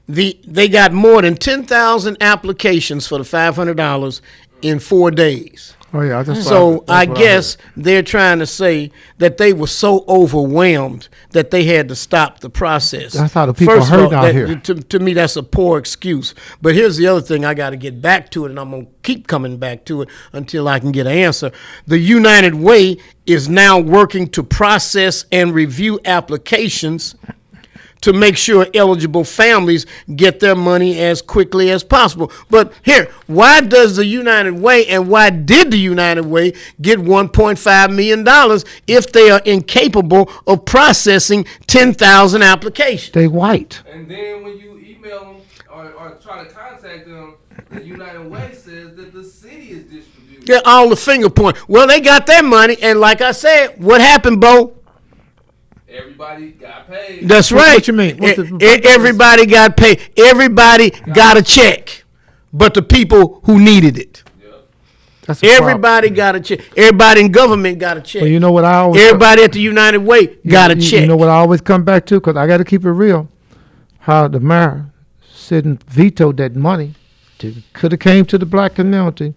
Speaker 2: they got more than 10,000 applications for the $500 in 4 days.
Speaker 1: Oh yeah,
Speaker 2: So I guess they're trying to say that they were so overwhelmed that they had to stop the process.
Speaker 1: That's how the people
Speaker 2: First of
Speaker 1: hurt
Speaker 2: all,
Speaker 1: out here.
Speaker 2: To me, that's a poor excuse. But here's the other thing I got to get back to it, and I'm going to keep coming back to it until I can get an answer. The United Way is now working to process and review applications to make sure eligible families get their money as quickly as possible. But here, why does the United Way and why did the United Way get $1.5 million if they are incapable of processing 10,000 applications?
Speaker 1: they white.
Speaker 4: And then when you email them or try to contact them, the United Way says that the city is distributing.
Speaker 2: Get all the finger point. Well, they got their money, and like I said, what happened, Bo?
Speaker 4: Everybody got paid.
Speaker 2: That's
Speaker 1: What-
Speaker 2: right.
Speaker 1: what you mean? What's
Speaker 2: Everybody got paid. Everybody got a check, but the people who needed it.
Speaker 4: Yep.
Speaker 1: That's a problem.
Speaker 5: Everybody got a check. Everybody in government got a check.
Speaker 1: Well, you know what I always
Speaker 5: Everybody at the United Way got a check.
Speaker 1: You know what I always come back to, because I got to keep it real. How the mayor vetoed that money. Could have came to the black community.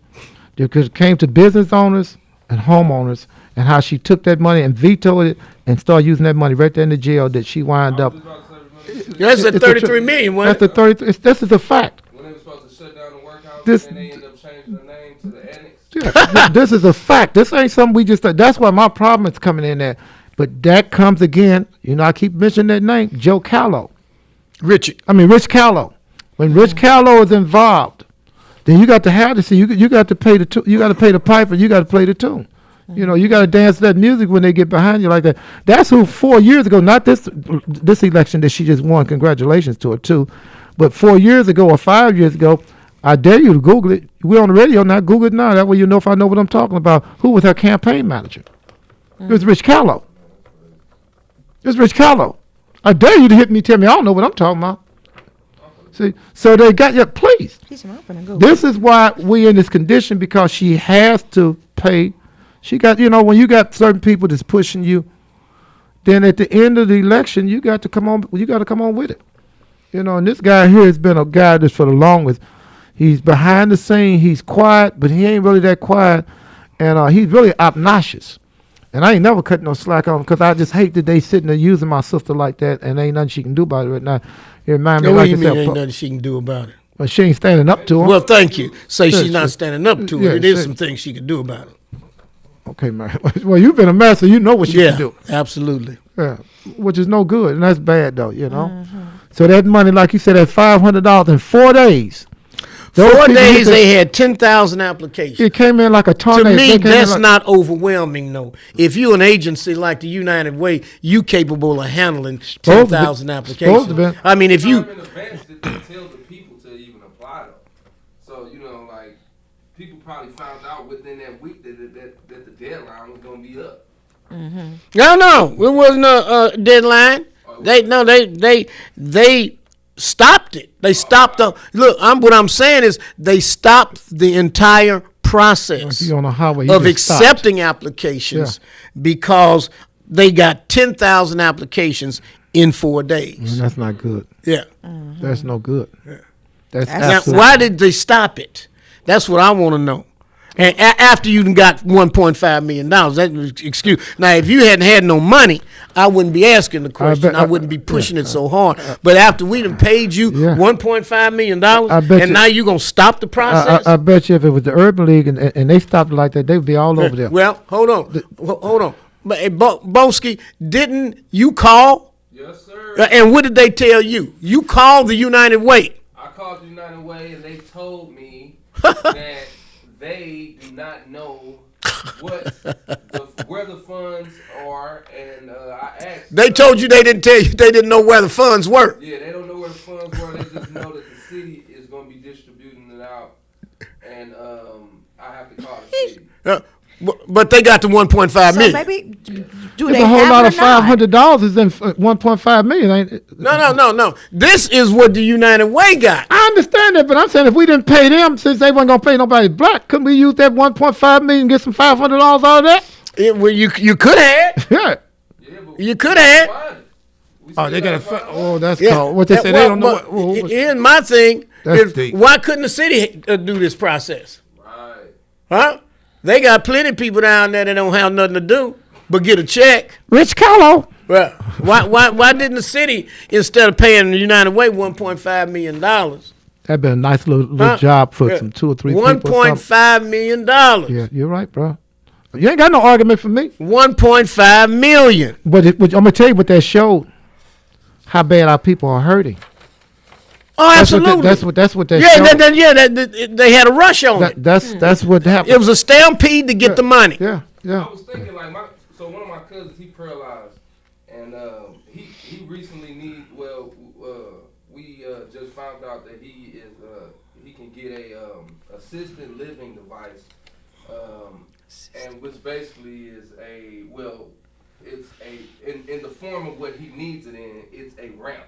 Speaker 1: It could have came to business owners and homeowners, and how she took that money and vetoed it and started using that money right there in the jail that she wound up.
Speaker 5: That's a 33 million one.
Speaker 1: That's the 33. This is a fact.
Speaker 4: When they were supposed to shut down the workhouse,
Speaker 1: This-
Speaker 4: and they ended up changing the name to the annex.
Speaker 1: Yeah, this is a fact. This ain't something we just. That's why my problem is coming in there. But that comes again. You know, I keep mentioning that name, Joe Callow. Rich Callow. When Rich Callow is involved, then you got to have to see. You got to pay you got to pay the piper. You got to play the tune. You know, you got to dance to that music when they get behind you like that. That's who 4 years ago, not this election that she just won. Congratulations to her too. But 4 years ago or 5 years ago, I dare you to Google it. We're on the radio now. Google it now. That way you know if I know what I'm talking about. Who was her campaign manager? It was Rich Callow. I dare you to hit me, tell me I don't know what I'm talking about. See, so they got you. Please. This is why we in this condition, because she has to pay. She got, when you got certain people that's pushing you, then at the end of the election, you got to come on. You got to come on with it. And this guy here has been a guy that's for the longest. He's behind the scene. He's quiet, but he ain't really that quiet, and he's really obnoxious. And I ain't never cut no slack on him, because I just hate that they sitting there using my sister like that, and ain't nothing she can do about it right now. It reminds me
Speaker 5: What
Speaker 1: like
Speaker 5: do you
Speaker 1: I
Speaker 5: mean
Speaker 1: said,
Speaker 5: ain't nothing she can do about it?
Speaker 1: well, she ain't standing up to him.
Speaker 5: Well, thank you. Say
Speaker 1: Yeah,
Speaker 5: she's not standing up to
Speaker 1: yeah,
Speaker 5: it. It is
Speaker 1: she-
Speaker 5: some things she could do about it.
Speaker 1: Okay, man. Well, you've been a mayor, so you know what she
Speaker 5: Yeah,
Speaker 1: can do.
Speaker 5: absolutely.
Speaker 1: Yeah, which is no good, and that's bad though. So that money, like you said, that $500 in 4 days. Those
Speaker 5: 4
Speaker 1: people
Speaker 5: days
Speaker 1: hit
Speaker 5: they had 10,000 applications.
Speaker 1: It came in like a tornado.
Speaker 5: To me,
Speaker 1: They came in
Speaker 5: that's
Speaker 1: like-
Speaker 5: not overwhelming, though. If you're an agency like the United Way, you capable of handling
Speaker 1: Supposed to be.
Speaker 5: 10,000
Speaker 1: Supposed to
Speaker 5: applications.
Speaker 1: be.
Speaker 5: I mean, if you
Speaker 4: Time in advance to tell the people to even apply though. So like people probably found out within that week that the deadline was gonna be up.
Speaker 5: no, it wasn't a deadline. They stopped it. They stopped the look. What I'm saying is they stopped the entire process
Speaker 1: If you're on a highway, you
Speaker 5: of
Speaker 1: just stopped.
Speaker 5: accepting applications because they got 10,000 applications in 4 days.
Speaker 1: And that's not good.
Speaker 5: Yeah.
Speaker 1: That's no good. That's
Speaker 5: Now,
Speaker 1: absolutely.
Speaker 5: why did they stop it? That's what I want to know. And after you done got $1.5 million, that excuse. Now, if you hadn't had no money, I wouldn't be asking the question. I wouldn't be pushing it so hard. But after we done paid you
Speaker 1: Yeah.
Speaker 5: $1.5 million,
Speaker 1: I bet
Speaker 5: and
Speaker 1: you-
Speaker 5: now you gonna stop the process?
Speaker 1: I bet you if it was the Urban League and they stopped it like that, they'd be all over there.
Speaker 5: Well, hold on. But Boeski, didn't you call?
Speaker 4: Yes, sir.
Speaker 5: And what did they tell you? You called the United Way.
Speaker 4: I called the United Way and they told me that they do not know where the funds are, and I asked.
Speaker 5: They told you they didn't tell you they didn't know where the funds were.
Speaker 4: Yeah, they don't know where the funds were. They just know that the city is going to be distributing it out, and I have to call the city.
Speaker 5: But they got the 1.5
Speaker 3: So
Speaker 5: million.
Speaker 3: maybe do
Speaker 1: It's
Speaker 3: they
Speaker 1: a whole
Speaker 3: have
Speaker 1: lot
Speaker 3: it
Speaker 1: of
Speaker 3: or not?
Speaker 1: $500 is in 1.5 million, ain't it?
Speaker 5: No. This is what the United Way got.
Speaker 1: I understand that, but I'm saying if we didn't pay them, since they wasn't gonna pay nobody black, couldn't we use that 1.5 million and get some $500 out of that?
Speaker 5: Well, you could have.
Speaker 1: Yeah.
Speaker 4: Yeah, but
Speaker 5: You could have.
Speaker 4: find it. We
Speaker 1: Oh,
Speaker 4: still
Speaker 1: they got
Speaker 4: gotta
Speaker 1: a.
Speaker 4: find
Speaker 1: Oh, that's
Speaker 5: Yeah.
Speaker 1: cold. What they say? They don't know. What,
Speaker 5: Here's my thing.
Speaker 1: That's
Speaker 5: Is
Speaker 1: deep.
Speaker 5: why couldn't the city do this process?
Speaker 4: Right.
Speaker 5: Huh? They got plenty of people down there that don't have nothing to do but get a check.
Speaker 1: Rich Callow.
Speaker 5: Well, why didn't the city, instead of paying the United Way $1.5 million,
Speaker 1: That'd been a nice little
Speaker 5: Huh?
Speaker 1: job for some 2 or 3 people. or something.
Speaker 5: $1.5 million.
Speaker 1: Yeah, you're right, bro. You ain't got no argument for me.
Speaker 5: $1.5 million.
Speaker 1: But I'm gonna tell you what that showed. How bad our people are hurting.
Speaker 5: Oh, absolutely.
Speaker 1: That's what that
Speaker 5: yeah,
Speaker 1: showed.
Speaker 5: they had a rush on it.
Speaker 1: That's what happened.
Speaker 5: It was a stampede to get the money.
Speaker 1: Yeah.
Speaker 4: I was thinking like one of my cousins, he paralyzed, and he recently we just found out that he can get a assisted living device, and which basically is in the form of what he needs it in, it's a ramp.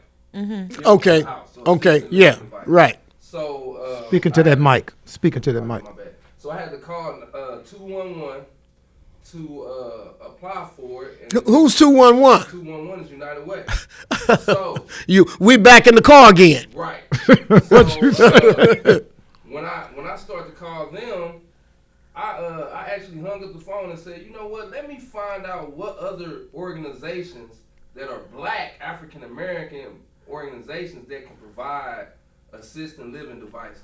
Speaker 5: Okay.
Speaker 4: House, so
Speaker 5: Okay.
Speaker 4: assisted
Speaker 5: Yeah.
Speaker 4: living device.
Speaker 5: Right.
Speaker 4: So
Speaker 1: Speaking to that mic. Speaking to that mic.
Speaker 4: My bad. So I had to call 211 to apply for it. And
Speaker 5: Who's 211?
Speaker 4: 211 is United Way. So
Speaker 5: we back in the car again.
Speaker 4: right. So, when I started to call them, I actually hung up the phone and said, you know what? Let me find out what other organizations that are Black African American organizations that can provide assisted living devices.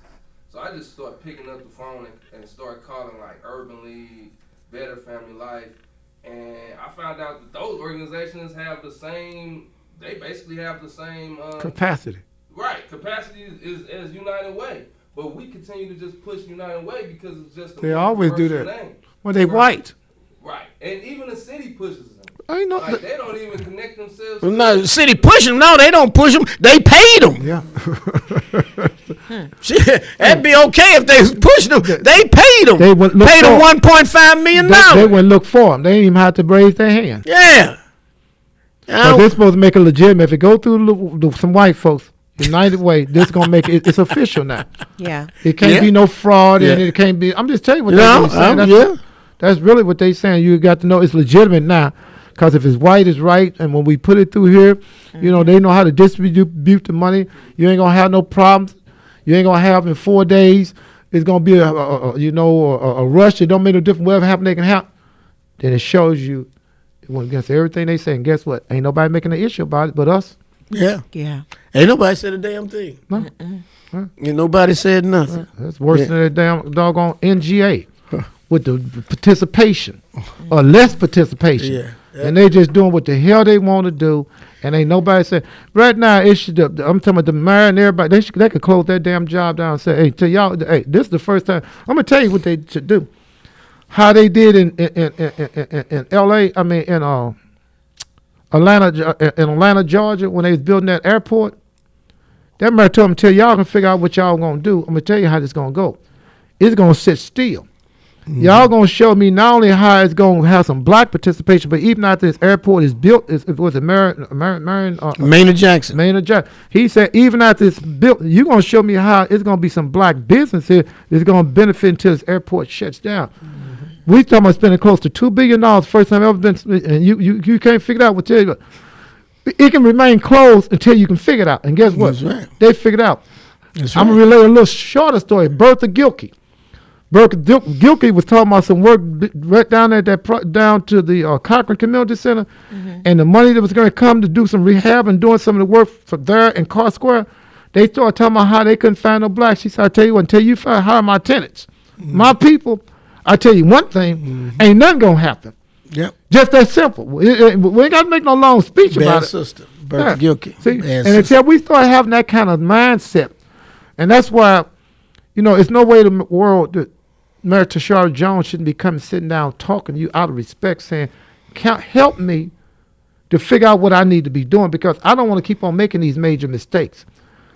Speaker 4: So I just started picking up the phone and started calling like Urban League, Better Family Life, and I found out that those organizations have the same. They basically have the same
Speaker 1: Capacity.
Speaker 4: Right, capacity is as United Way, but we continue to just push United Way because it's just a
Speaker 1: They always do that.
Speaker 4: name.
Speaker 1: When they white.
Speaker 4: Right, and even the city pushes them.
Speaker 1: I know.
Speaker 4: Like they don't even connect themselves.
Speaker 5: No, the city push them. No, they don't push them. They paid them.
Speaker 1: Yeah.
Speaker 5: That'd be okay if they was pushing them. They paid them.
Speaker 1: They would look
Speaker 5: paid them
Speaker 1: for-
Speaker 5: $1.5 million.
Speaker 1: They wouldn't look for them. They didn't even have to raise their hand.
Speaker 5: Yeah.
Speaker 1: But they're supposed to make it legitimate. If it go through some white folks, United Way, this is gonna make it's official now.
Speaker 3: Yeah.
Speaker 1: It can't
Speaker 5: Yeah.
Speaker 1: be no fraud, and
Speaker 5: Yeah.
Speaker 1: it can't be. I'm just telling you what
Speaker 5: No,
Speaker 1: they're saying.
Speaker 5: yeah.
Speaker 1: That's really what they saying. You got to know it's legitimate now, because if it's white, it's right. And when we put it through here, you know they know how to distribute the money. You ain't gonna have no problems. You ain't gonna have in 4 days. It's gonna be a rush. It don't make no difference. Whatever happen, they can have. Then it shows you it went against everything they say. And guess what? Ain't nobody making an issue about it but us.
Speaker 5: Yeah.
Speaker 3: Yeah.
Speaker 5: Ain't nobody said a damn thing.
Speaker 1: No.
Speaker 5: Ain't nobody said nothing.
Speaker 1: That's worse
Speaker 5: Yeah.
Speaker 1: than that damn doggone NGA with the participation or less participation.
Speaker 5: Yeah.
Speaker 1: And they just doing what the hell they want to do. And ain't nobody saying right now. It should. I'm talking about the mayor and everybody. They could close that damn job down and say, "Hey, to y'all, hey, this is the first time." I'm gonna tell you what they should do. How they did in L.A. I mean in Atlanta, Georgia, when they was building that airport. That mayor told them, "Till y'all can figure out what y'all gonna do, I'm gonna tell you how this gonna go. It's gonna sit still. Y'all gonna show me not only how it's gonna have some Black participation, but even after this airport is built, it was
Speaker 5: Maynard Jackson.
Speaker 1: Maynard Jackson. He said even after it's built, you gonna show me how it's gonna be some Black business here that's gonna benefit until this airport shuts down." We talking about spending close to $2 billion, first time ever been, and you can't figure it out. It can remain closed until you can figure it out. And guess what?
Speaker 5: That's right.
Speaker 1: They figured it out.
Speaker 5: That's
Speaker 1: I'm
Speaker 5: right.
Speaker 1: gonna relate a little shorter story. Bertha Gilkey. Bertha Gilkey was talking about some work right down there down to the Cochran Community Center, and the money that was going to come to do some rehab and doing some of the work for there in Car Square. They started talking about how they couldn't find no Blacks. She said, "I tell you what, until you hire my tenants, my people, I tell you one thing, ain't nothing gonna happen.
Speaker 5: Yep.
Speaker 1: Just that simple. We ain't got to make no long speech
Speaker 5: Bad
Speaker 1: about it."
Speaker 5: sister. Bertha Gilkey.
Speaker 1: See,
Speaker 5: Bad
Speaker 1: and
Speaker 5: sister.
Speaker 1: until we start having that kind of mindset, and that's why, it's no way in the world that Mayor Tashara Jones shouldn't be coming sitting down talking to you out of respect, saying, help me to figure out what I need to be doing, because I don't want to keep on making these major mistakes.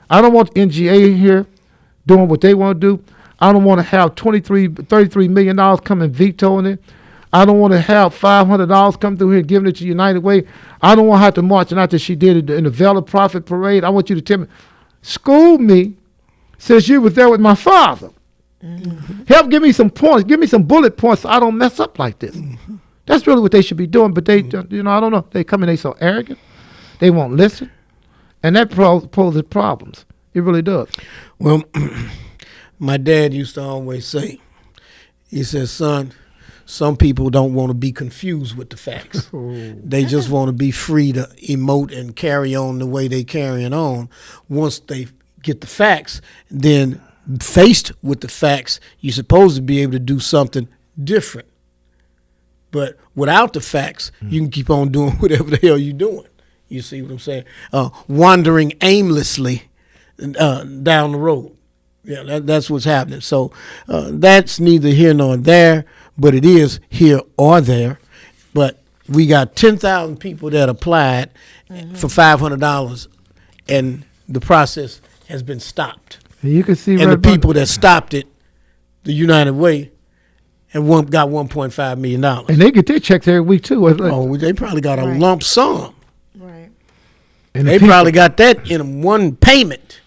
Speaker 1: I don't want NGA here doing what they want to do. I don't want to have $33 million come and vetoing it. I don't want to have $500 come through here and giving it to United Way. I don't want to have to march out that she did it in the Vela Profit Parade. I want you to tell me, school me since you was there with my father. Help give me some points. Give me some bullet points so I don't mess up like this. That's really what they should be doing. But they, I don't know. They come in, they so arrogant. They won't listen. And that poses problems. It really does.
Speaker 5: Well, my dad used to always say, he says, "Son, some people don't want to be confused with the facts. They just want to be free to emote and carry on the way they carrying on. Once they get the facts, then faced with the facts, you're supposed to be able to do something different. But without the facts, you can keep on doing whatever the hell you're doing. You see what I'm saying? Wandering aimlessly down the road. Yeah, that's what's happening. So that's neither here nor there, but it is here or there. But we got 10,000 people that applied for $500, and the process has been stopped.
Speaker 1: And you can see
Speaker 5: And the
Speaker 1: right
Speaker 5: people that stopped it, the United Way, and got $1.5 million.
Speaker 1: and they get their checks every week too. It's like-
Speaker 5: Oh, they probably got a
Speaker 3: Right.
Speaker 5: lump sum.
Speaker 3: Right.
Speaker 1: and the
Speaker 5: They
Speaker 1: people-
Speaker 5: probably got that in one payment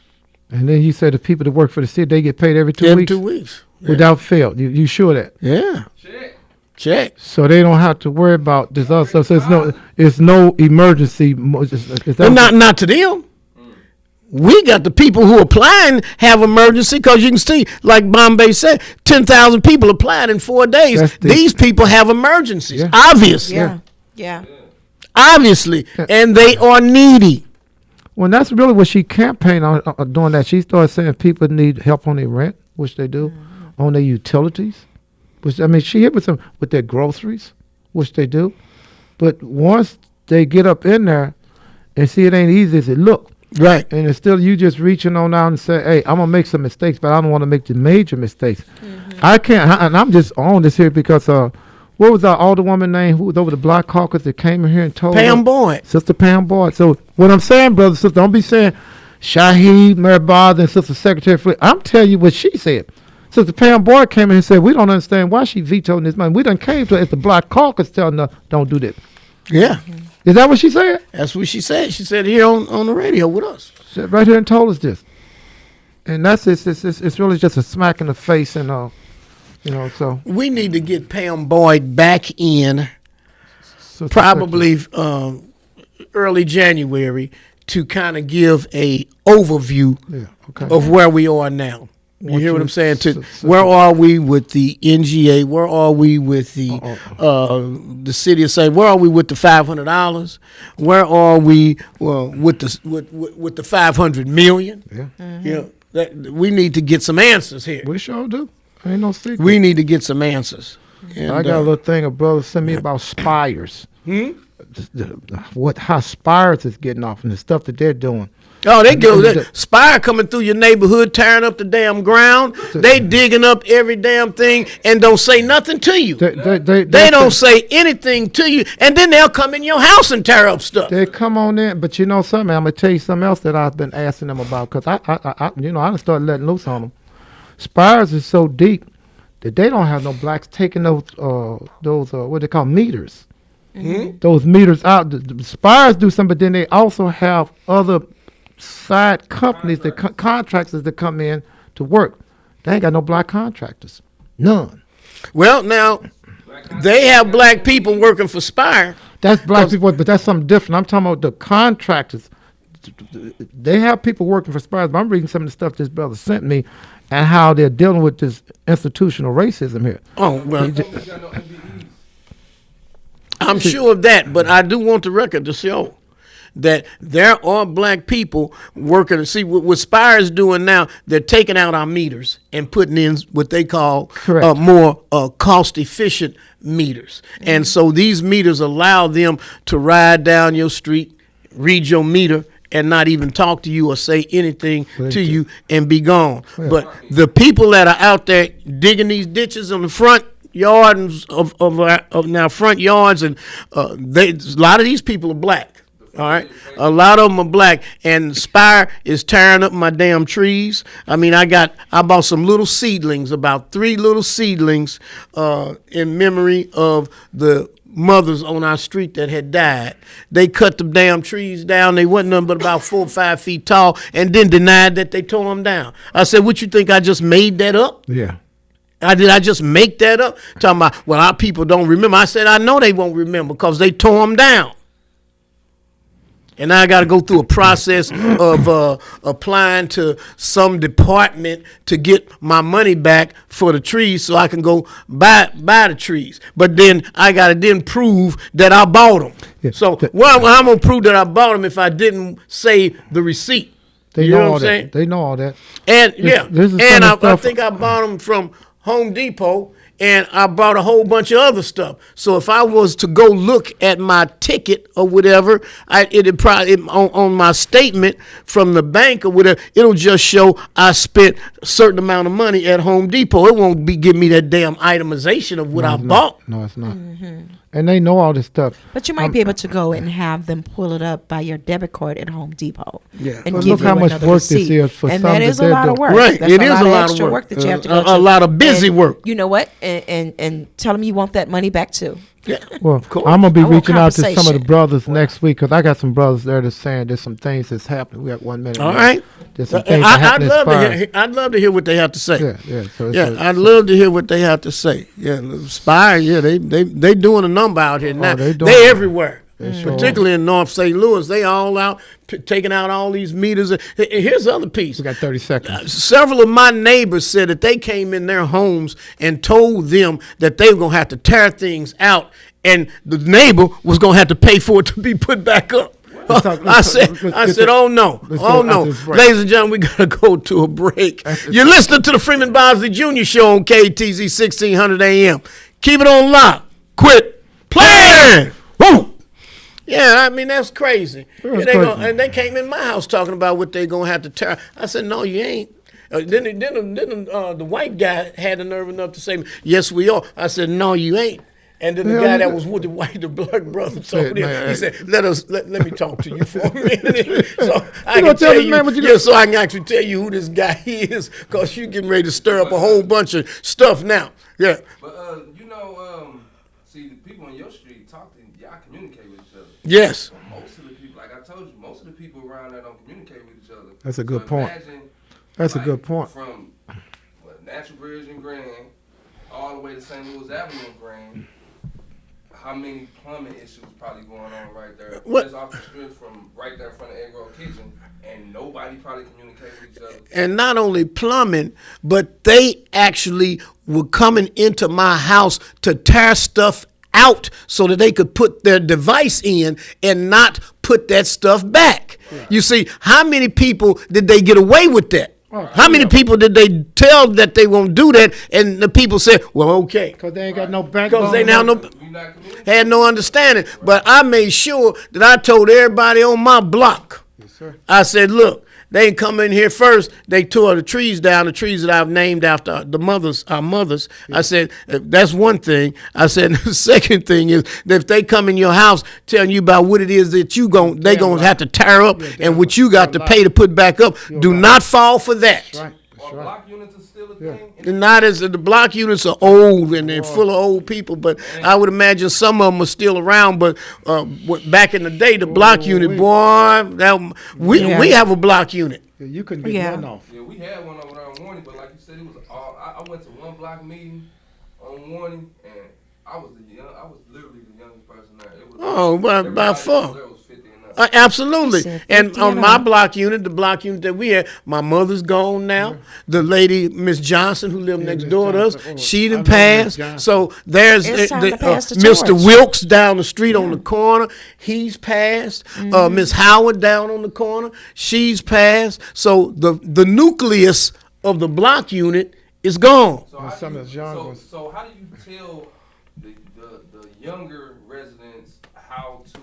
Speaker 1: And then you said the people that work for the city, they get paid every 2
Speaker 5: every
Speaker 1: weeks.
Speaker 5: 2 weeks.
Speaker 1: without fail. You sure that?
Speaker 2: Yeah. Check.
Speaker 1: So they don't have to worry about this other stuff. So it's no emergency.
Speaker 2: And not to them. We got the people who applying have emergency because you can see, like Bombay said, 10,000 people applied in 4 days. These people have emergencies, obviously.
Speaker 3: Yeah.
Speaker 1: Yeah.
Speaker 2: Obviously, and they are needy.
Speaker 1: Well, that's really what she campaigned on doing that. She started saying people need help on their rent, which they do, on their utilities, which, I mean, she hit with them with their groceries, which they do. But once they get up in there and see it ain't easy as it look,
Speaker 2: Right.
Speaker 1: and it's still you just reaching on out and say, hey, I'm going to make some mistakes, but I don't want to make the major mistakes. I can't, and I'm just on this here because, what was our older woman name who was over the Black Caucus that came in here and told
Speaker 2: Pam
Speaker 1: her?
Speaker 2: Boyd.
Speaker 1: Sister Pam Boyd. So what I'm saying, brother, sister, don't be saying Shahid, Mary Bother, and Sister Secretary Flick. I'm telling you what she said. Sister Pam Boyd came in and said, we don't understand why she vetoed this money. We done came to her as the Black Caucus telling her, don't do this.
Speaker 2: Yeah.
Speaker 1: Is that what she said?
Speaker 2: That's what she said. She said here on the radio with us.
Speaker 1: She said right here and told us this. And that's it's really just a smack in the face and so
Speaker 2: We need to get Pam Boyd back in
Speaker 1: Sister
Speaker 2: probably early January to kind of give a overview of where we are now. You hear what I'm saying? Where are we with the NGA? Where are we with the city of St. Where are we with the $500? Where are we with the $500 million? Yeah, we need to get some answers here.
Speaker 1: We sure do. Ain't no secret.
Speaker 2: We need to get some answers. And,
Speaker 1: I got a little thing a brother sent me about Spires. How Spires is getting off and the stuff that they're doing.
Speaker 2: Oh, they go Spire coming through your neighborhood, tearing up the damn ground. They digging up every damn thing and don't say nothing to you. They don't say anything to you, and then they'll come in your house and tear up stuff.
Speaker 1: They come on in, but you know something? I'm gonna tell you something else that I've been asking them about because I done started letting loose on them. Spires is so deep that they don't have no blacks taking those what they call meters. Those meters out. The Spires do something, but then they also have other side companies, contractors that come in to work. They ain't got no black contractors. None.
Speaker 2: Well, now, they have black people working for Spire.
Speaker 1: That's black people, but that's something different. I'm talking about the contractors. They have people working for Spire, but I'm reading some of the stuff this brother sent me and how they're dealing with this institutional racism here.
Speaker 2: Oh, well, I'm sure of that, but I do want the record to show that there are black people working. See, what Spire is doing now, they're taking out our meters and putting in what they call more cost-efficient meters. And so these meters allow them to ride down your street, read your meter, and not even talk to you or say anything to you and be gone. But the people that are out there digging these ditches on the front yards of our front yards, and a lot of these people are black. All right, a lot of them are black, and Spire is tearing up my damn trees. I mean, I bought some little seedlings, about 3 little seedlings, in memory of the mothers on our street that had died. They cut the damn trees down. They wasn't nothing but about 4 or 5 feet tall, and then denied that they tore them down. I said, "What you think? I just made that up?"
Speaker 1: Yeah.
Speaker 2: I just make that up? Talking about, well, our people don't remember. I said, I know they won't remember because they tore them down. And now I got to go through a process of applying to some department to get my money back for the trees so I can go buy the trees. But then I got to then prove that I bought them. Yeah. So I'm going to prove that I bought them if I didn't say the receipt.
Speaker 1: They know all that. They know all that.
Speaker 2: And I think I bought them from Home Depot, and I bought a whole bunch of other stuff. So if I was to go look at my ticket or whatever, it'd probably on my statement from the bank or whatever, it'll just show I spent a certain amount of money at Home Depot. It won't be giving me that damn itemization of what I bought.
Speaker 1: No, it's not. And they know all this stuff.
Speaker 3: But you might be able to go and have them pull it up by your debit card at Home Depot.
Speaker 1: Yeah.
Speaker 3: And
Speaker 1: but
Speaker 3: give
Speaker 1: look
Speaker 3: you
Speaker 1: how much
Speaker 3: another
Speaker 1: work
Speaker 3: receipt.
Speaker 1: this is for
Speaker 3: and
Speaker 1: some
Speaker 3: that is a lot of work.
Speaker 2: Right.
Speaker 3: That's
Speaker 2: it is a lot of
Speaker 3: extra
Speaker 2: work
Speaker 3: that you have to go
Speaker 2: a lot of busy work.
Speaker 3: You know what? and tell them you want that money back too.
Speaker 5: Yeah.
Speaker 1: Well,
Speaker 5: course.
Speaker 1: I'm gonna be
Speaker 3: I want
Speaker 1: reaching out to some of the
Speaker 3: conversation.
Speaker 1: brothers next week because I got some brothers there that's saying there's some things that's happening. We got 1 minute.
Speaker 5: All
Speaker 1: left.
Speaker 5: right.
Speaker 1: There's some things that
Speaker 5: I'd
Speaker 1: happen
Speaker 5: love to
Speaker 1: Inspire.
Speaker 5: hear. I'd love to hear what they have to say.
Speaker 1: Yeah. So
Speaker 5: Yeah, I'd love to hear what they have to say. Yeah, Spire. Yeah, they doing a number out here now.
Speaker 1: they doing
Speaker 5: They
Speaker 1: it.
Speaker 5: everywhere.
Speaker 1: sure
Speaker 5: Particularly in North St. Louis, they all out taking out all these meters. And here's the other piece.
Speaker 1: we got 30 seconds.
Speaker 5: Several of my neighbors said that they came in their homes and told them that they were going to have to tear things out, and the neighbor was going to have to pay for it to be put back up. I said, oh no, oh no. Ladies and gentlemen, we got to go to a break. You're listening to the Freeman Bosley Jr. Show on KTZ 1600 AM. Keep it on lock. Quit playing. Woo! Yeah, I mean, that's crazy.
Speaker 1: That's
Speaker 5: They
Speaker 1: crazy.
Speaker 5: and they came in my house talking about what they going to have to tear. I said, no, you ain't. Then the white guy had the nerve enough to say, yes, we are. I said, no, you ain't. And then the
Speaker 1: Yeah,
Speaker 5: guy
Speaker 1: you
Speaker 5: that
Speaker 1: did.
Speaker 5: was with the white, the black brother
Speaker 1: Said,
Speaker 5: told him,
Speaker 1: man,
Speaker 5: he said, let me talk to you for a minute. So I
Speaker 1: You
Speaker 5: can
Speaker 1: gonna tell
Speaker 5: tell
Speaker 1: this
Speaker 5: you,
Speaker 1: man what you
Speaker 5: yeah, so I can actually tell you who this guy is, because you getting ready to stir up a whole bunch of stuff now. Yeah.
Speaker 4: But see, the people on your street talk to y'all, communicate with each other.
Speaker 5: Yes.
Speaker 4: But most of the people, like I told you, most of the people around there don't communicate with each other.
Speaker 1: That's a good
Speaker 4: So
Speaker 1: point.
Speaker 4: imagine,
Speaker 1: That's a
Speaker 4: like,
Speaker 1: good point.
Speaker 4: From Natural Bridge and Grand all the way to St. Louis Avenue and Grand, how many plumbing issues probably going on right there?
Speaker 5: What?
Speaker 4: Just off the street from right there in front of Egg Roll Kitchen, and nobody probably communicate with each other.
Speaker 5: And not only plumbing, but they actually were coming into my house to tear stuff out so that they could put their device in and not put that stuff back. You see, how many people did they get away with that? How many people did they tell that they won't do that, and the people said, well, okay.
Speaker 1: Because they ain't got no bank.
Speaker 5: Because they now know,
Speaker 4: We not communicating.
Speaker 5: had no understanding. But I made sure that I told everybody on my block.
Speaker 1: Yes, sir.
Speaker 5: I said, look, they ain't come in here first. They tore the trees down, the trees that I've named after our mothers. I said, that's one thing. I said, the second thing is that if they come in your house telling you about what it is that they going to have to tear up and what you got to pay to put back up, do not fall for that.
Speaker 1: That's right. That's
Speaker 4: Or
Speaker 1: right.
Speaker 4: block units are still a thing.
Speaker 5: And not as the block units are old and they're full of old people, but I would imagine some of them are still around. But back in the day, the block unit, boy, we have a block unit.
Speaker 1: Yeah, you couldn't get
Speaker 3: Yeah.
Speaker 1: none off.
Speaker 4: Yeah, we had one over there on Warning, but like you said, it was all. I went to one block meeting on Warning, and I was literally the youngest person there. It was,
Speaker 5: Oh, by
Speaker 4: everybody
Speaker 5: far.
Speaker 4: there was 50 and up.
Speaker 5: Absolutely.
Speaker 3: Said
Speaker 5: And
Speaker 3: 50
Speaker 5: on
Speaker 3: and
Speaker 5: my
Speaker 3: up.
Speaker 5: block unit, the block unit that we had, my mother's gone now. The lady, Miss Johnson, who lived next
Speaker 1: Miss
Speaker 5: door to us,
Speaker 1: Johnson. Oh,
Speaker 5: she
Speaker 1: I
Speaker 5: done
Speaker 1: know Miss
Speaker 5: passed.
Speaker 1: Johnson.
Speaker 5: So there's
Speaker 3: It's time to pass the
Speaker 5: Mr.
Speaker 3: torch.
Speaker 5: Wilkes down the street on the corner. He's passed. Miss Howard down on the corner. She's passed. So the nucleus of the block unit is gone.
Speaker 4: So
Speaker 1: And
Speaker 4: how
Speaker 1: some
Speaker 4: do
Speaker 1: of
Speaker 4: you,
Speaker 1: the young
Speaker 4: so,
Speaker 1: ones.
Speaker 4: so how do you tell the younger residents how to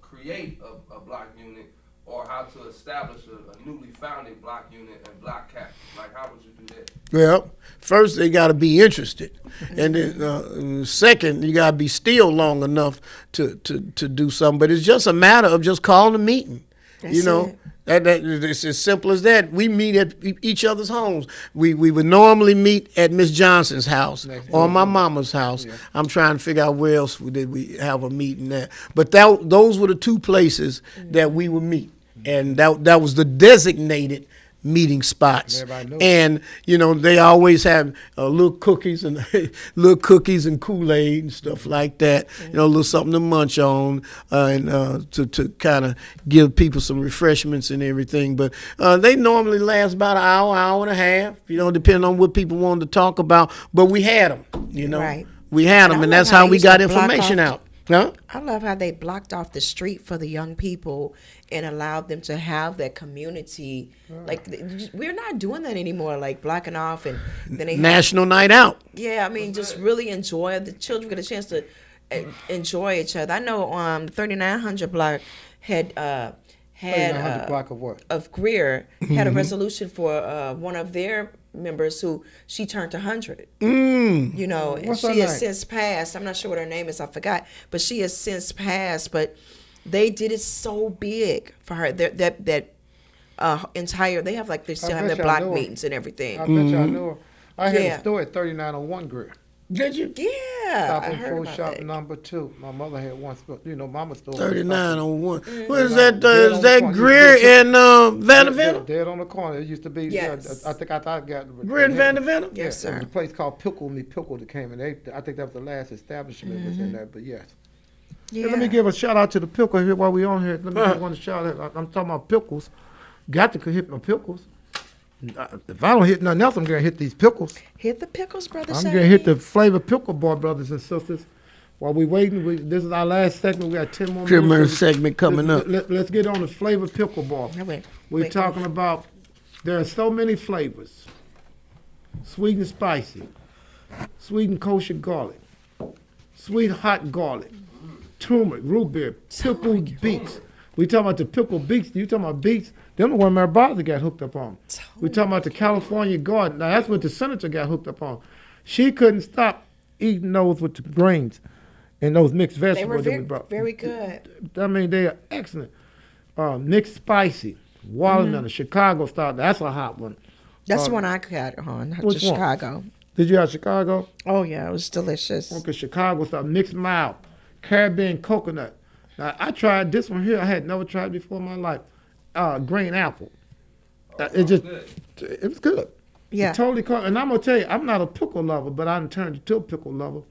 Speaker 4: create a block unit, or how to establish a newly founded block unit and block captain? Like, how would you do that?
Speaker 5: Well, first they got to be interested, and then second, you got to be still long enough to do something. But it's just a matter of just calling a meeting.
Speaker 3: That's
Speaker 5: You know,
Speaker 3: it.
Speaker 5: that it's as simple as that. We meet at each other's homes. We would normally meet at Miss Johnson's house or my mama's house. I'm trying to figure out where else did we have a meeting at. But those were the two places that we would meet, and that was the designated meeting spots.
Speaker 1: Everybody knew.
Speaker 5: And they always have little cookies and Kool-Aid and stuff like that. A little something to munch on, and to kind of give people some refreshments and everything. But they normally last about an hour and a half. Depending on what people wanted to talk about. But we had them.
Speaker 3: Right.
Speaker 5: We had them,
Speaker 3: And I
Speaker 5: and
Speaker 3: love
Speaker 5: that's
Speaker 3: how
Speaker 5: how
Speaker 3: they
Speaker 5: we
Speaker 3: used
Speaker 5: got
Speaker 3: to block
Speaker 5: information
Speaker 3: off-
Speaker 5: out. Huh?
Speaker 3: I love how they blocked off the street for the young people and allowed them to have that community. Like, we're not doing that anymore, like blocking off and then they have,
Speaker 5: National Night Out.
Speaker 3: yeah, I mean, just really enjoy. The children get a chance to enjoy each other. I know 3900 block had
Speaker 1: 100 block of what?
Speaker 3: of Greer had a resolution for one of their members who she turned 100. And
Speaker 1: What's her
Speaker 3: she has
Speaker 1: name?
Speaker 3: since passed. I'm not sure what her name is. I forgot, but she has since passed. But they did it so big for her. That entire, they have like, they still have
Speaker 1: bet
Speaker 3: their
Speaker 1: y'all
Speaker 3: block
Speaker 1: know her.
Speaker 3: meetings and everything.
Speaker 1: I bet y'all know her. I had
Speaker 3: Yeah.
Speaker 1: a store at 3901 Grill.
Speaker 2: Did you?
Speaker 3: Yeah,
Speaker 1: Stop
Speaker 3: I
Speaker 1: in
Speaker 3: heard
Speaker 1: food
Speaker 3: about
Speaker 1: shop
Speaker 3: that.
Speaker 1: number 2. My mother had one, mama's store.
Speaker 2: 3901.
Speaker 3: Mm-hmm.
Speaker 2: What is
Speaker 1: Dead
Speaker 2: that?
Speaker 1: on
Speaker 2: Is
Speaker 1: the
Speaker 2: that
Speaker 1: corner.
Speaker 2: Greer and Vanderventer?
Speaker 1: Dead on the corner. It used to be.
Speaker 3: Yes.
Speaker 1: I think I got
Speaker 2: Greer and Vanderventer?
Speaker 3: Yes,
Speaker 1: There was
Speaker 3: sir.
Speaker 1: a place called Pickle Me Pickle that came in. I think that was the last establishment was in there. But yes.
Speaker 3: Yeah.
Speaker 1: Hey, let me give a shout out to the pickle here while we on here. Let me give one shout out. I'm talking about pickles. Got to hit my pickles. If I don't hit nothing else, I'm gonna hit these pickles.
Speaker 3: Hit the pickles, brother.
Speaker 1: I'm
Speaker 3: Shahid.
Speaker 1: gonna hit the flavor pickle bar, brothers and sisters. While we waiting, this is our last segment. We got 10 more
Speaker 2: 10 minute
Speaker 1: minutes.
Speaker 2: segment coming up.
Speaker 1: Let's get on the flavor pickle bar.
Speaker 3: Wait,
Speaker 1: We're
Speaker 3: wait.
Speaker 1: talking about there are so many flavors: sweet and spicy, sweet and kosher garlic, sweet hot garlic, turmeric, root beer, pickled beets. We talking about the pickled beets. You talking about beets? Them the one my brother got hooked up on. We talking about the California garden. Now that's what the senator got hooked up on. She couldn't stop eating those with the grains and those mixed
Speaker 3: They were
Speaker 1: vegetables that we
Speaker 3: very,
Speaker 1: brought.
Speaker 3: very good.
Speaker 1: I mean, they are excellent. Mixed spicy, watermelon, Chicago style. That's a hot one.
Speaker 3: That's the one I got on.
Speaker 1: which
Speaker 3: To
Speaker 1: one?
Speaker 3: Chicago.
Speaker 1: Did you have Chicago?
Speaker 3: Oh yeah, it was delicious.
Speaker 1: Okay, Chicago style, mixed mild, Caribbean coconut. Now, I tried this one here. I had never tried before in my life. Green apple. It was good.
Speaker 3: Yeah.
Speaker 1: It totally caught. And I'm gonna tell you, I'm not a pickle lover, but I done turned into a pickle lover.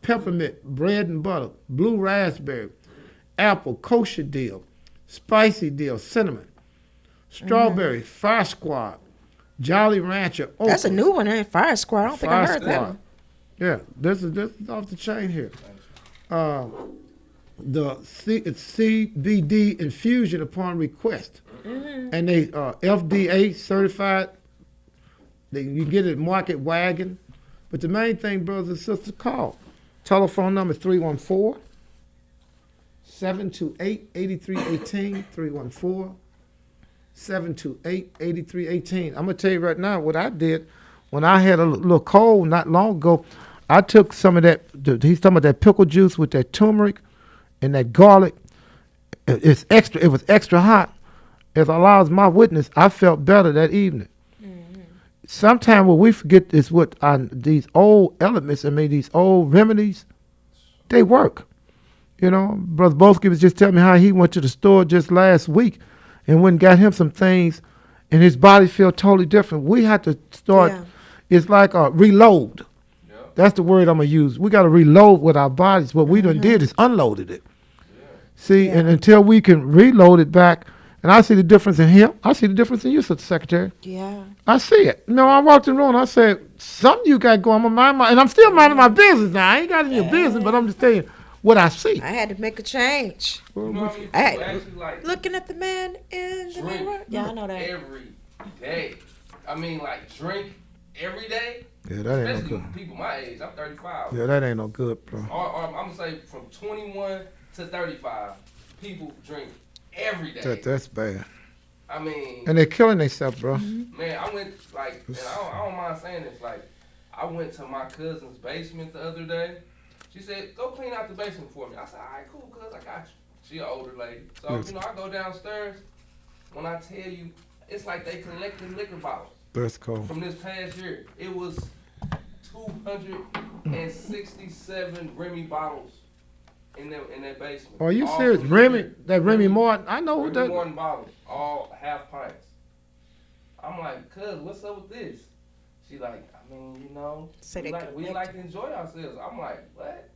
Speaker 1: Peppermint, bread and butter, blue raspberry, apple, kosher dill, spicy dill, cinnamon, strawberry, fire squad, Jolly Rancher.
Speaker 3: That's a
Speaker 1: okra,
Speaker 3: new one, eh? Fire Squad. I don't think I
Speaker 1: Fire
Speaker 3: heard that
Speaker 1: Squad.
Speaker 3: one.
Speaker 1: Yeah, this is off the chain here. It's CBD infusion upon request, and they FDA certified. You can get it at Market Wagon, but the main thing, brothers and sisters, call. Telephone number 314-728-8318. 314-728-8318. I'm gonna tell you right now what I did when I had a little cold not long ago. I took some of that. He's talking about that pickle juice with that turmeric and that garlic. It's extra. It was extra hot. As Allah is my witness, I felt better that evening. Sometimes what we forget is what these old elements, these old remedies, they work. You know, Brother Boeski was just telling me how he went to the store just last week and went and got him some things, and his body felt totally different. We had to start,
Speaker 3: Yeah.
Speaker 1: it's like a reload.
Speaker 4: Yeah.
Speaker 1: That's the word I'm going to use. We got to reload with our bodies. What we done did is unloaded it. See, and until we can reload it back, and I see the difference in him, I see the difference in you, Sister Secretary.
Speaker 3: Yeah.
Speaker 1: I see it. You know, I walked in the room and I said, something you got going, I'm gonna mind and I'm still minding my business now. I ain't got any your business, but I'm just telling you what I see.
Speaker 3: I had to make a change.
Speaker 4: You know how many
Speaker 3: I had-
Speaker 4: people actually like
Speaker 3: Looking at the man in the
Speaker 4: drink
Speaker 3: mirror. Yeah, I know that.
Speaker 4: every day? I mean, like drink every day.
Speaker 1: Yeah, that ain't no
Speaker 4: Especially
Speaker 1: good.
Speaker 4: people my age. I'm 35.
Speaker 1: Yeah, that ain't no good, bro.
Speaker 4: Or I'm gonna say from 21 to 35, people drink every day.
Speaker 1: That's bad.
Speaker 4: I mean,
Speaker 1: And they're killing themselves, bro.
Speaker 4: man, I went like, and I don't mind saying this. Like, I went to my cousin's basement the other day. She said, "Go clean out the basement for me." I said, "All right, cool, cuz I got you." She an older lady, so
Speaker 1: Yes.
Speaker 4: you know I go downstairs. When I tell you, it's like they collecting liquor bottles
Speaker 1: That's cool.
Speaker 4: from this past year. It was 267 Remy bottles in that basement.
Speaker 1: Are you
Speaker 4: All
Speaker 1: serious?
Speaker 4: from
Speaker 1: Remy,
Speaker 4: liquor.
Speaker 1: that Remy Martin, I know what
Speaker 4: Remy
Speaker 1: that.
Speaker 4: Martin bottles, all half pints. I'm like, cuz, what's up with this? She like, I mean, you know,
Speaker 3: Say
Speaker 4: we
Speaker 3: they
Speaker 4: like, we
Speaker 3: collect.
Speaker 4: like to enjoy ourselves. I'm like, what?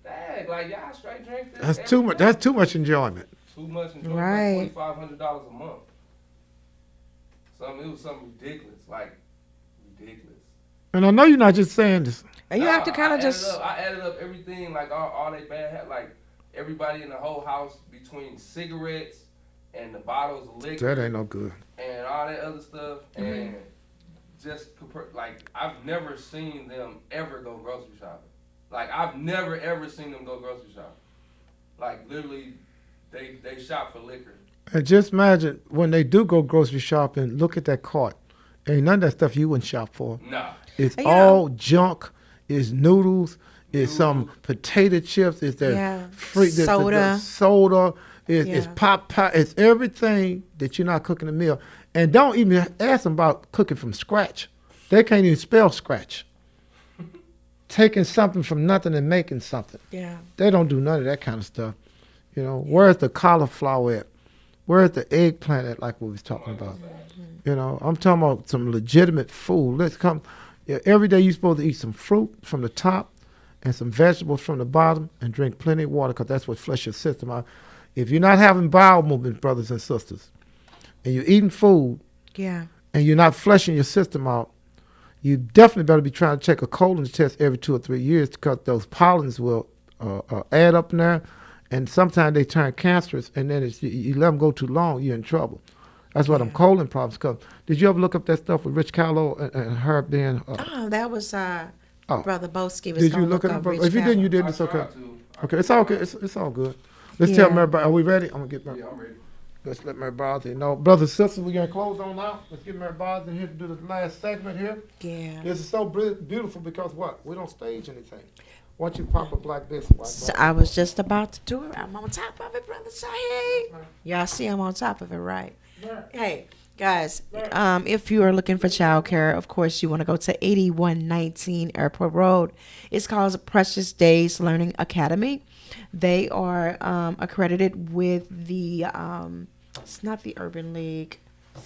Speaker 4: Dang, like y'all straight drink this?
Speaker 1: That's
Speaker 4: every
Speaker 1: too much.
Speaker 4: day?
Speaker 1: That's too much enjoyment.
Speaker 4: Too much enjoyment.
Speaker 3: Right.
Speaker 4: $2,500 a month. It was something ridiculous, like ridiculous.
Speaker 1: And I know you're not just saying this.
Speaker 3: And you have to
Speaker 4: Nah,
Speaker 3: kind
Speaker 4: I
Speaker 3: of just.
Speaker 4: added up everything, like all they bad, like everybody in the whole house between cigarettes and the bottles of liquor
Speaker 1: That ain't no good.
Speaker 4: and all that other stuff, and just like I've never seen them ever go grocery shopping. Like I've never ever seen them go grocery shopping. Like literally, they shop for liquor.
Speaker 1: And just imagine when they do go grocery shopping, look at that cart. Ain't none of that stuff you wouldn't shop for.
Speaker 4: Nah.
Speaker 1: It's
Speaker 3: Yeah.
Speaker 1: all junk. It's noodles. It's some potato chips. It's that
Speaker 3: Yeah.
Speaker 1: the
Speaker 3: Soda.
Speaker 1: soda. It's
Speaker 3: Yeah.
Speaker 1: pop. It's everything that you're not cooking a meal. And don't even ask them about cooking from scratch. They can't even spell scratch. Taking something from nothing and making something.
Speaker 3: Yeah.
Speaker 1: They don't do none of that kind of stuff. You know, where's the cauliflower at? Where's the eggplant at, like we was talking about? You know, I'm talking about some legitimate food. Let's come. Yeah, every day you're supposed to eat some fruit from the top and some vegetables from the bottom and drink plenty of water because that's what flushes your system out. If you're not having bowel movement, brothers and sisters, and you're eating food
Speaker 3: Yeah.
Speaker 1: and you're not flushing your system out, you definitely better be trying to check a colon test every 2 or 3 years because those pollens will add up in there, and sometimes they turn cancerous, and then you let them go too long, you're in trouble. That's why them colon problems come. Did you ever look up that stuff with Rich Carlo and Herb then?
Speaker 3: That was Brother Boeski.
Speaker 1: Did you look it up? If you didn't, you didn't. It's okay. Okay, it's all good. It's all good. Let's
Speaker 3: Yeah.
Speaker 1: tell everybody. Are we ready? I'm gonna get my.
Speaker 4: Yeah, I'm ready.
Speaker 1: Let's let Mary Bosby know. Brothers and sisters, we're going to close on out. Let's get Mary Bosby here to do the last segment here.
Speaker 3: Yeah.
Speaker 1: This is so beautiful because what? We don't stage anything. Once you pop a black biscuit,
Speaker 3: So I was just about to do it. I'm on top of it, Brother Shahid. Y'all see I'm on top of it, right? Hey, guys, if you are looking for childcare, of course, you want to go to 8119 Airport Road. It's called Precious Days Learning Academy. They are accredited with the, it's not the Urban League. I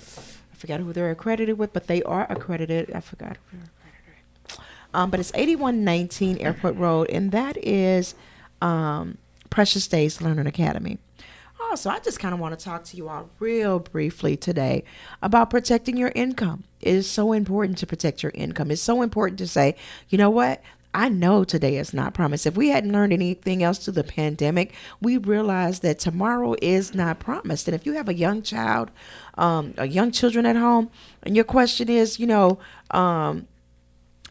Speaker 3: forgot who they're accredited with, but they are accredited. I forgot who they're accredited. But it's 8119 Airport Road, and that is Precious Days Learning Academy. Also, I just kind of want to talk to you all real briefly today about protecting your income. It is so important to protect your income. It's so important to say, you know what? I know today is not promised. If we hadn't learned anything else through the pandemic, we realize that tomorrow is not promised. And if you have a young child, young children at home, and your question is, if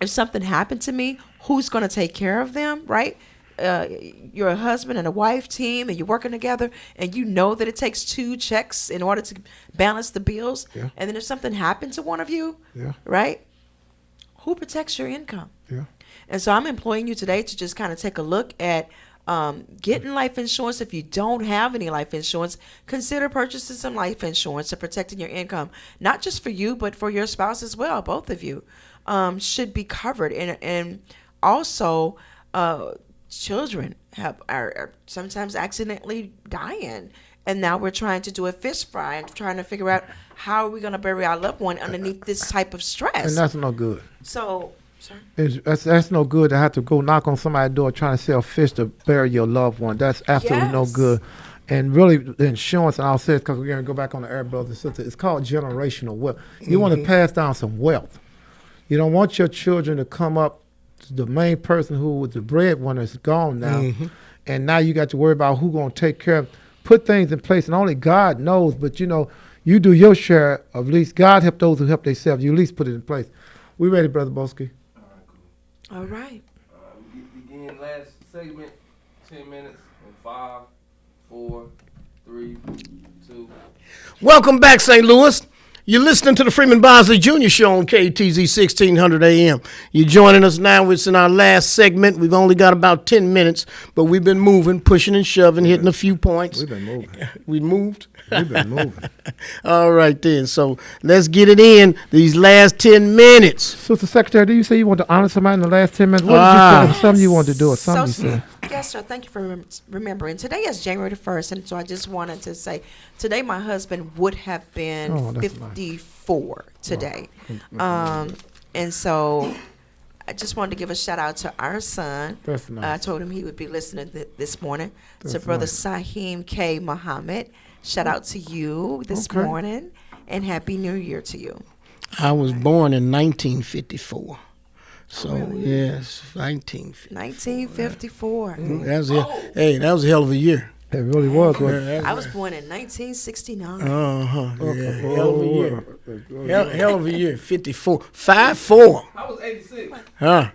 Speaker 3: something happened to me, who's going to take care of them, right? You're a husband and a wife team, and you're working together, and you know that it takes 2 checks in order to balance the bills.
Speaker 1: Yeah.
Speaker 3: And then if something happened to one of you,
Speaker 1: Yeah.
Speaker 3: right? Who protects your income?
Speaker 1: Yeah.
Speaker 3: And so I'm employing you today to just kind of take a look at getting life insurance. If you don't have any life insurance, consider purchasing some life insurance and protecting your income, not just for you, but for your spouse as well. Both of you should be covered. And also, children are sometimes accidentally dying. And now we're trying to do a fish fry and trying to figure out how are we going to bury our loved one underneath this type of stress.
Speaker 1: And that's no good.
Speaker 3: So, sir?
Speaker 1: That's no good to have to go knock on somebody's door trying to sell fish to bury your loved one. That's absolutely no
Speaker 3: Yes.
Speaker 1: good. And really, the insurance, and I'll say it because we're going to go back on the air, brothers and sisters, it's called generational wealth. You want to pass down some wealth. You don't want your children to come up, the main person who was the breadwinner is gone now, and now you got to worry about who's going to take care of. Put things in place, and only God knows, but you do your share. At least God help those who help themselves. You at least put it in place. We ready, Brother Boeski?
Speaker 4: All right, cool.
Speaker 3: All right.
Speaker 4: We begin last segment, 10 minutes, in 5, 4, 3, 2.
Speaker 5: Welcome back, St. Louis. You're listening to the Freeman Bosley Jr. Show on KTZ 1600 AM. You're joining us now. It's in our last segment. We've only got about 10 minutes, but we've been moving, pushing and shoving, hitting a few points.
Speaker 1: We've been moving.
Speaker 5: We moved?
Speaker 1: We've been moving.
Speaker 5: All right, then. So let's get it in these last 10 minutes.
Speaker 1: Sister Secretary, do you say you want to honor somebody in the last 10 minutes? What did you say? Something you want to do or something you said?
Speaker 3: Yes, sir. Thank you for remembering. Today is January the 1st, and so I just wanted to say today my husband would have been
Speaker 1: Oh, that's
Speaker 3: 54 today. And so I just wanted to give a shout out to our son.
Speaker 1: That's nice.
Speaker 3: I told him he would be listening this morning. To
Speaker 1: That's
Speaker 3: Brother
Speaker 1: nice.
Speaker 3: Saheem K. Muhammad. Shout out to you this
Speaker 1: Okay.
Speaker 3: morning, and Happy New Year to you.
Speaker 5: I was born in 1954. So, yes, 1954.
Speaker 3: 1954.
Speaker 5: That was a hell of a year.
Speaker 1: It really was. wasn't it?
Speaker 3: I was born in 1969.
Speaker 5: Yeah, hell of a year. Hell of a year. 54. 5-4.
Speaker 4: I was 86.
Speaker 5: Huh?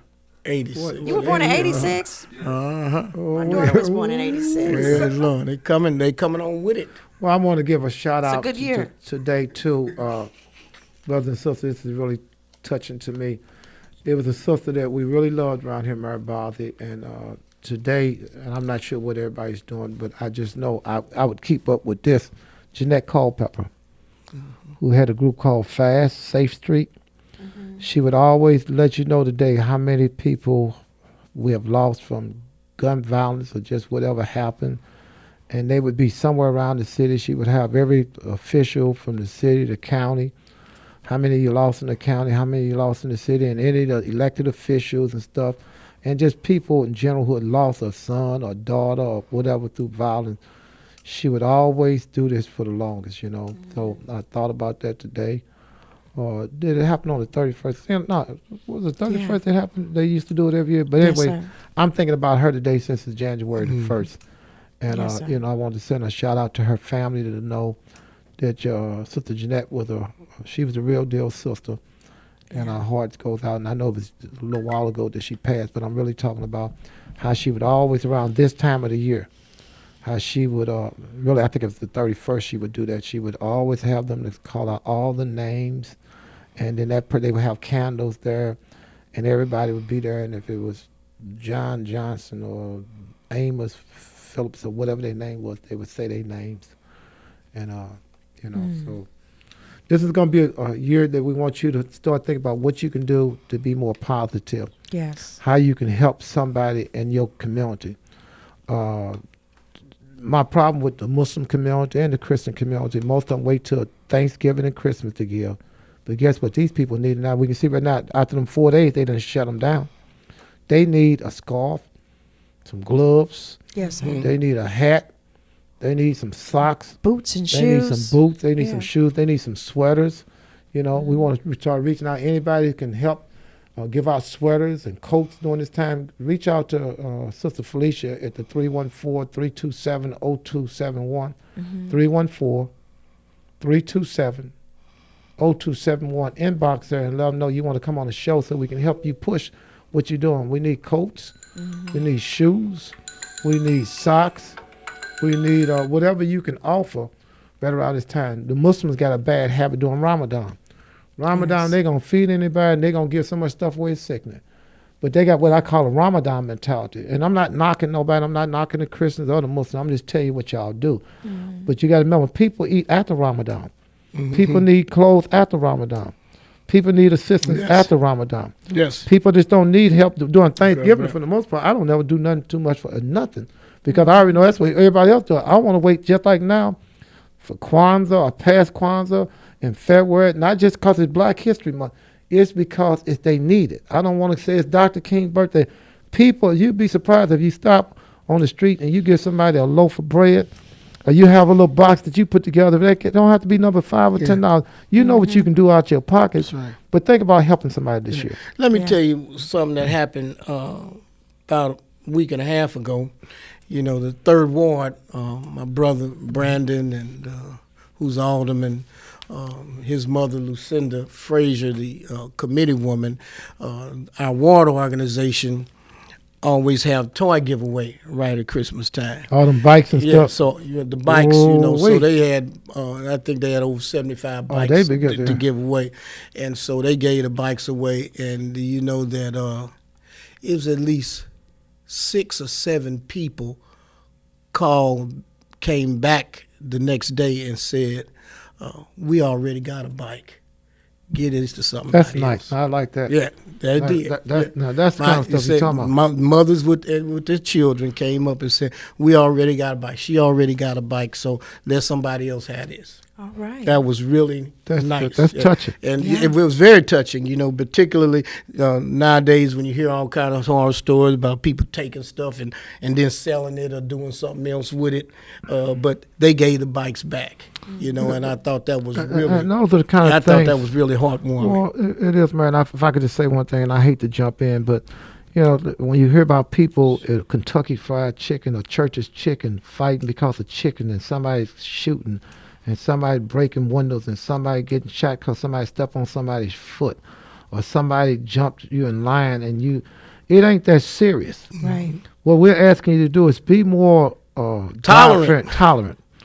Speaker 5: 86.
Speaker 3: You were born in 86?
Speaker 5: Uh-huh.
Speaker 3: My daughter was born in 86.
Speaker 5: Yes, Lord. They coming on with it.
Speaker 1: Well, I want to give a shout
Speaker 3: It's a
Speaker 1: out
Speaker 3: good year.
Speaker 1: today to brothers and sisters. This is really touching to me. It was a sister that we really loved around here, Mary Bothy, and today, and I'm not sure what everybody's doing, but I just know I would keep up with this. Jeanette Culpepper, who had a group called Fast Safe Street. She would always let you know today how many people we have lost from gun violence or just whatever happened. And they would be somewhere around the city. She would have every official from the city, the county, how many you lost in the county, how many you lost in the city, and any of the elected officials and stuff, and just people in general who had lost a son or daughter or whatever through violence. She would always do this for the longest, you know. So I thought about that today. Did it happen on the 31st? No, was it 31st that happened? They used to do it every year. But anyway, I'm thinking about her today since it's January the 1st. And, you know, I wanted to send a shout out to her family to know that Sister Jeanette was she was a real deal sister. And our hearts goes out. And I know it was a little while ago that she passed, but I'm really talking about how she would always, around this time of the year, how she would really, I think it was the 31st she would do that. She would always have them to call out all the names, and then they would have candles there, and everybody would be there. And if it was John Johnson or Amos Phillips or whatever their name was, they would say their names. And you know, so this is going to be a year that we want you to start thinking about what you can do to be more positive.
Speaker 3: Yes.
Speaker 1: How you can help somebody in your community. My problem with the Muslim community and the Christian community, most of them wait till Thanksgiving and Christmas to give. But guess what these people need now? We can see right now, after them 4 days, they done shut them down. They need a scarf, some gloves.
Speaker 3: Yes, sir.
Speaker 1: They need a hat. They need some socks.
Speaker 3: Boots and
Speaker 1: They
Speaker 3: shoes.
Speaker 1: need some boots. They need some shoes. They need some sweaters. You know, we want to start reaching out. Anybody who can help give out sweaters and coats during this time, reach out to Sister Felicia at the 314-327-0271. 314-327-0271. Inbox there and let them know you want to come on the show so we can help you push what you're doing. We need coats. We need shoes. We need socks. We need whatever you can offer right around this time. The Muslims got a bad habit doing Ramadan. They're going to feed anybody, and they're going to give so much stuff away, it's sickening. But they got what I call a Ramadan mentality. And I'm not knocking nobody. I'm not knocking the Christians or the Muslims. I'm just telling you what y'all do. But you got to remember, people eat after Ramadan. People need clothes after Ramadan. People need assistance after Ramadan.
Speaker 2: Yes.
Speaker 1: People just don't need help doing Thanksgiving for the most part. I don't never do nothing too much for nothing because I already know that's what everybody else does. I want to wait just like now for Kwanzaa or past Kwanzaa in February, not just because it's Black History Month. It's because they need it. I don't want to say it's Dr. King's birthday. People, you'd be surprised if you stop on the street and you give somebody a loaf of bread, or you have a little box that you put together. It don't have to be number $5 or $10. You know what you can do out your pockets.
Speaker 2: That's right.
Speaker 1: But think about helping somebody this year.
Speaker 2: Let me tell you something that happened about a week and a half ago. You know, the third ward, my brother Brandon, and who's alderman, his mother Lucinda Frazier, the committee woman, our ward organization always have toy giveaway right at Christmas time.
Speaker 1: All them bikes and stuff.
Speaker 2: So the bikes, so they had, I think they had over 75 bikes to give away. And so they gave the bikes away, and you know that it was at least 6 or 7 people came back the next day and said, we already got a bike. Get it to something.
Speaker 1: That's nice. I like that.
Speaker 2: Yeah, that did.
Speaker 1: Now that's the kind of stuff you're talking about.
Speaker 2: Mothers with their children came up and said, we already got a bike. She already got a bike, so let somebody else have this.
Speaker 3: All right.
Speaker 2: That was really nice.
Speaker 1: That's touching.
Speaker 2: And it was very touching, you know, particularly nowadays when you hear all kind of horror stories about people taking stuff and then selling it or doing something else with it. But they gave the bikes back, you know, and I thought that was really,
Speaker 1: and those are the kind of
Speaker 2: things,
Speaker 1: things.
Speaker 2: that was really heartwarming.
Speaker 1: Well, it is, man. If I could just say one thing, and I hate to jump in, but you know, when you hear about people at Kentucky Fried Chicken or Church's Chicken fighting because of chicken, and somebody's shooting, and somebody breaking windows, and somebody getting shot because somebody stepped on somebody's foot, or somebody jumped you in line, and it ain't that serious.
Speaker 3: Right.
Speaker 1: What we're asking you to do is be more tolerant.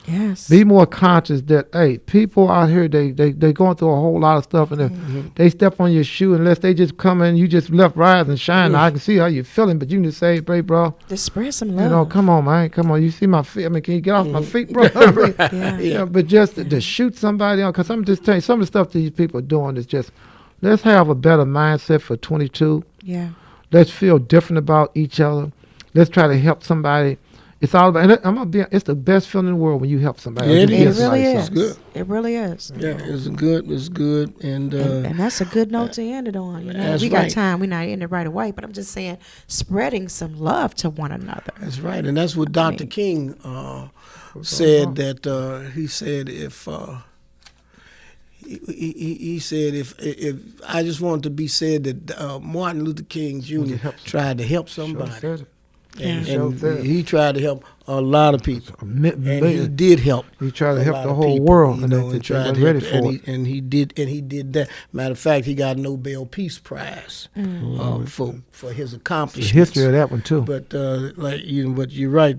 Speaker 3: Yes.
Speaker 1: Be more conscious that, hey, people out here, they going through a whole lot of stuff, and if they step on your shoe, unless they just come in, you just left, rise, and shine. Now, I can see how you're feeling, but you can just say, hey, bro.
Speaker 3: Just spread some love.
Speaker 1: You know, come on, man. Come on. You see my feet? I mean, can you get off my feet, bro?
Speaker 3: Yeah.
Speaker 1: You know, but just to shoot somebody on, because I'm just telling you, some of the stuff these people are doing is just Let's have a better mindset for 22.
Speaker 3: Yeah.
Speaker 1: Let's feel different about each other. Let's try to help somebody. It's all about. And I'm gonna be. It's the best feeling in the world when you help somebody.
Speaker 2: Yeah,
Speaker 1: Or
Speaker 2: it
Speaker 1: you
Speaker 3: It
Speaker 1: give
Speaker 2: is.
Speaker 1: somebody
Speaker 3: really is.
Speaker 1: something.
Speaker 2: good.
Speaker 3: It really is.
Speaker 2: Yeah, it's good. It's good. And
Speaker 3: And that's a good note to end it on. You know,
Speaker 2: That's
Speaker 3: we got
Speaker 2: right.
Speaker 3: time. We're not ending it right away, but I'm just saying, spreading some love to one another.
Speaker 2: that's right. And that's what Dr.
Speaker 3: mean-
Speaker 2: King said. That he said if he said if I just want to be said that Martin Luther King Jr. tried to help somebody.
Speaker 1: Sure said it.
Speaker 2: And,
Speaker 1: Sure
Speaker 2: and
Speaker 1: said it.
Speaker 2: he tried to help a lot of people, and he
Speaker 1: Million.
Speaker 2: did help.
Speaker 1: He tried to
Speaker 2: a
Speaker 1: help
Speaker 2: lot
Speaker 1: the
Speaker 2: of
Speaker 1: whole
Speaker 2: people,
Speaker 1: world,
Speaker 2: you
Speaker 1: and
Speaker 2: know,
Speaker 1: they
Speaker 2: and tried
Speaker 1: weren't
Speaker 2: to
Speaker 1: ready
Speaker 2: help,
Speaker 1: for
Speaker 2: and he did that. Matter of fact, he got a Nobel Peace Prize for his
Speaker 1: The
Speaker 2: accomplishments.
Speaker 1: history of that one too.
Speaker 2: But but you're right.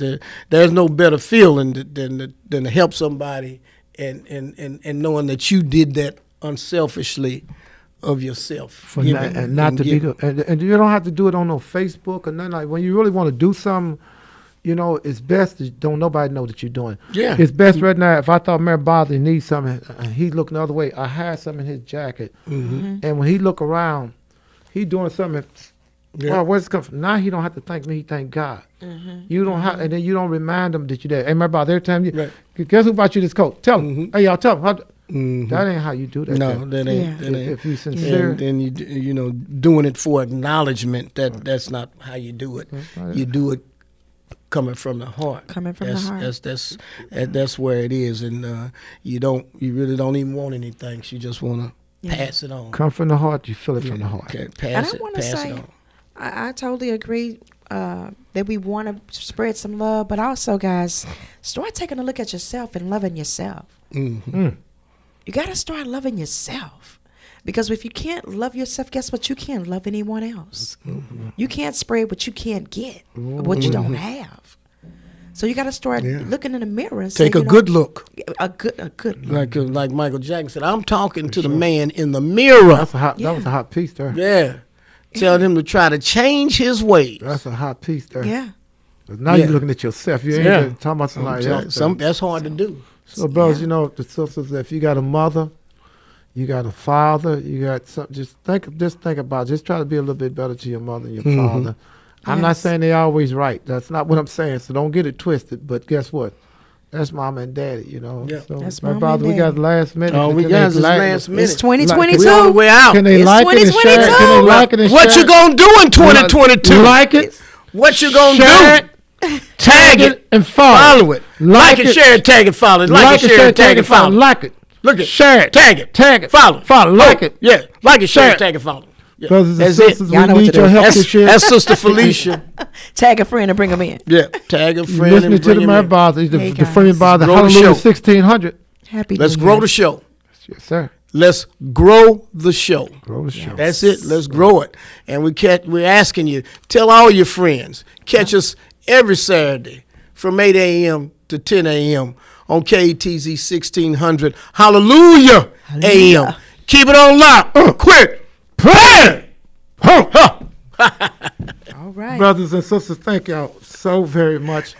Speaker 2: There's no better feeling than to help somebody and knowing that you did that unselfishly of yourself.
Speaker 1: For
Speaker 2: Giving
Speaker 1: not, and not to be
Speaker 2: giving.
Speaker 1: good. And you don't have to do it on no Facebook or nothing like. When you really want to do something, you know, it's best to don't nobody know that you're doing.
Speaker 2: Yeah.
Speaker 1: It's best right now. If I thought Mary Bosley needs something, and he's looking the other way, I had something in his jacket,
Speaker 2: Mm-hmm.
Speaker 1: and when he look around, he doing something.
Speaker 2: Yeah.
Speaker 1: Well, where's it come from? Now he don't have to thank me. He thank God. You don't have, and then you don't remind him that you're there. Hey, Mary Bosley, every time you,
Speaker 2: Right.
Speaker 1: guess who bought you this coat? Tell him.
Speaker 2: Mhm.
Speaker 1: Hey, y'all, tell him.
Speaker 2: Mhm.
Speaker 1: That ain't how you do that.
Speaker 2: No, that ain't.
Speaker 3: Yeah.
Speaker 2: That ain't.
Speaker 1: If you sincere.
Speaker 2: And you know, doing it for acknowledgement, that's not how you do it.
Speaker 1: right.
Speaker 2: You do it coming from the heart.
Speaker 3: Coming from the
Speaker 2: that's,
Speaker 3: heart.
Speaker 2: That's where it is, and you really don't even want anything. You just want to pass it on.
Speaker 1: Come from the heart, you feel it from the heart.
Speaker 2: Okay,
Speaker 3: And
Speaker 2: pass
Speaker 3: I
Speaker 2: it.
Speaker 3: want to
Speaker 2: Pass it
Speaker 3: say,
Speaker 2: on.
Speaker 3: I totally agree that we want to spread some love, but also, guys, start taking a look at yourself and loving yourself.
Speaker 2: Mm-hmm.
Speaker 3: You got to start loving yourself. Because if you can't love yourself, guess what? You can't love anyone else. You can't spread what you can't get, or what you don't have. So you got to start looking in the mirror and
Speaker 2: Take
Speaker 3: say,
Speaker 2: a good look,
Speaker 3: a good look.
Speaker 2: like Michael Jackson said. I'm talking to the man in the mirror.
Speaker 1: That was a hot piece there.
Speaker 2: Yeah, tell him to try to change his ways.
Speaker 1: That's a hot piece there.
Speaker 3: Yeah.
Speaker 1: 'Cause now
Speaker 2: Yeah.
Speaker 1: you're looking at yourself. You ain't
Speaker 2: Yeah.
Speaker 1: talking about somebody else.
Speaker 2: That's hard to do.
Speaker 1: So, brothers, you know, the sisters, if you got a mother, you got a father, you got something, just think about it. Just try to be a little bit better to your mother and your father. I'm not
Speaker 3: Yes.
Speaker 1: saying they always right. That's not what I'm saying. So don't get it twisted. But guess what? That's mama and daddy, you know.
Speaker 2: Yeah.
Speaker 1: So,
Speaker 3: That's
Speaker 1: my
Speaker 3: mama
Speaker 1: brother,
Speaker 3: and
Speaker 1: we got
Speaker 3: daddy.
Speaker 1: last minute.
Speaker 2: Oh, we
Speaker 1: Can
Speaker 2: got
Speaker 1: they
Speaker 2: this
Speaker 1: like-
Speaker 2: last minute.
Speaker 3: It's 2022.
Speaker 2: We on the way out.
Speaker 1: Can they
Speaker 3: It's
Speaker 1: like it and share it? Can they
Speaker 3: 2022.
Speaker 1: like it and
Speaker 2: What
Speaker 1: share
Speaker 2: you gonna do in 2022?
Speaker 1: Like it,
Speaker 2: What you gonna
Speaker 1: share
Speaker 2: do?
Speaker 1: it,
Speaker 2: Tag it.
Speaker 1: and follow.
Speaker 2: Follow it. Like it,
Speaker 1: it.
Speaker 2: share it, tag it, follow it. Like it, share it, tag it, follow it.
Speaker 1: Like it.
Speaker 2: Look it.
Speaker 1: Share it.
Speaker 2: Tag it.
Speaker 1: Tag it.
Speaker 2: Follow it.
Speaker 1: Follow. Like it.
Speaker 2: Yeah. Like it, share
Speaker 1: Share
Speaker 2: it,
Speaker 1: it.
Speaker 2: tag it, follow it. Yeah.
Speaker 1: Brothers and
Speaker 2: That's it.
Speaker 1: sisters,
Speaker 3: Y'all
Speaker 1: we
Speaker 3: know what
Speaker 1: need
Speaker 3: to
Speaker 1: your
Speaker 3: do.
Speaker 1: help
Speaker 2: That's,
Speaker 1: this year.
Speaker 2: that's Sister Felicia.
Speaker 3: Tag a friend and bring them in.
Speaker 2: Yeah. Tag a friend
Speaker 1: Listening
Speaker 2: and
Speaker 1: to
Speaker 2: bring
Speaker 1: the
Speaker 2: him
Speaker 1: Mary
Speaker 2: in.
Speaker 1: Bosley,
Speaker 3: Hey,
Speaker 1: the
Speaker 3: guys.
Speaker 1: Freeman Bosley,
Speaker 2: Grow the
Speaker 1: Hallelujah
Speaker 2: show.
Speaker 1: 1600.
Speaker 3: Happy
Speaker 2: Let's
Speaker 3: New
Speaker 2: grow
Speaker 3: Year.
Speaker 2: the show.
Speaker 1: Yes, sir.
Speaker 2: Let's grow the show.
Speaker 1: Grow the show.
Speaker 2: That's it. Let's grow it. And we're asking you, tell all your friends. Catch us every Saturday from 8 a.m. to 10 a.m. on KTZ 1600. Hallelujah, a.m. Keep it on lock. Quick. Play.
Speaker 3: All right.
Speaker 1: Brothers and sisters, thank y'all so very much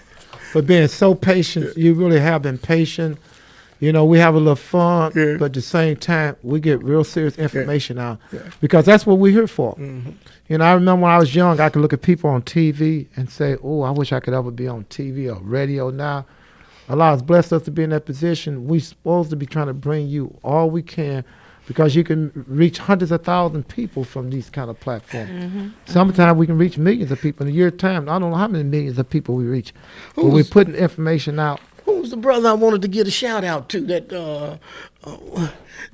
Speaker 1: for being so patient. You really have been patient. You know, we have a little fun, but at the same time, we get real serious information out because that's what we're here for. You know, I remember when I was young, I could look at people on TV and say, oh, I wish I could ever be on TV or radio now. Allah has blessed us to be in that position. We're supposed to be trying to bring you all we can because you can reach hundreds of thousands of people from these kind of platforms. Sometimes we can reach millions of people in a year time. I don't know how many millions of people we reach. But we're putting information out.
Speaker 2: Who was the brother I wanted to get a shout out to? That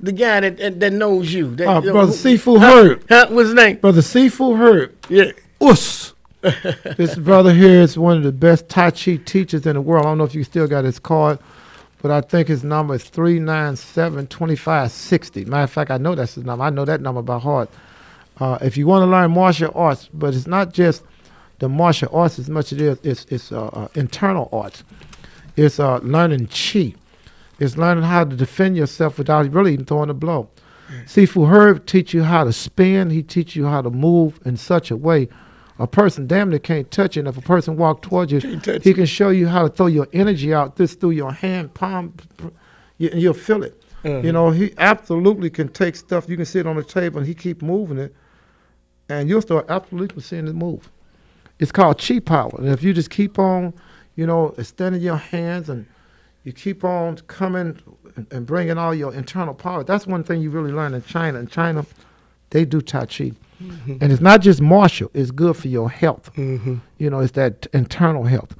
Speaker 2: the guy that knows you. That,
Speaker 1: Brother Seafood Herb.
Speaker 2: What's his name?
Speaker 1: Brother Seafood Herb.
Speaker 2: Yeah.
Speaker 1: Us. This brother here is one of the best Tai Chi teachers in the world. I don't know if you still got his card, but I think his number is 397-2560. Matter of fact, I know that's his number. I know that number by heart. If you want to learn martial arts, but it's not just the martial arts as much as it is, it's internal arts. It's learning chi. It's learning how to defend yourself without really even throwing a blow. Seafood Herb teach you how to spin. He teach you how to move in such a way a person damn near can't touch it. And if a person walk towards you, he can show you how to throw your energy out this through your hand, palm, and you'll feel it. You know, he absolutely can take stuff. You can see it on the table, and he keep moving it, and you'll start absolutely seeing it move. It's called chi power, and if you just keep on, you know, extending your hands and you keep on coming and bringing all your internal power. That's one thing you really learn in China. In China, they do Tai Chi. And it's not just martial. It's good for your health. You know, it's that internal health.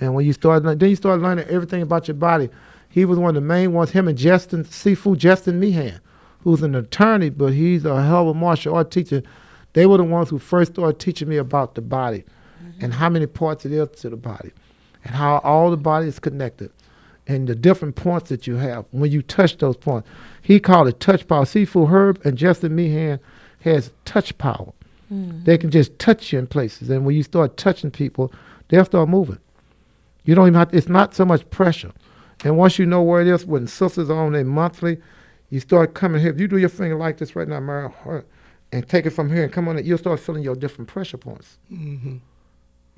Speaker 1: And when you start, then you start learning everything about your body. He was one of the main ones, him and Justin Meehan, who's an attorney, but he's a hell of a martial art teacher. They were the ones who first started teaching me about the body and how many parts it is to the body and how all the body is connected and the different points that you have when you touch those points. He called it touch power. Sifu Herb and Justin Meehan has touch power. They can just touch you in places. And when you start touching people, they'll start moving. You don't even have to, it's not so much pressure. And once you know where it is, when sisters are on their monthly, you start coming here. If you do your finger like this right now, Mary, and take it from here and come on it, you'll start feeling your different pressure points. You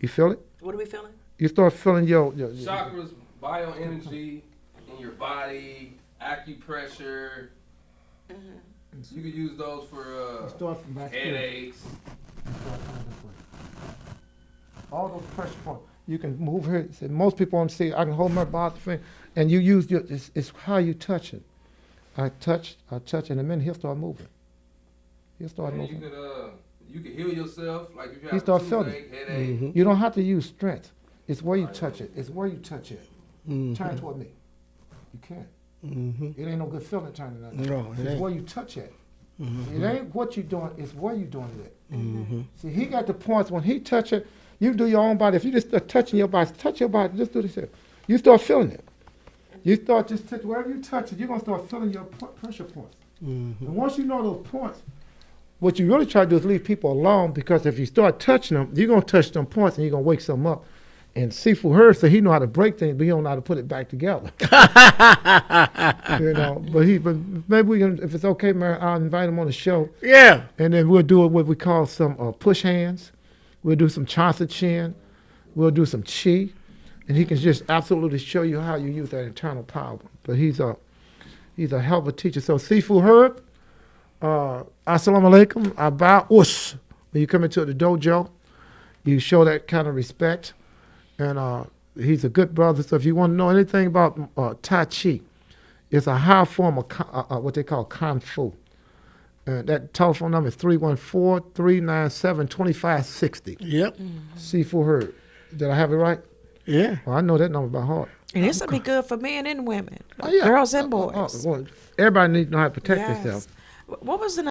Speaker 1: feel it?
Speaker 3: What are we feeling?
Speaker 1: You start feeling your
Speaker 4: Chakras, bioenergy in your body, acupressure. You could use those for
Speaker 1: start from back
Speaker 4: headaches.
Speaker 1: All those pressure points. You can move here. So most people don't see. I can hold my body finger, and you use your. It's how you touch it. I touch, and in a minute he'll start moving. He'll start moving.
Speaker 4: You could heal yourself, like if you
Speaker 1: He
Speaker 4: have
Speaker 1: start
Speaker 4: a
Speaker 1: feeling
Speaker 4: toothache, headache.
Speaker 1: You don't have to use strength. It's where you touch it. It's where you touch it. Turn toward me. You can't. It ain't no good feeling turning that.
Speaker 2: No, it
Speaker 1: It's
Speaker 2: ain't.
Speaker 1: where you touch it. It ain't what you doing. It's where you doing it. See, he got the points. When he touch it, you do your own body. If you just start touching your body, touch your body. Just do this here. You start feeling it. You start just touch wherever you touch it. You're gonna start feeling your pressure points. And once you know those points, what you really try to do is leave people alone, because if you start touching them, you're gonna touch them points and you're gonna wake something up. And Sifu Herb said he know how to break things, but he don't know how to put it back together. You know, but maybe we can, if it's okay, Mary, I'll invite him on the show.
Speaker 2: Yeah.
Speaker 1: And then we'll do what we call some push hands. We'll do some Chansa Chin. We'll do some Chi. And he can just absolutely show you how you use that internal power. But he's a hell of a teacher. So Sifu Herb, assalamu alaikum, aba us. When you come into the dojo, you show that kind of respect. And he's a good brother. So if you want to know anything about Tai Chi, it's a high form of what they call Kung Fu. That telephone number is 314-397-2560.
Speaker 2: Yep.
Speaker 1: Sifu Herb. Did I have it right?
Speaker 2: Yeah.
Speaker 1: Well, I know that number by heart.
Speaker 3: And this will be good for men and women,
Speaker 1: Oh, yeah.
Speaker 3: girls and boys.
Speaker 1: Well, everybody needs to know how to protect
Speaker 3: Yes.
Speaker 1: themselves.
Speaker 3: What was the